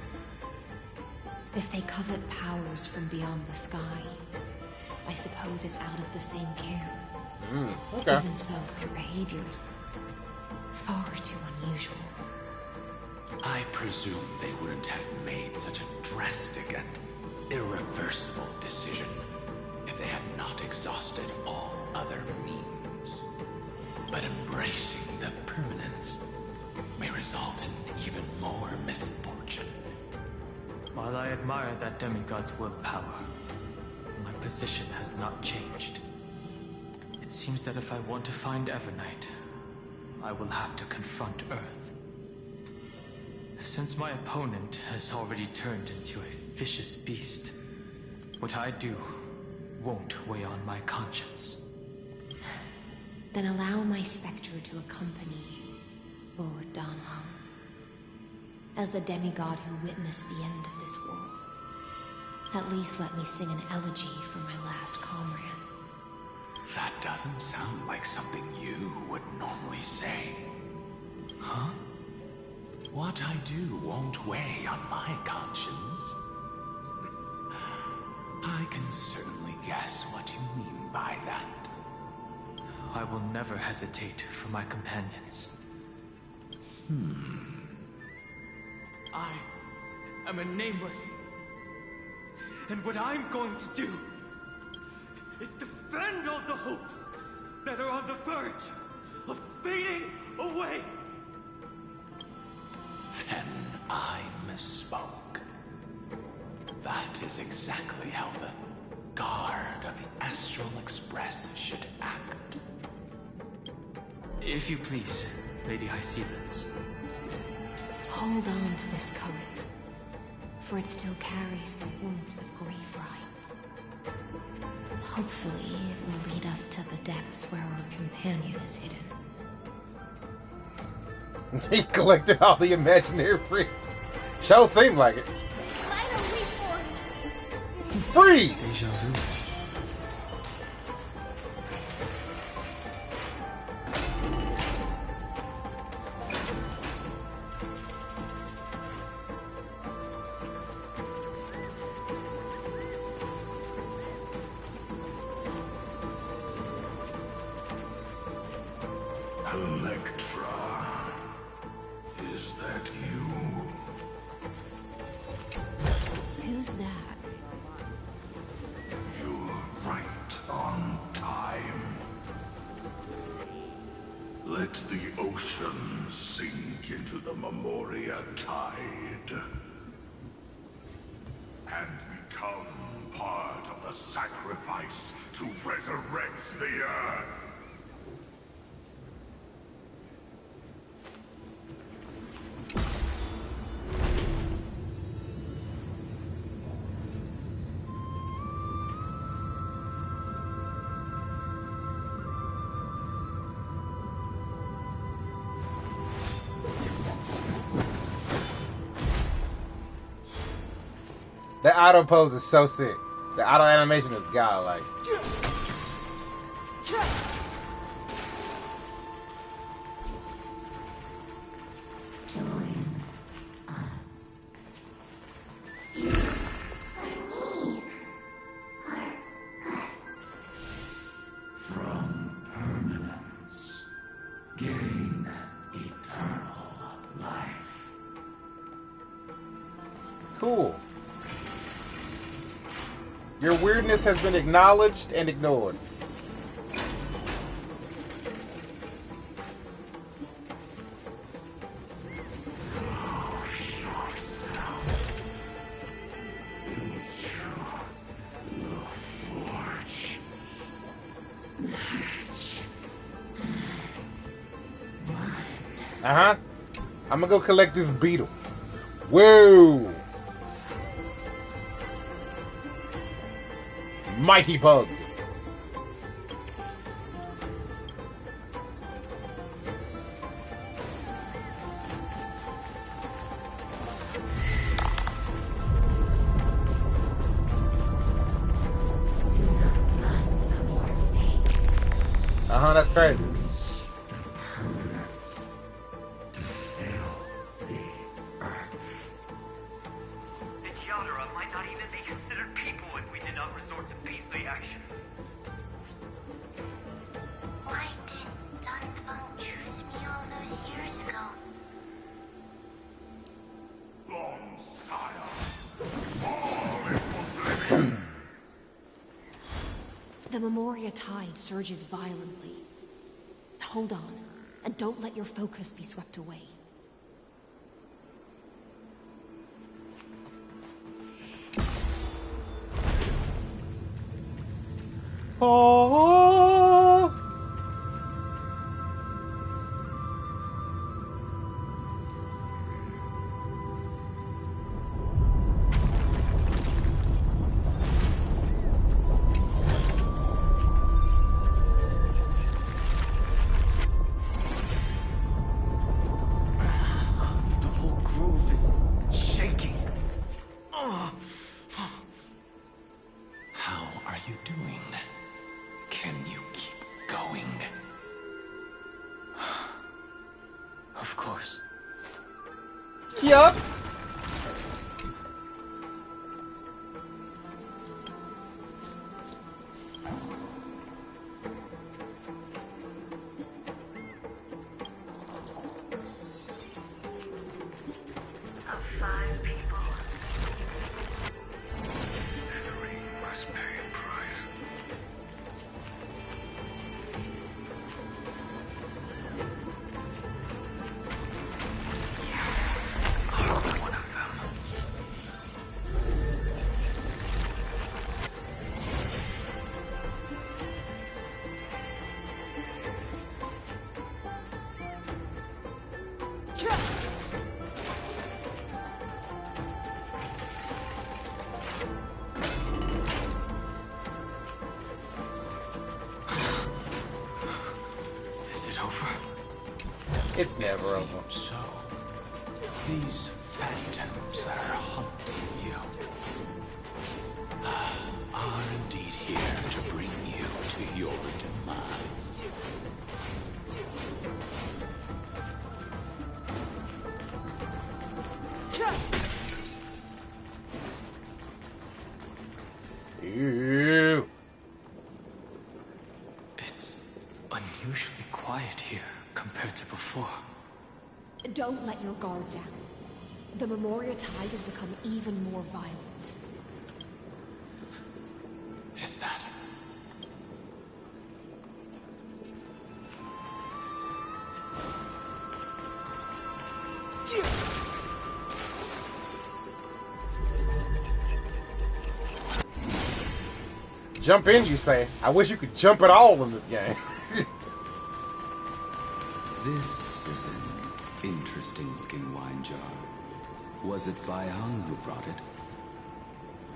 If they covet powers from beyond the sky, I suppose it's out of the same care. Okay. Even so, their behavior is far too unusual. I presume they wouldn't have made such a drastic and irreversible decision if they had not exhausted all other means. But embracing the permanence may result in even more misfortune. While I admire that demigod's willpower, my position has not changed. It seems that if I want to find Evernight, I will have to confront Earth. Since my opponent has already turned into a vicious beast, what I do won't weigh on my conscience. Then allow my specter to accompany you, Lord Dan Hum. As the demigod who witnessed the end of this world, at least let me sing an elegy for my last comrade. That doesn't sound like something you would normally say. Huh? What I do won't weigh on my conscience. I can certainly guess what you mean by that. I will never hesitate for my companions. I am a nameless. And what I'm going to do is defend all the hopes that are on the verge of fading away. Then I misspoke. That is exactly how the guard of the Astral Express should act. If you please, Lady Hyacinths. Hold on to this current, for it still carries the warmth of Greyfry. Hopefully, it will lead us to the depths where our companion is hidden. He collected all the imaginary free. Shall seem like it. Freeze! Deja vu. Electra, is that you? Who's that? You're right on time. Let Let the ocean sink into the Memoria tide and become part of the sacrifice to resurrect the Earth. The auto pose is so sick. The auto animation is godlike. Join us. You are me. Are us. From permanence, gain eternal life. Cool. Your weirdness has been acknowledged and ignored. Uh-huh. I'm gonna go collect this beetle. Whoa! Mighty bug. Uh-huh, that's crazy. The Memoria tide surges violently. Hold on, and don't let your focus be swept away. Oh. Yup. It's never over. So, these phantoms that are hunting you are indeed here to bring you to your demise. Ew. It's unusually quiet here compared to before. Don't let your guard down. The Memoria tide has become even more violent. Is that? Jump in, you say? I wish you could jump at all in this game. This is an interesting-looking wine jar. Was it Bai Hung who brought it?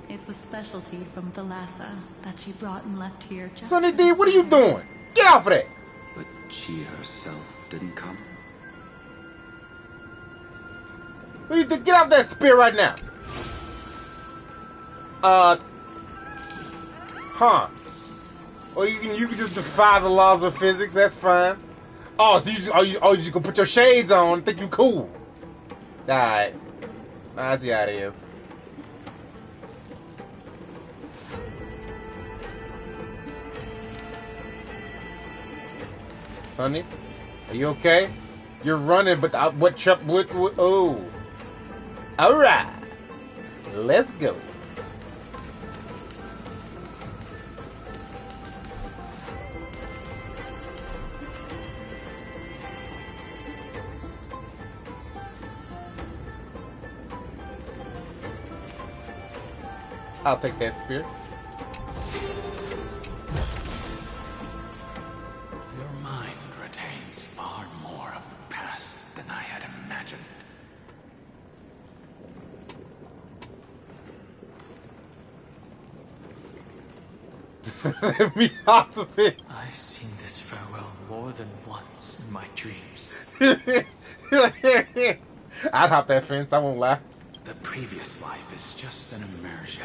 It's a specialty from Thalassa that she brought and left here just Sunny for D, this what are you time. doing? Get off of that! But she herself didn't come? What you do? Get off that spear right now! Huh. Or you can just defy the laws of physics, that's fine. Oh, so you just gonna put your shades on and think you cool. Alright. I see how it is. Honey, are you okay? You're running, but what? Oh. Alright. Let's go. I'll take that spear. Your mind retains far more of the past than I had imagined. Let me off of it. I've seen this farewell more than once in my dreams. I'd hop that fence, I won't lie. The previous life is just an immersion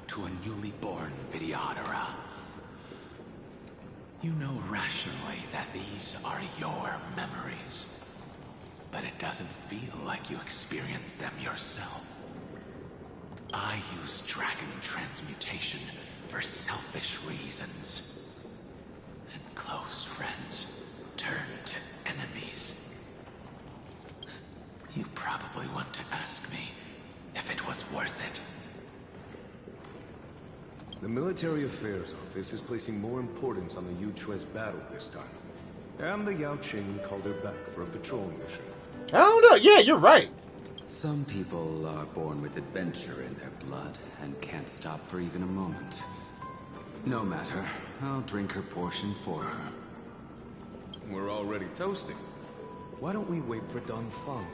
to a newly born Vidyadhara. You know rationally that these are your memories, but it doesn't feel like you experienced them yourself. I use dragon transmutation for selfish reasons, and close friends turn to enemies. You probably want to ask me if it was worth it. The Military Affairs Office is placing more importance on the Yu-Chue's battle this time. And the Yao Qing called her back for a patrol mission. I don't know. Yeah, you're right. Some people are born with adventure in their blood and can't stop for even a moment. No matter. I'll drink her portion for her. We're already toasting. Why don't we wait for Don Feng?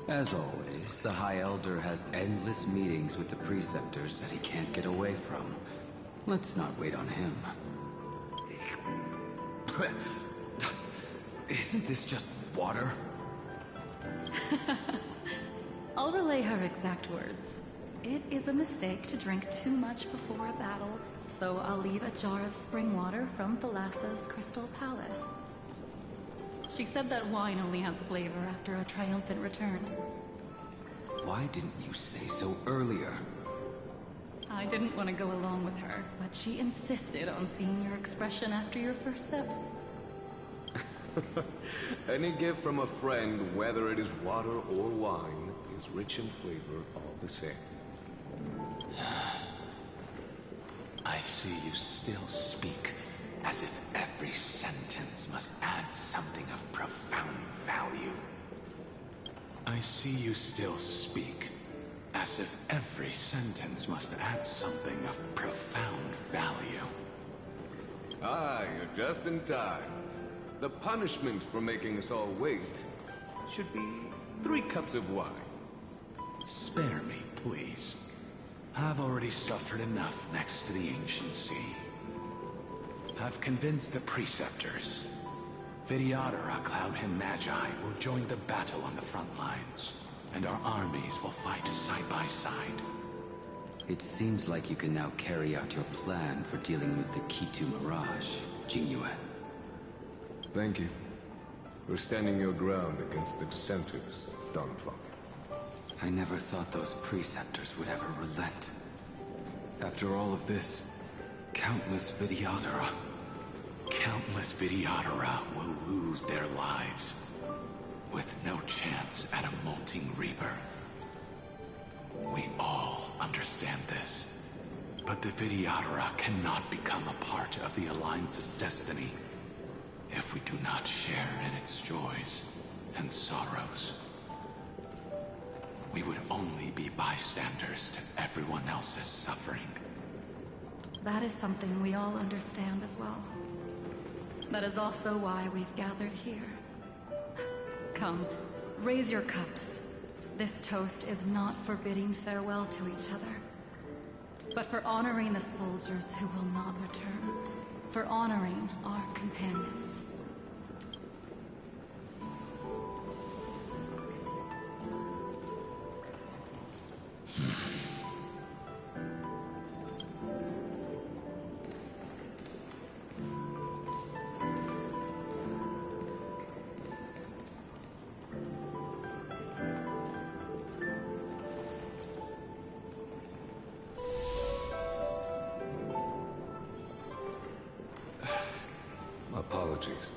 As always, the High Elder has endless meetings with the Preceptors that he can't get away from. Let's not wait on him. Isn't this just water? I'll relay her exact words. It is a mistake to drink too much before a battle, so I'll leave a jar of spring water from Thalassa's Crystal Palace. She said that wine only has flavor after a triumphant return. Why didn't you say so earlier? I didn't want to go along with her, but she insisted on seeing your expression after your first sip. Any gift from a friend, whether it is water or wine, is rich in flavor all the same. I see you still speak as if every sentence must add something of profound value. I see you still speak as if every sentence must add something of profound value. Ah, you're just in time. The punishment for making us all wait should be 3 cups of wine. Spare me, please. I've already suffered enough next to the ancient sea. I've convinced the Preceptors. Vidyadhara, Cloudhen Magi will join the battle on the front lines, and our armies will fight side by side. It seems like you can now carry out your plan for dealing with the Kitu Mirage, Jingyuan. Thank you for standing your ground against the dissenters, Don Feng. I never thought those Preceptors would ever relent. After all of this, countless Vidyadhara will lose their lives, with no chance at a molting rebirth. We all understand this, but the Vidyadhara cannot become a part of the Alliance's destiny if we do not share in its joys and sorrows. We would only be bystanders to everyone else's suffering. That is something we all understand as well. That is also why we've gathered here. Come, raise your cups. This toast is not for bidding farewell to each other, but for honoring the soldiers who will not return, for honoring our companions. Apologies.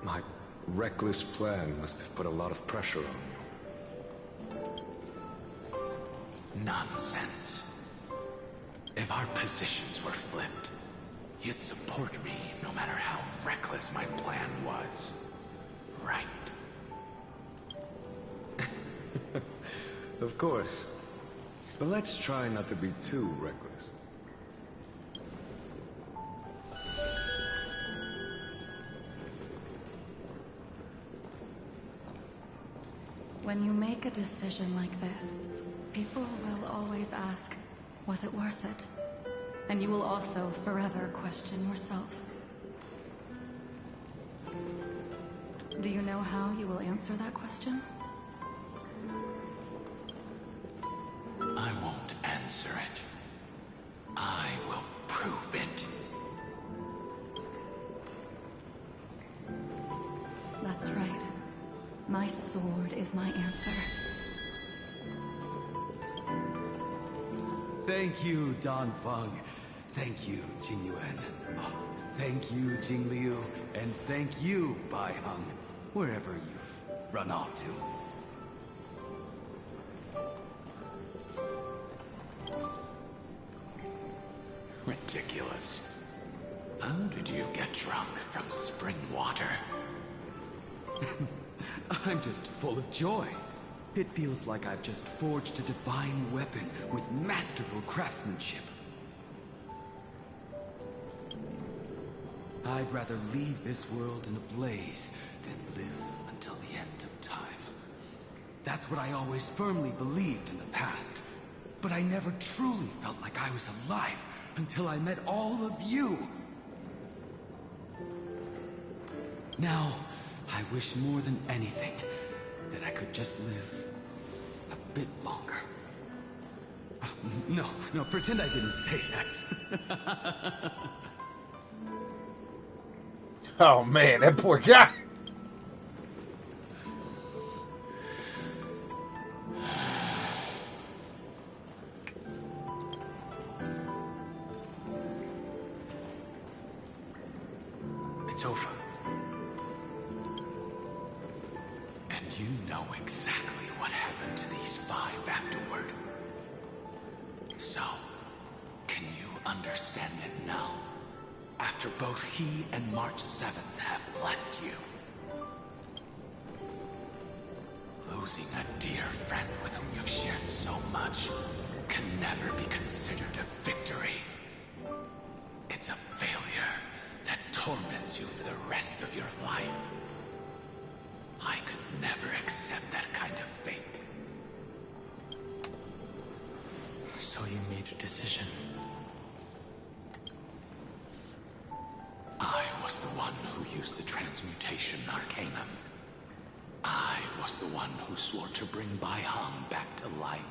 My reckless plan must have put a lot of pressure on you. Nonsense. If our positions were flipped, you'd support me no matter how reckless my plan was. Right? Of course. But let's try not to be too reckless. When you make a decision like this, people will always ask, was it worth it? And you will also forever question yourself. Do you know how you will answer that question? I won't answer it. I will prove it. That's right. My sword is my answer. Thank you, Dan Feng. Thank you, Jing Yuan. Oh, thank you, Jing Liu. And thank you, Bai Heng, wherever you've run off to. Ridiculous. How did you get drunk from spring water? I'm just full of joy. It feels like I've just forged a divine weapon with masterful craftsmanship. I'd rather leave this world in a blaze than live until the end of time. That's what I always firmly believed in the past. But I never truly felt like I was alive until I met all of you. Now, I wish more than anything that I could just live a bit longer. No, pretend I didn't say that. Oh man, that poor guy. It's over. And you know exactly what happened to these 5 afterward. So, can you understand it now? After both he and March 7th have left you. Losing a dear friend with whom you've shared so much can never be considered a victory. It's a failure that torments you for the rest of your life. I could never accept that kind of fate. So you made a decision. I was the one who used the transmutation arcanum. I was the one who swore to bring Bai Heng back to life.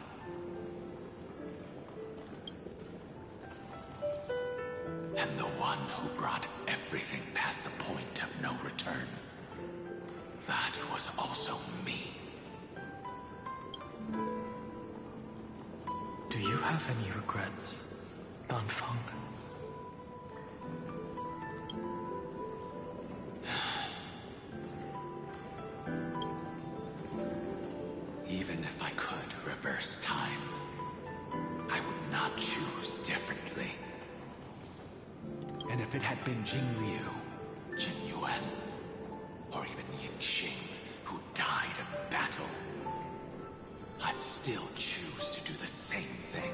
And the one who brought everything past the point of no return. That was also me. Do you have any regrets, Dan Feng? Even if I could reverse time, I would not choose differently. And if it had been Jing Liu, Jin Yuan, or even Ying Xing, who died in battle, I'd still choose to do the same thing.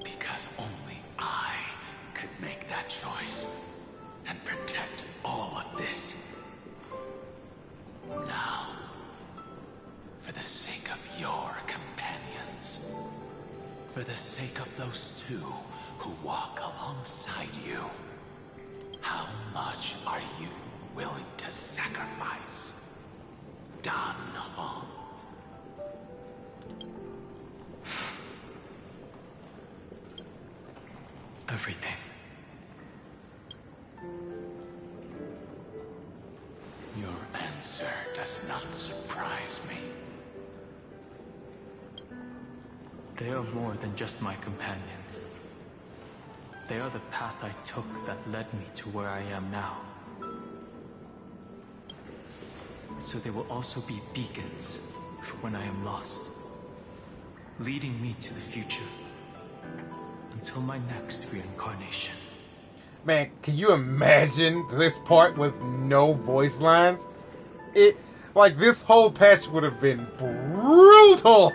Because only I could make that choice and protect all of this. Now, for the sake of your companions, for the sake of those two who walk alongside you, how much are you willing to sacrifice? Dan Hong. Everything. Your answer does not surprise me. They are more than just my companions. They are the path I took that led me to where I am now. So they will also be beacons for when I am lost, leading me to the future until my next reincarnation. Man, can you imagine this part with no voice lines? Like, this whole patch would have been brutal!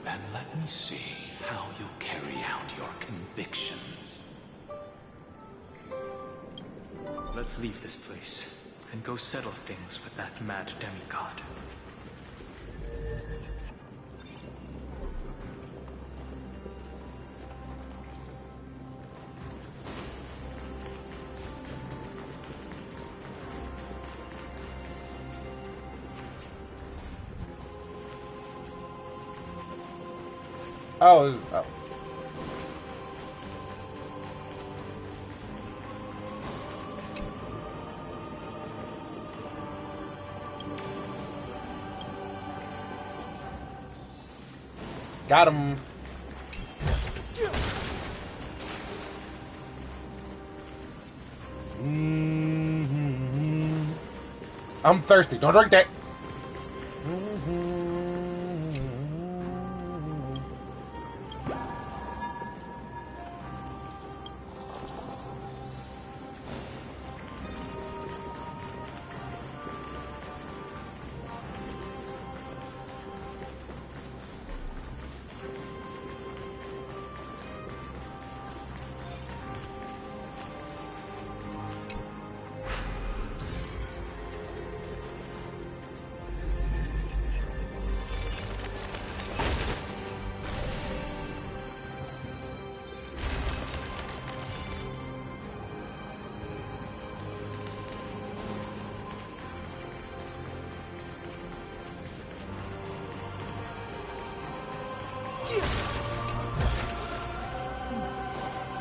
Then let me see how you'll carry out your convictions. Let's leave this place and go settle things with that mad demigod. Oh. Got him. I'm thirsty. Don't drink that.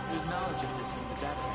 There's knowledge of this in the data.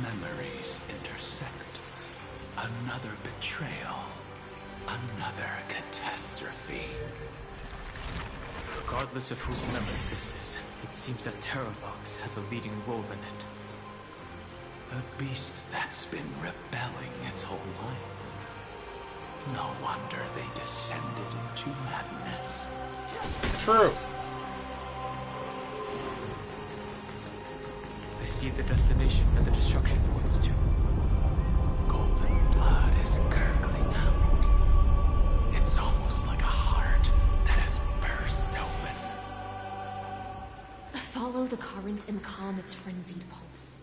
Memories intersect. Another betrayal. Another catastrophe. Regardless of whose memory this is, it seems that Terravox has a leading role in it. A beast that's been rebelling its whole life. No wonder they descended into madness. True. I see the destination that the destruction points to. Golden blood is gurgling out. It's almost like a heart that has burst open. Follow the current and calm its frenzied pulse.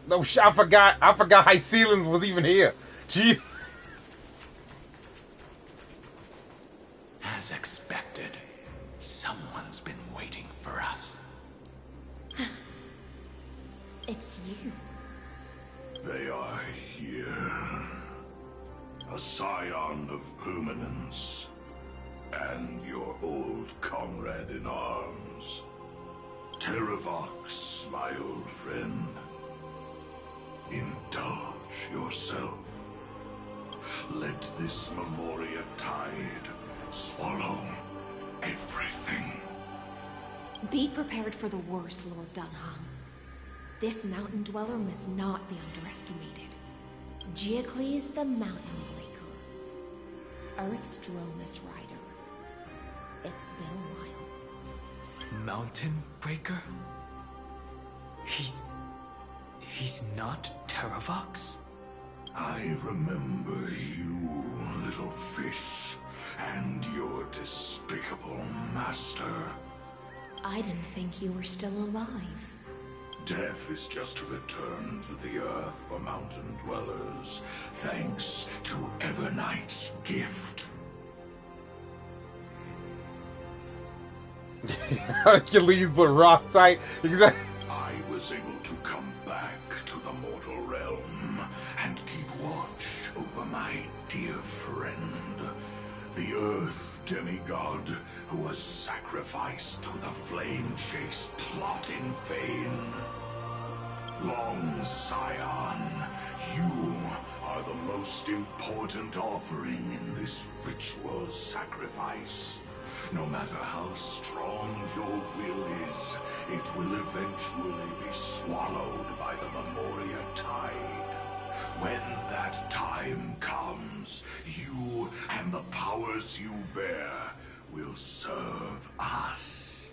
No, I forgot High Ceilings was even here. Jeez. As expected, someone's been waiting for us. It's you. They are here. A scion of permanence. And your old comrade in arms. Terravox, my old friend. Indulge yourself. Let this Memoria tide swallow everything. Be prepared for the worst, Lord Dunham. This mountain dweller must not be underestimated. Geocles the Mountain Breaker. Earth's Dromus Rider. It's been a while. Mountain Breaker? He's not Terravox? I remember you, little fish, and your despicable master. I didn't think you were still alive. Death is just a return to the earth for mountain dwellers, thanks to Evernight's gift. Hercules, but rock tight. Exactly. I was able to come back to the mortal realm and keep watch over my dear friend, the Earth demigod who was sacrificed to the flame chase plot in vain. Long Scion, you are the most important offering in this ritual sacrifice. No matter how strong your will is, it will eventually be swallowed by the Memoria tide. When that time comes, you and the powers you bear will serve us.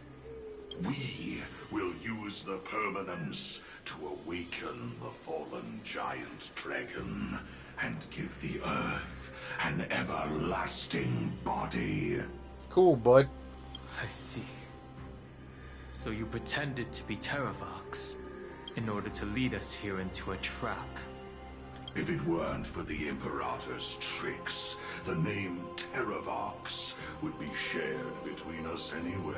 We will use the permanence to awaken the fallen giant dragon and give the earth an everlasting body. Cool, bud. I see. So you pretended to be Terravox in order to lead us here into a trap. If it weren't for the Imperator's tricks, the name Terravox would be shared between us anyway.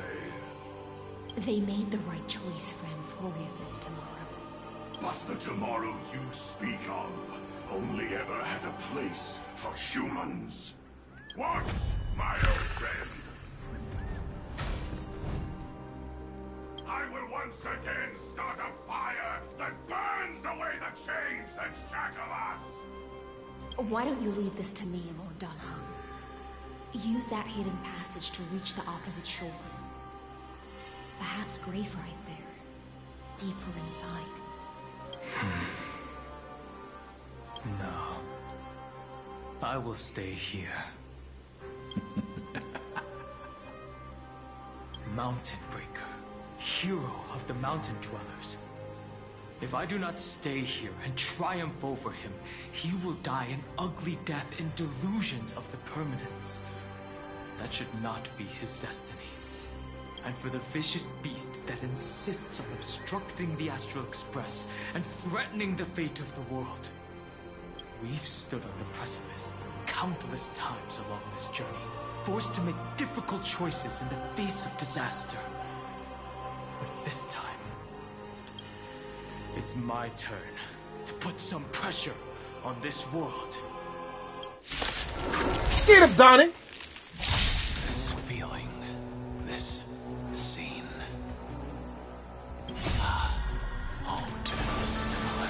They made the right choice for Amphorius's tomorrow. But the tomorrow you speak of only ever had a place for humans. What, my old friend? I will once again start a fire that burns away the chains that shackle us! Why don't you leave this to me, Lord Dunham? Use that hidden passage to reach the opposite shore. Perhaps Graveride's there, deeper inside. No. I will stay here. Mountain Breaker, hero of the mountain dwellers. If I do not stay here and triumph over him, he will die an ugly death in delusions of the permanence. That should not be his destiny. And for the vicious beast that insists on obstructing the Astral Express and threatening the fate of the world. We've stood on the precipice countless times along this journey, forced to make difficult choices in the face of disaster. But this time, it's my turn to put some pressure on this world. Get him, Donnie! This feeling, this scene. All too similar.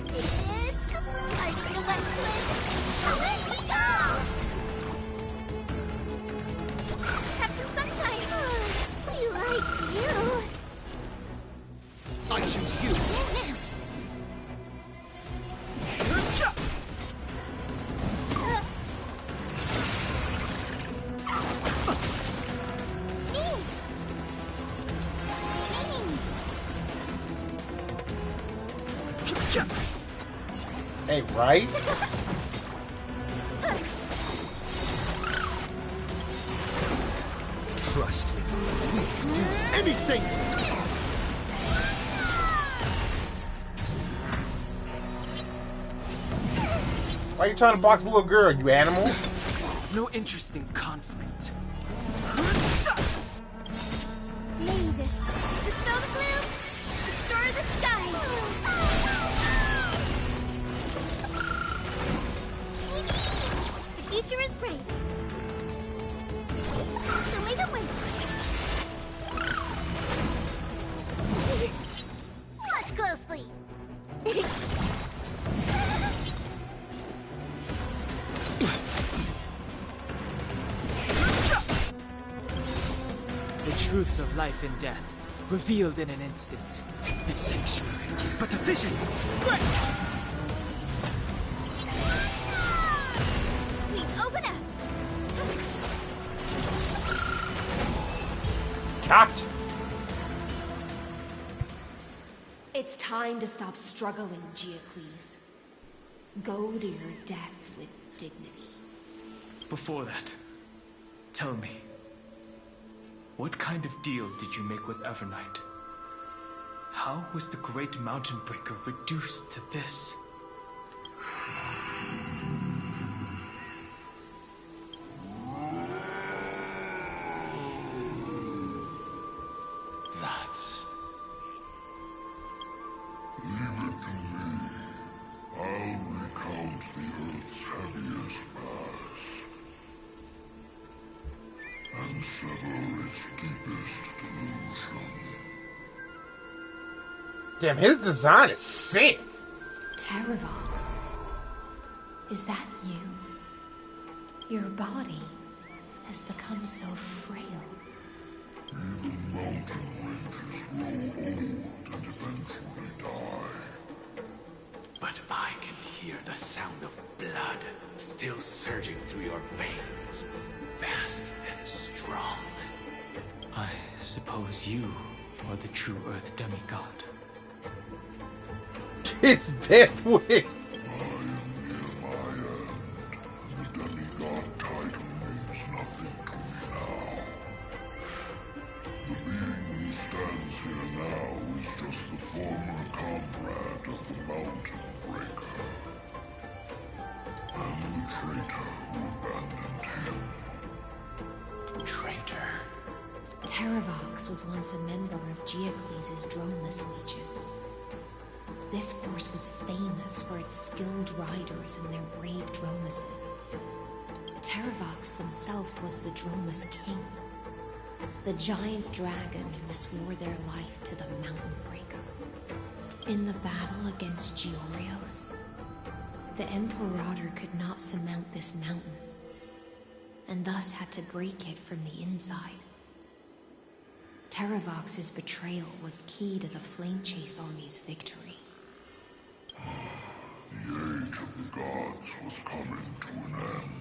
It's choose you. Hey, right? Trust me, we can do anything! Why are you trying to box a little girl, you animal? No interest in conflict. May this dispel the gloom, restore the skies. The future is bright. Show me the way. Watch closely. The truth of life and death, revealed in an instant. The sanctuary is but a vision. Break! Please open up. Catch! It's time to stop struggling, Geocles. Go to your death with dignity. Before that, tell me, what kind of deal did you make with Evernight? How was the Great Mountain Breaker reduced to this? That's... Leave it to me. I'll recount the Earth's heaviest past. And sever its deepest delusion. Damn, his design is sick. Terravox. Is that you? Your body has become so frail. Even mountain ranges grow old and eventually die. But I can hear the sound of blood still surging through your veins, fast and strong. I suppose you are the true Earth demigod. It's Deathwick. I am near my end, and the demigod title means nothing to me now. The being who stands here now is just the former comrade of the Mountain Breaker. And the traitor who abandoned him. Traitor? Terravox was once a member of Geocles' Droneless Legion. This force was famous for its skilled riders and their brave dromuses. Terravox himself was the Dromus King, the giant dragon who swore their life to the Mountain Breaker. In the battle against Georios, the Imperator could not surmount this mountain, and thus had to break it from the inside. Terravox's betrayal was key to the Flame Chase Army's victory. The age of the gods was coming to an end.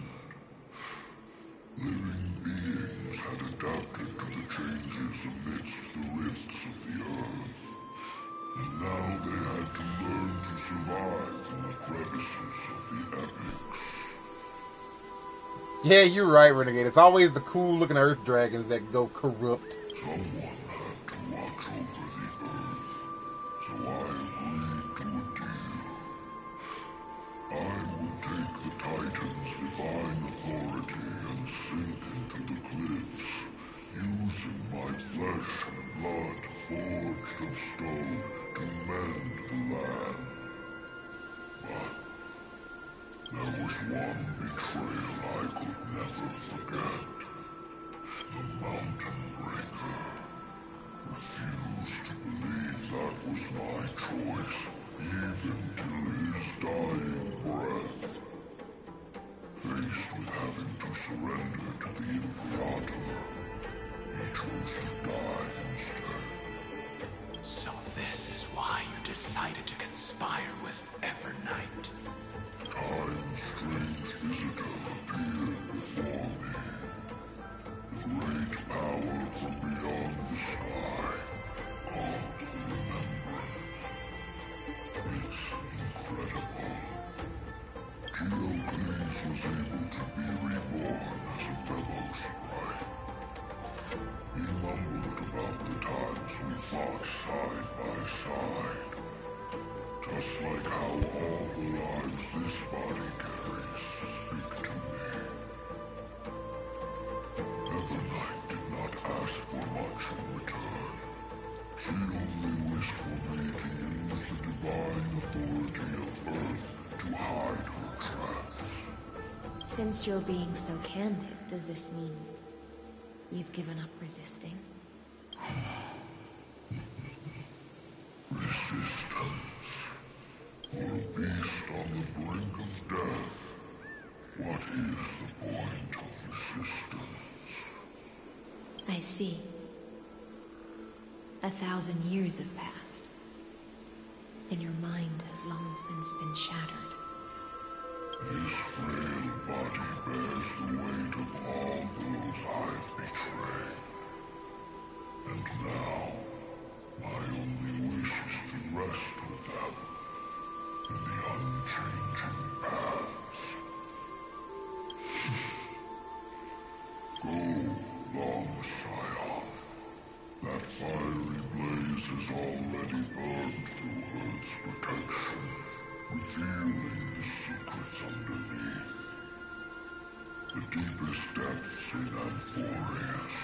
Living beings had adapted to the changes amidst the rifts of the earth. And now they had to learn to survive in the crevices of the epics. Yeah, you're right, Renegade. It's always the cool-looking Earth dragons that go corrupt. Someone had to watch over the earth, so I agreed to a deal. I would take the Titan's divine authority and sink into the cliffs, using my flesh and blood forged of stone to mend the land. But there was one betrayal I could never forget. The Mountain Breaker refused to believe that was my choice, even till his dying breath. Faced with having to surrender to the Imperator, he chose to die instead. So this is why decided to conspire with Evernight. Time's strange visitor appeared before me. The great power from beyond the sky, called the Remembrance. It's incredible. Geocles was able to be reborn as a memo sprite. He mumbled about the times we fought side by side. Just like how all the lives this body carries speak to me. Evernight did not ask for much in return. She only wished for me to use the divine authority of Earth to hide her tracks. Since you're being so candid, does this mean you've given up resisting? Resistance. For a beast on the brink of death, what is the point of resistance? I see. 1,000 years have passed, and your mind has long since been shattered. This frail body bears the weight of all those I've betrayed. And now, my only wish is to rest with them in the unchanging past. Go, long Scion. That fiery blaze has already burned through Earth's protection, revealing the secrets underneath. The deepest depths in Amphorius,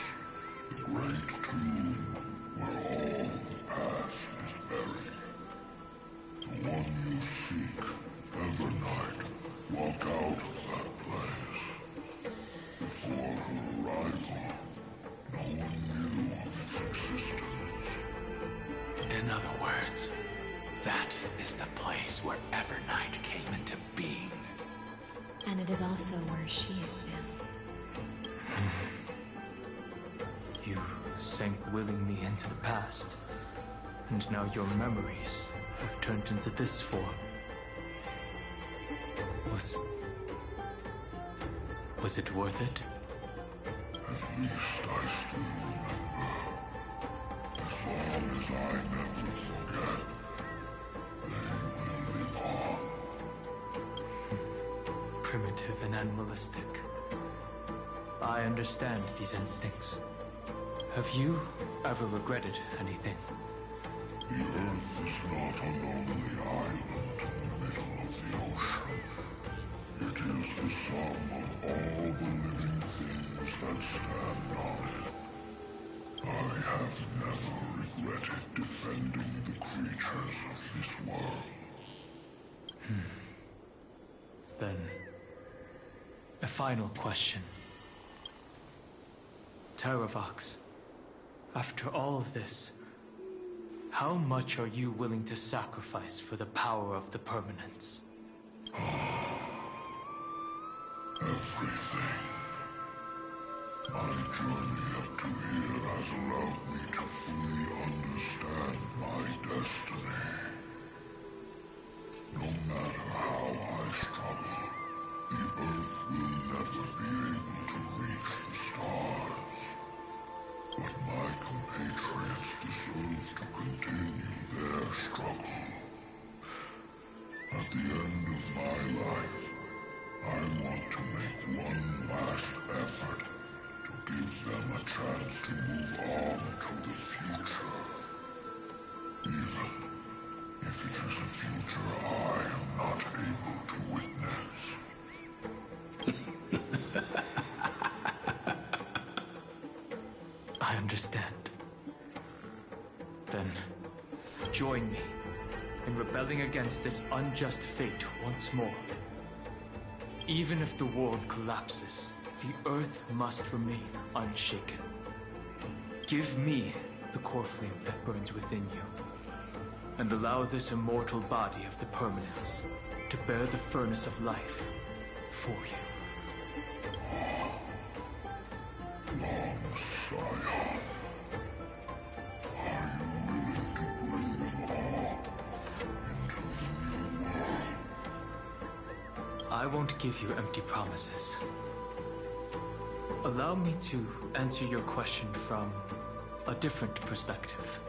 the great tomb where all the past is buried. The one you seek, Evernight, walked out of that place. Before her arrival, no one knew of its existence. In other words, that is the place where Evernight came into being. And it is also where she is now. You sank willingly into the past, and now your memories have turned into this form. Was it worth it? At least I still remember. As long as I never forget, they will live on. Primitive and animalistic. I understand these instincts. Have you ever regretted anything? The Earth is not a lonely island in the middle of the ocean. It is the sum of all the living things that stand on it. I have never regretted defending the creatures of this world. Then, a final question. Terravox, after all of this, how much are you willing to sacrifice for the power of the Permanence? Everything. My journey up to here has allowed me to fully understand my destiny. No matter how I struggle, the Earth will never be able to reach the stars. But my compatriots deserve to continue their struggle. At the end of my life, I want to make one last effort to give them a chance to move on to the future. Even if it is a future I am not able to witness. I understand. Then, join me in rebelling against this unjust fate once more. Even if the world collapses, the Earth must remain unshaken. Give me the core flame that burns within you, and allow this immortal body of the Permanence to bear the furnace of life for you. Long Scion. Are you willing to bring them all? won't give you empty promises. Allow me to answer your question from a different perspective.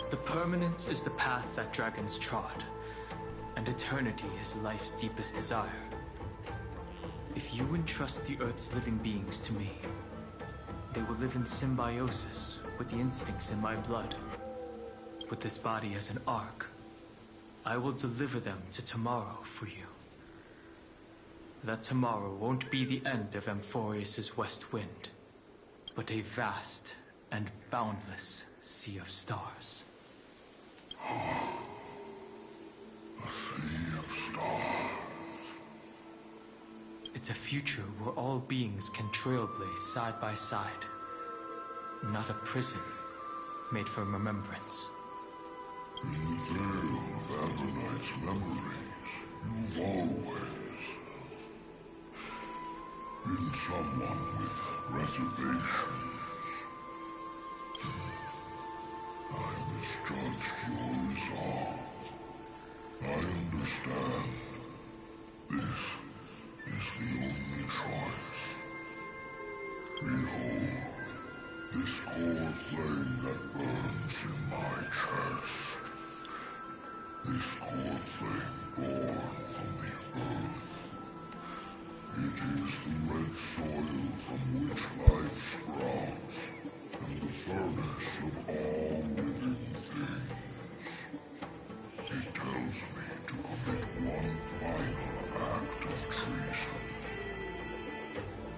The permanence is the path that dragons trod, and eternity is life's deepest desire. If you entrust the Earth's living beings to me, they will live in symbiosis with the instincts in my blood. With this body as an ark, I will deliver them to tomorrow for you. That tomorrow won't be the end of Amphorius's west wind, but a vast and boundless sea of stars. A sea of stars. It's a future where all beings can trailblaze side by side. Not a prison made for remembrance. In the veil of Evernight's memories, you've always been someone with reservations. I misjudged your resolve. I understand. This is the only choice. Behold, this core flame that burns in my chest. This core flame born from the earth. It is the red soil from which life sprouts, and the furnace of all living things. It tells me to commit one final act of treason.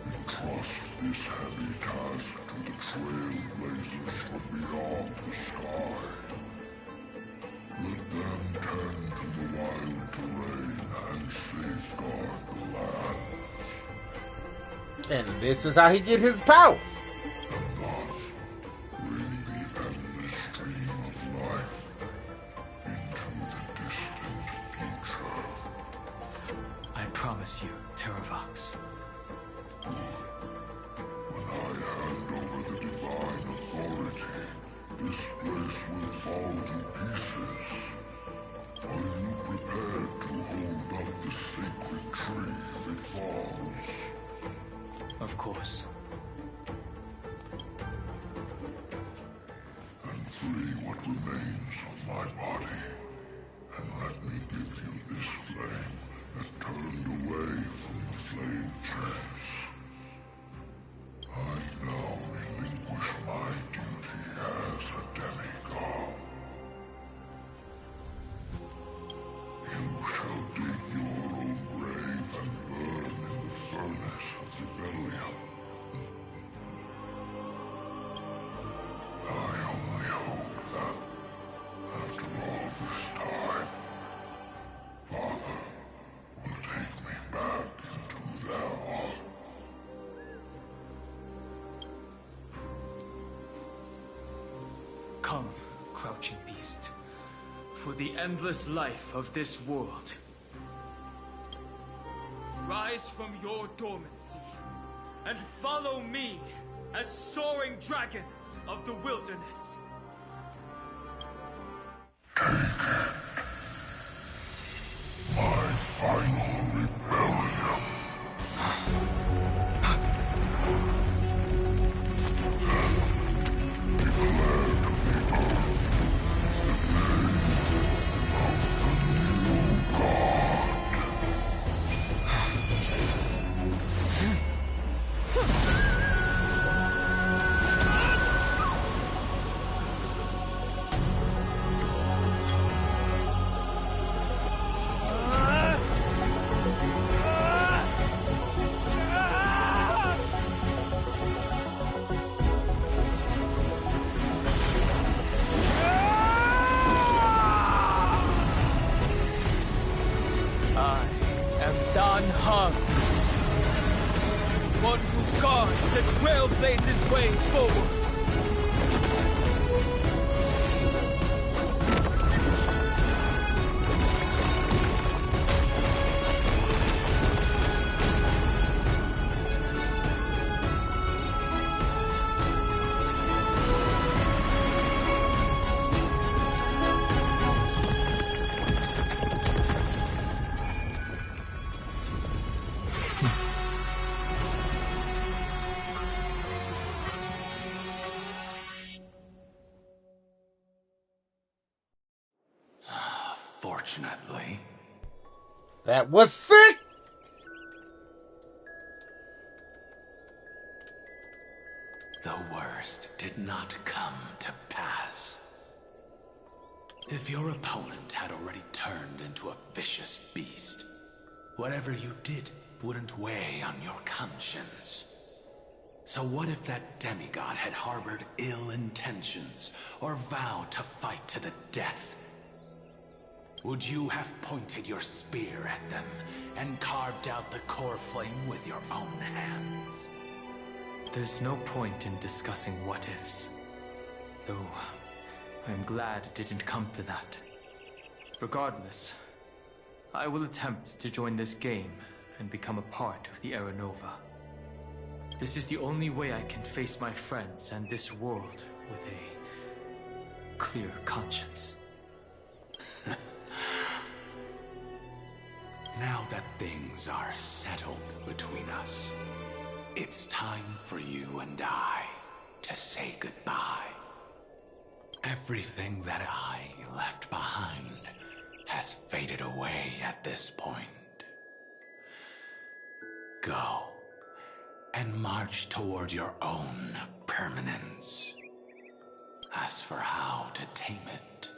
Entrust this heavy task to the trailblazers from beyond the sky. Let them tend to the wild terrain and safeguard the lands. And this is how he get his powers. And thus bring the endless stream of life into the distant future. I promise you, Terravox. When I hand over the divine authority, this place will fall to pieces. Are you prepared to hold up the sacred tree if it falls? Of course. Then free what remains of my body, and let me give you this flame that turned away from the flame chase. I now relinquish my duty as a demigod. You shall dig your own grave and burn in the furnace of rebellion. I only hope that, after all this time, Father will take me back into their heart. Come, crouching beast, for the endless life of this world. Rise from your dormancy, and follow me as soaring dragons of the wilderness. My final rebellion. One who guards the trailblazer's way forward. Fortunately. That was sick! The worst did not come to pass. If your opponent had already turned into a vicious beast, whatever you did wouldn't weigh on your conscience. So what if that demigod had harbored ill intentions, or vowed to fight to the death? Would you have pointed your spear at them, and carved out the core flame with your own hands? There's no point in discussing what-ifs. Though, I'm glad it didn't come to that. Regardless, I will attempt to join this game and become a part of the Aranova. This is the only way I can face my friends and this world with a clear conscience. Now that things are settled between us, it's time for you and I to say goodbye. Everything that I left behind has faded away at this point. Go and march toward your own permanence. As for how to tame it,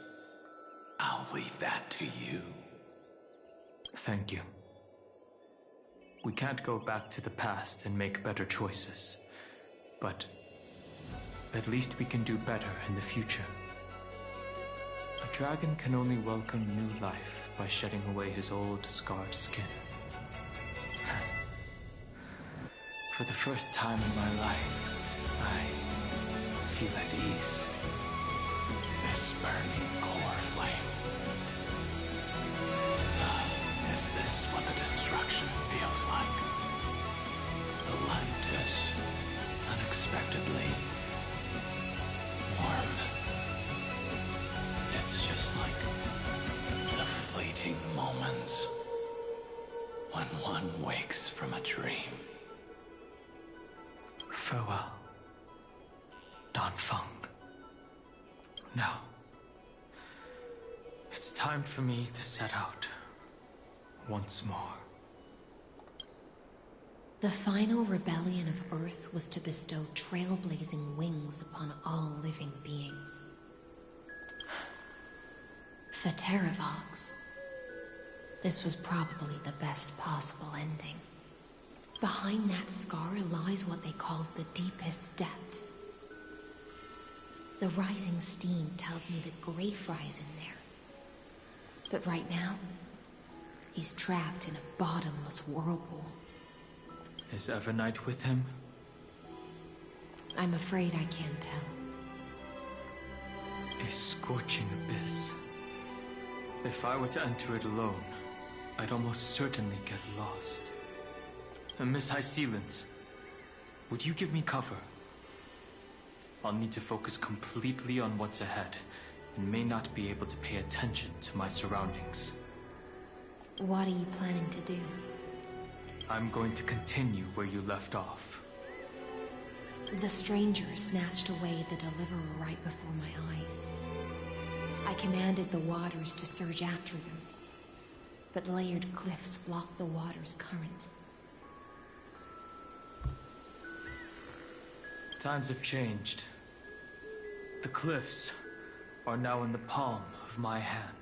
I'll leave that to you. Thank you. We can't go back to the past and make better choices, but at least we can do better in the future. A dragon can only welcome new life by shedding away his old, scarred skin. For the first time in my life, I feel at ease. This burning core flame. Is this what the destruction feels like? The light is unexpectedly warm. It's just like the fleeting moments when one wakes from a dream. Farewell, Don Feng. Now, it's time for me to set out once more. The final rebellion of Earth was to bestow trailblazing wings upon all living beings. For Terravox, this was probably the best possible ending. Behind that scar lies what they called the deepest depths. The rising steam tells me that Greyfry is in there. But right now, he's trapped in a bottomless whirlpool. Is Evernight with him? I'm afraid I can't tell. A scorching abyss. If I were to enter it alone, I'd almost certainly get lost. And Miss High Sealants, would you give me cover? I'll need to focus completely on what's ahead, and may not be able to pay attention to my surroundings. What are you planning to do? I'm going to continue where you left off. The stranger snatched away the deliverer right before my eyes. I commanded the waters to surge after them, but layered cliffs blocked the water's current. Times have changed. The cliffs are now in the palm of my hand.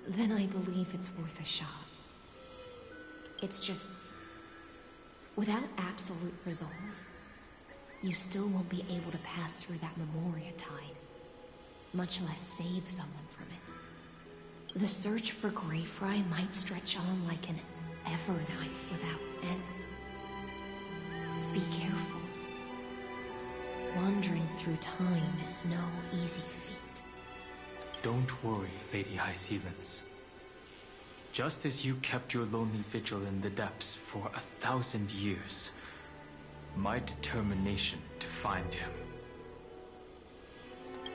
Then I believe it's worth a shot. It's just, without absolute resolve, you still won't be able to pass through that Memoria tide, much less save someone from it. The search for Greyfry might stretch on like an Evernight without end. Be careful. Wandering through time is no easy feat. Don't worry, Lady High Sealants. Just as you kept your lonely vigil in the depths for 1,000 years, my determination to find him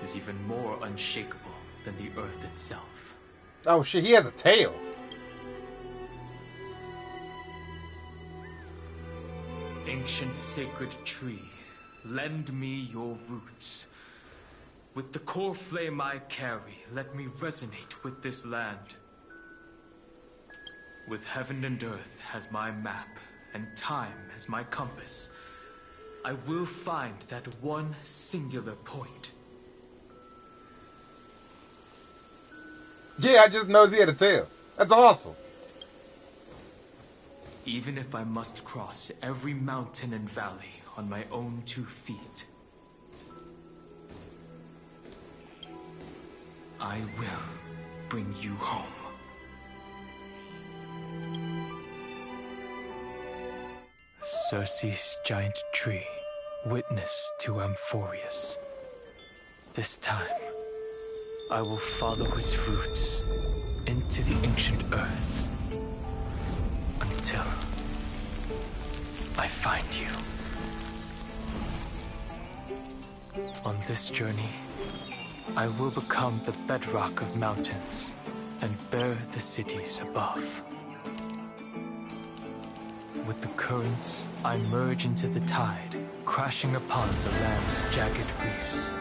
is even more unshakable than the earth itself. Oh shit, he has a tail. Ancient sacred tree, lend me your roots. With the core flame I carry, let me resonate with this land. With heaven and earth as my map, and time as my compass, I will find that one singular point. Yeah, I just knows he had a tail. That's awesome. Even if I must cross every mountain and valley on my own 2 feet, I will bring you home. Circe's giant tree, witness to Amphorius. This time, I will follow its roots into the ancient earth until I find you. On this journey, I will become the bedrock of mountains and bear the cities above. With the currents, I merge into the tide, crashing upon the land's jagged reefs.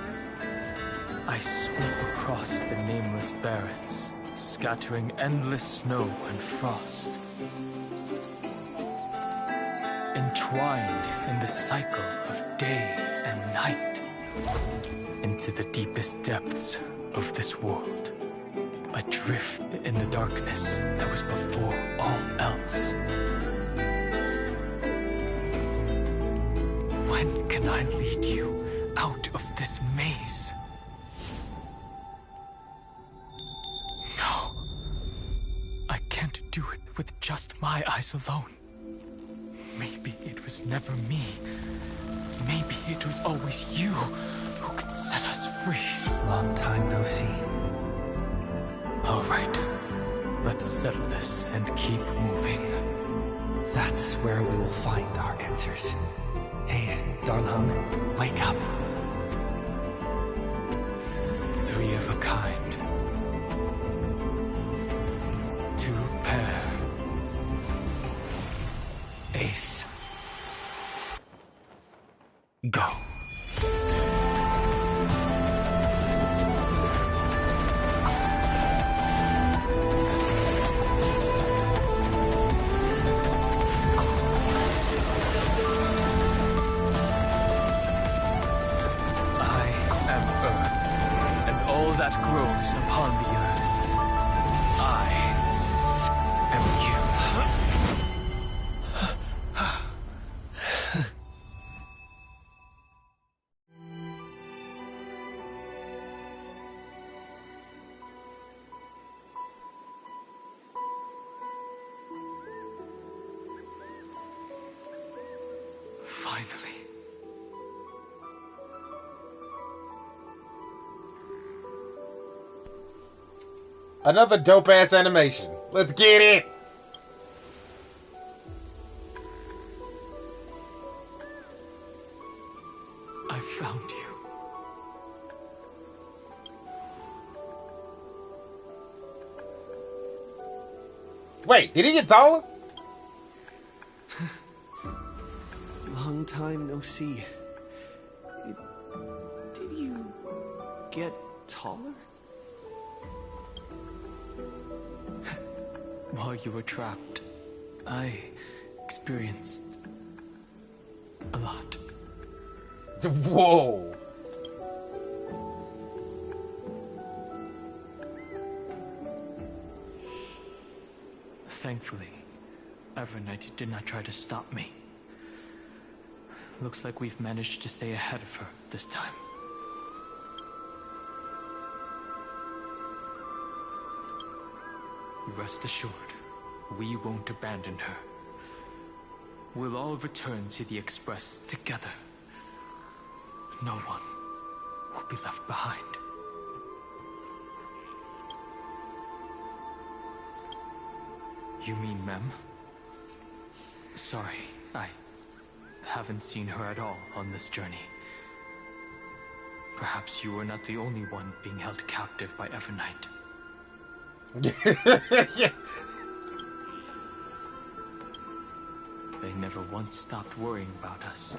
I sweep across the nameless barrens, scattering endless snow and frost. Entwined in the cycle of day and night, into the deepest depths of this world, adrift in the darkness that was before all else. When can I lead you out of this maze? No. I can't do it with just my eyes alone. Maybe it was never me. Maybe it was always you who could set us free. Long time no see. All right. Let's settle this and keep moving. That's where we will find our answers. Hey, Darnhung, wake up. 3 of a kind. 2 pair. Ace. Go. That grows upon the earth. I am you. Finally. Another dope-ass animation. Let's get it! I found you. Wait, did he get taller? Long time no see. Did you get taller? While you were trapped, I experienced a lot. Whoa! Thankfully, Evernight did not try to stop me. Looks like we've managed to stay ahead of her this time. Rest assured, we won't abandon her. We'll all return to the Express together. No one will be left behind. You mean Mem? Sorry, I haven't seen her at all on this journey. Perhaps you were not the only one being held captive by Evernight. Yeah. They never once stopped worrying about us.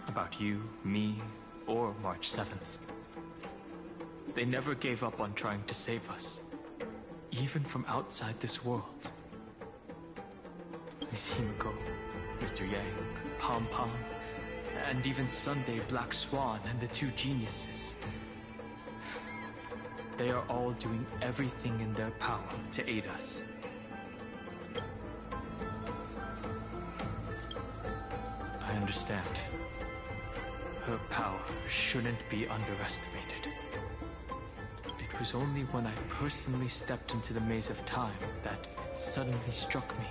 About you, me, or March 7th. They never gave up on trying to save us, even from outside this world. Miss Himiko, Mr. Yang, Pom Pom, and even Sunday Black Swan and the two geniuses. They are all doing everything in their power to aid us. I understand. Her power shouldn't be underestimated. It was only when I personally stepped into the maze of time that it suddenly struck me.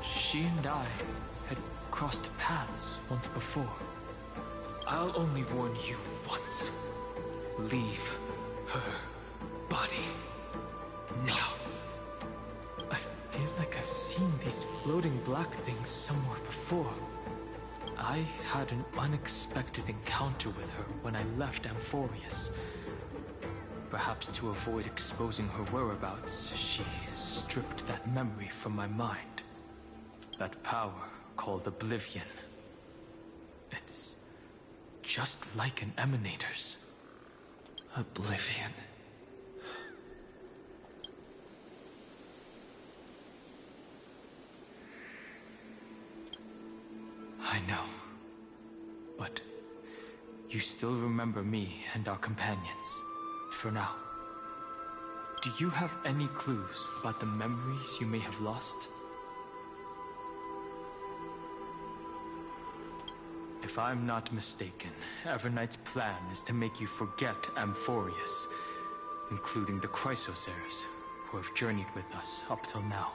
She and I had crossed paths once before. I'll only warn you once. Leave her body now. I feel like I've seen these floating black things somewhere before. I had an unexpected encounter with her when I left Amphorius. Perhaps to avoid exposing her whereabouts, she stripped that memory from my mind. That power called Oblivion. It's just like an Emanator's. Oblivion. I know. But you still remember me and our companions, for now. Do you have any clues about the memories you may have lost? If I'm not mistaken, Evernight's plan is to make you forget Amphorius, including the Chrysosaurs, who have journeyed with us up till now.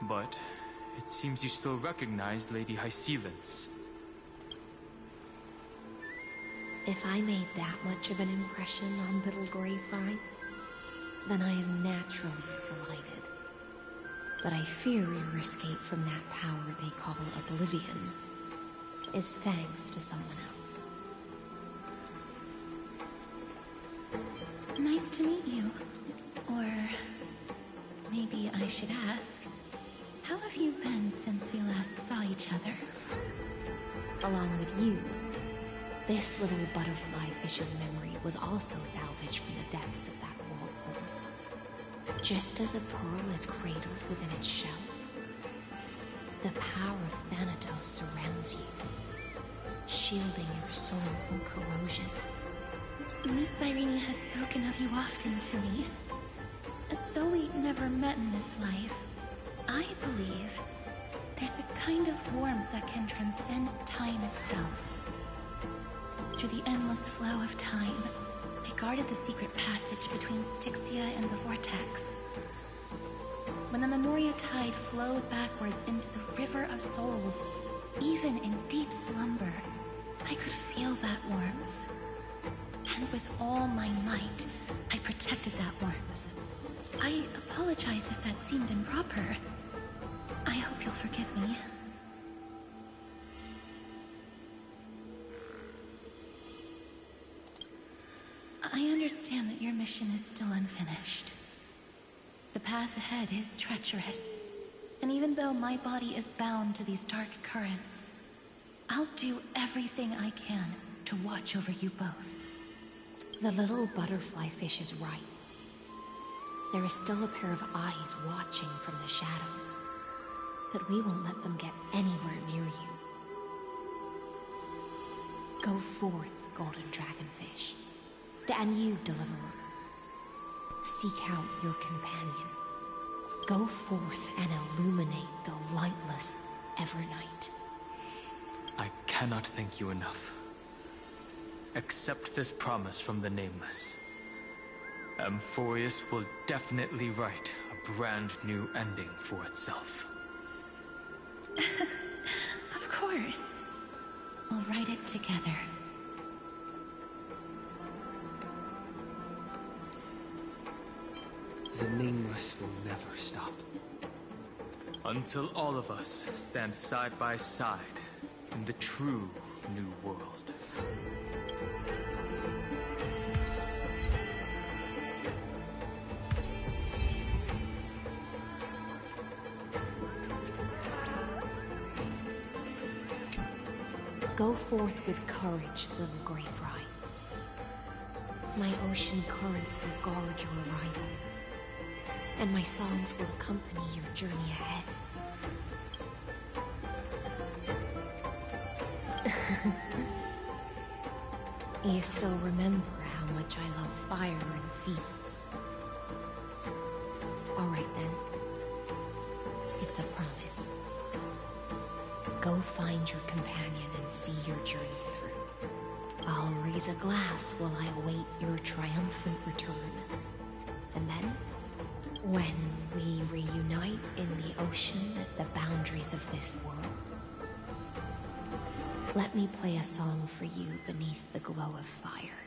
But it seems you still recognize Lady Hysealence. If I made that much of an impression on little Gravefry, then I am naturally delighted. But I fear your escape from that power they call Oblivion is thanks to someone else. Nice to meet you. Or maybe I should ask, how have you been since we last saw each other? Along with you, this little butterfly fish's memory was also salvaged from the depths of that whirlpool. Just as a pearl is cradled within its shell, the power of Thanatos surrounds you, shielding your soul from corrosion. Miss Irene has spoken of you often to me. Though we never met in this life, I believe there's a kind of warmth that can transcend time itself. Through the endless flow of time, I guarded the secret passage between Styxia and the Vortex. When the Memoria Tide flowed backwards into the River of Souls, even in deep slumber, I could feel that warmth. And with all my might, I protected that warmth. I apologize if that seemed improper. I hope you'll forgive me. I understand that your mission is still unfinished. The path ahead is treacherous, and even though my body is bound to these dark currents, I'll do everything I can to watch over you both. The little butterfly fish is right. There is still a pair of eyes watching from the shadows, but we won't let them get anywhere near you. Go forth, golden dragonfish, and you, deliverer. Seek out your companion. Go forth and illuminate the lightless Evernight. I cannot thank you enough. Accept this promise from the Nameless. Amphorius will definitely write a brand new ending for itself. Of course. We'll write it together. The Nameless will never stop. Until all of us stand side by side in the true new world. Go forth with courage, little Gravefry. My ocean currents will guard your arrival, and my songs will accompany your journey ahead. You still remember how much I love fire and feasts. Alright then. It's a promise. Go find your companion and see your journey through. I'll raise a glass while I await your triumphant return. And then, when we reunite in the ocean at the boundaries of this world, let me play a song for you beneath the glow of fire.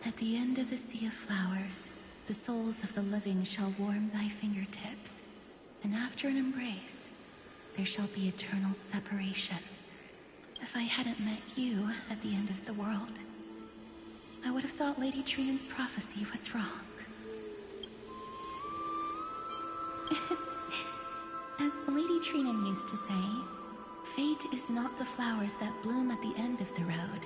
At the end of the sea of flowers, the souls of the living shall warm thy fingertips, and after an embrace, there shall be eternal separation. If I hadn't met you at the end of the world, I would have thought Lady Trinan's prophecy was wrong. As Lady Trinan used to say, fate is not the flowers that bloom at the end of the road,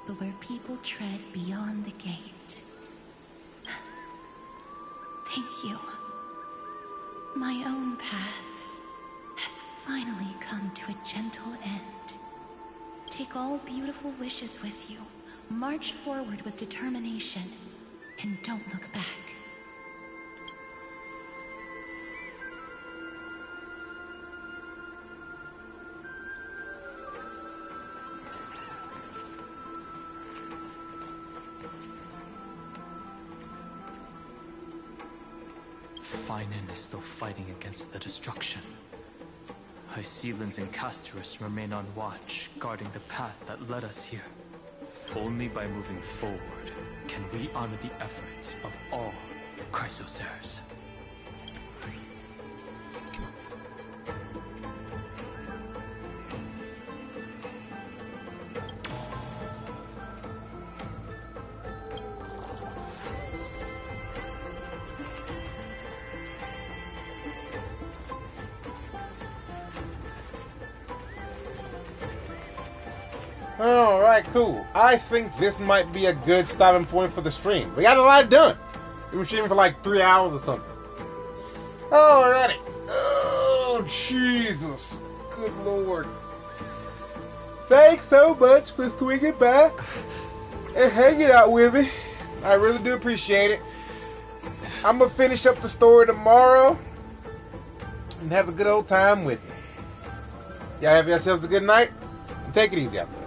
but where people tread beyond the gate. Thank you. My own path has finally come to a gentle end. Take all beautiful wishes with you, march forward with determination, and don't look back. Finan is still fighting against the destruction. Hycelans and Castorus remain on watch, guarding the path that led us here. Only by moving forward can we honor the efforts of all Chrysosers. Alright, cool. I think this might be a good stopping point for the stream. We got a lot done. We've been streaming for like 3 hours or something. Alrighty. Oh, Jesus. Good Lord. Thanks so much for swinging by and hanging out with me. I really do appreciate it. I'm going to finish up the story tomorrow and have a good old time with you. Y'all have yourselves a good night and take it easy out there.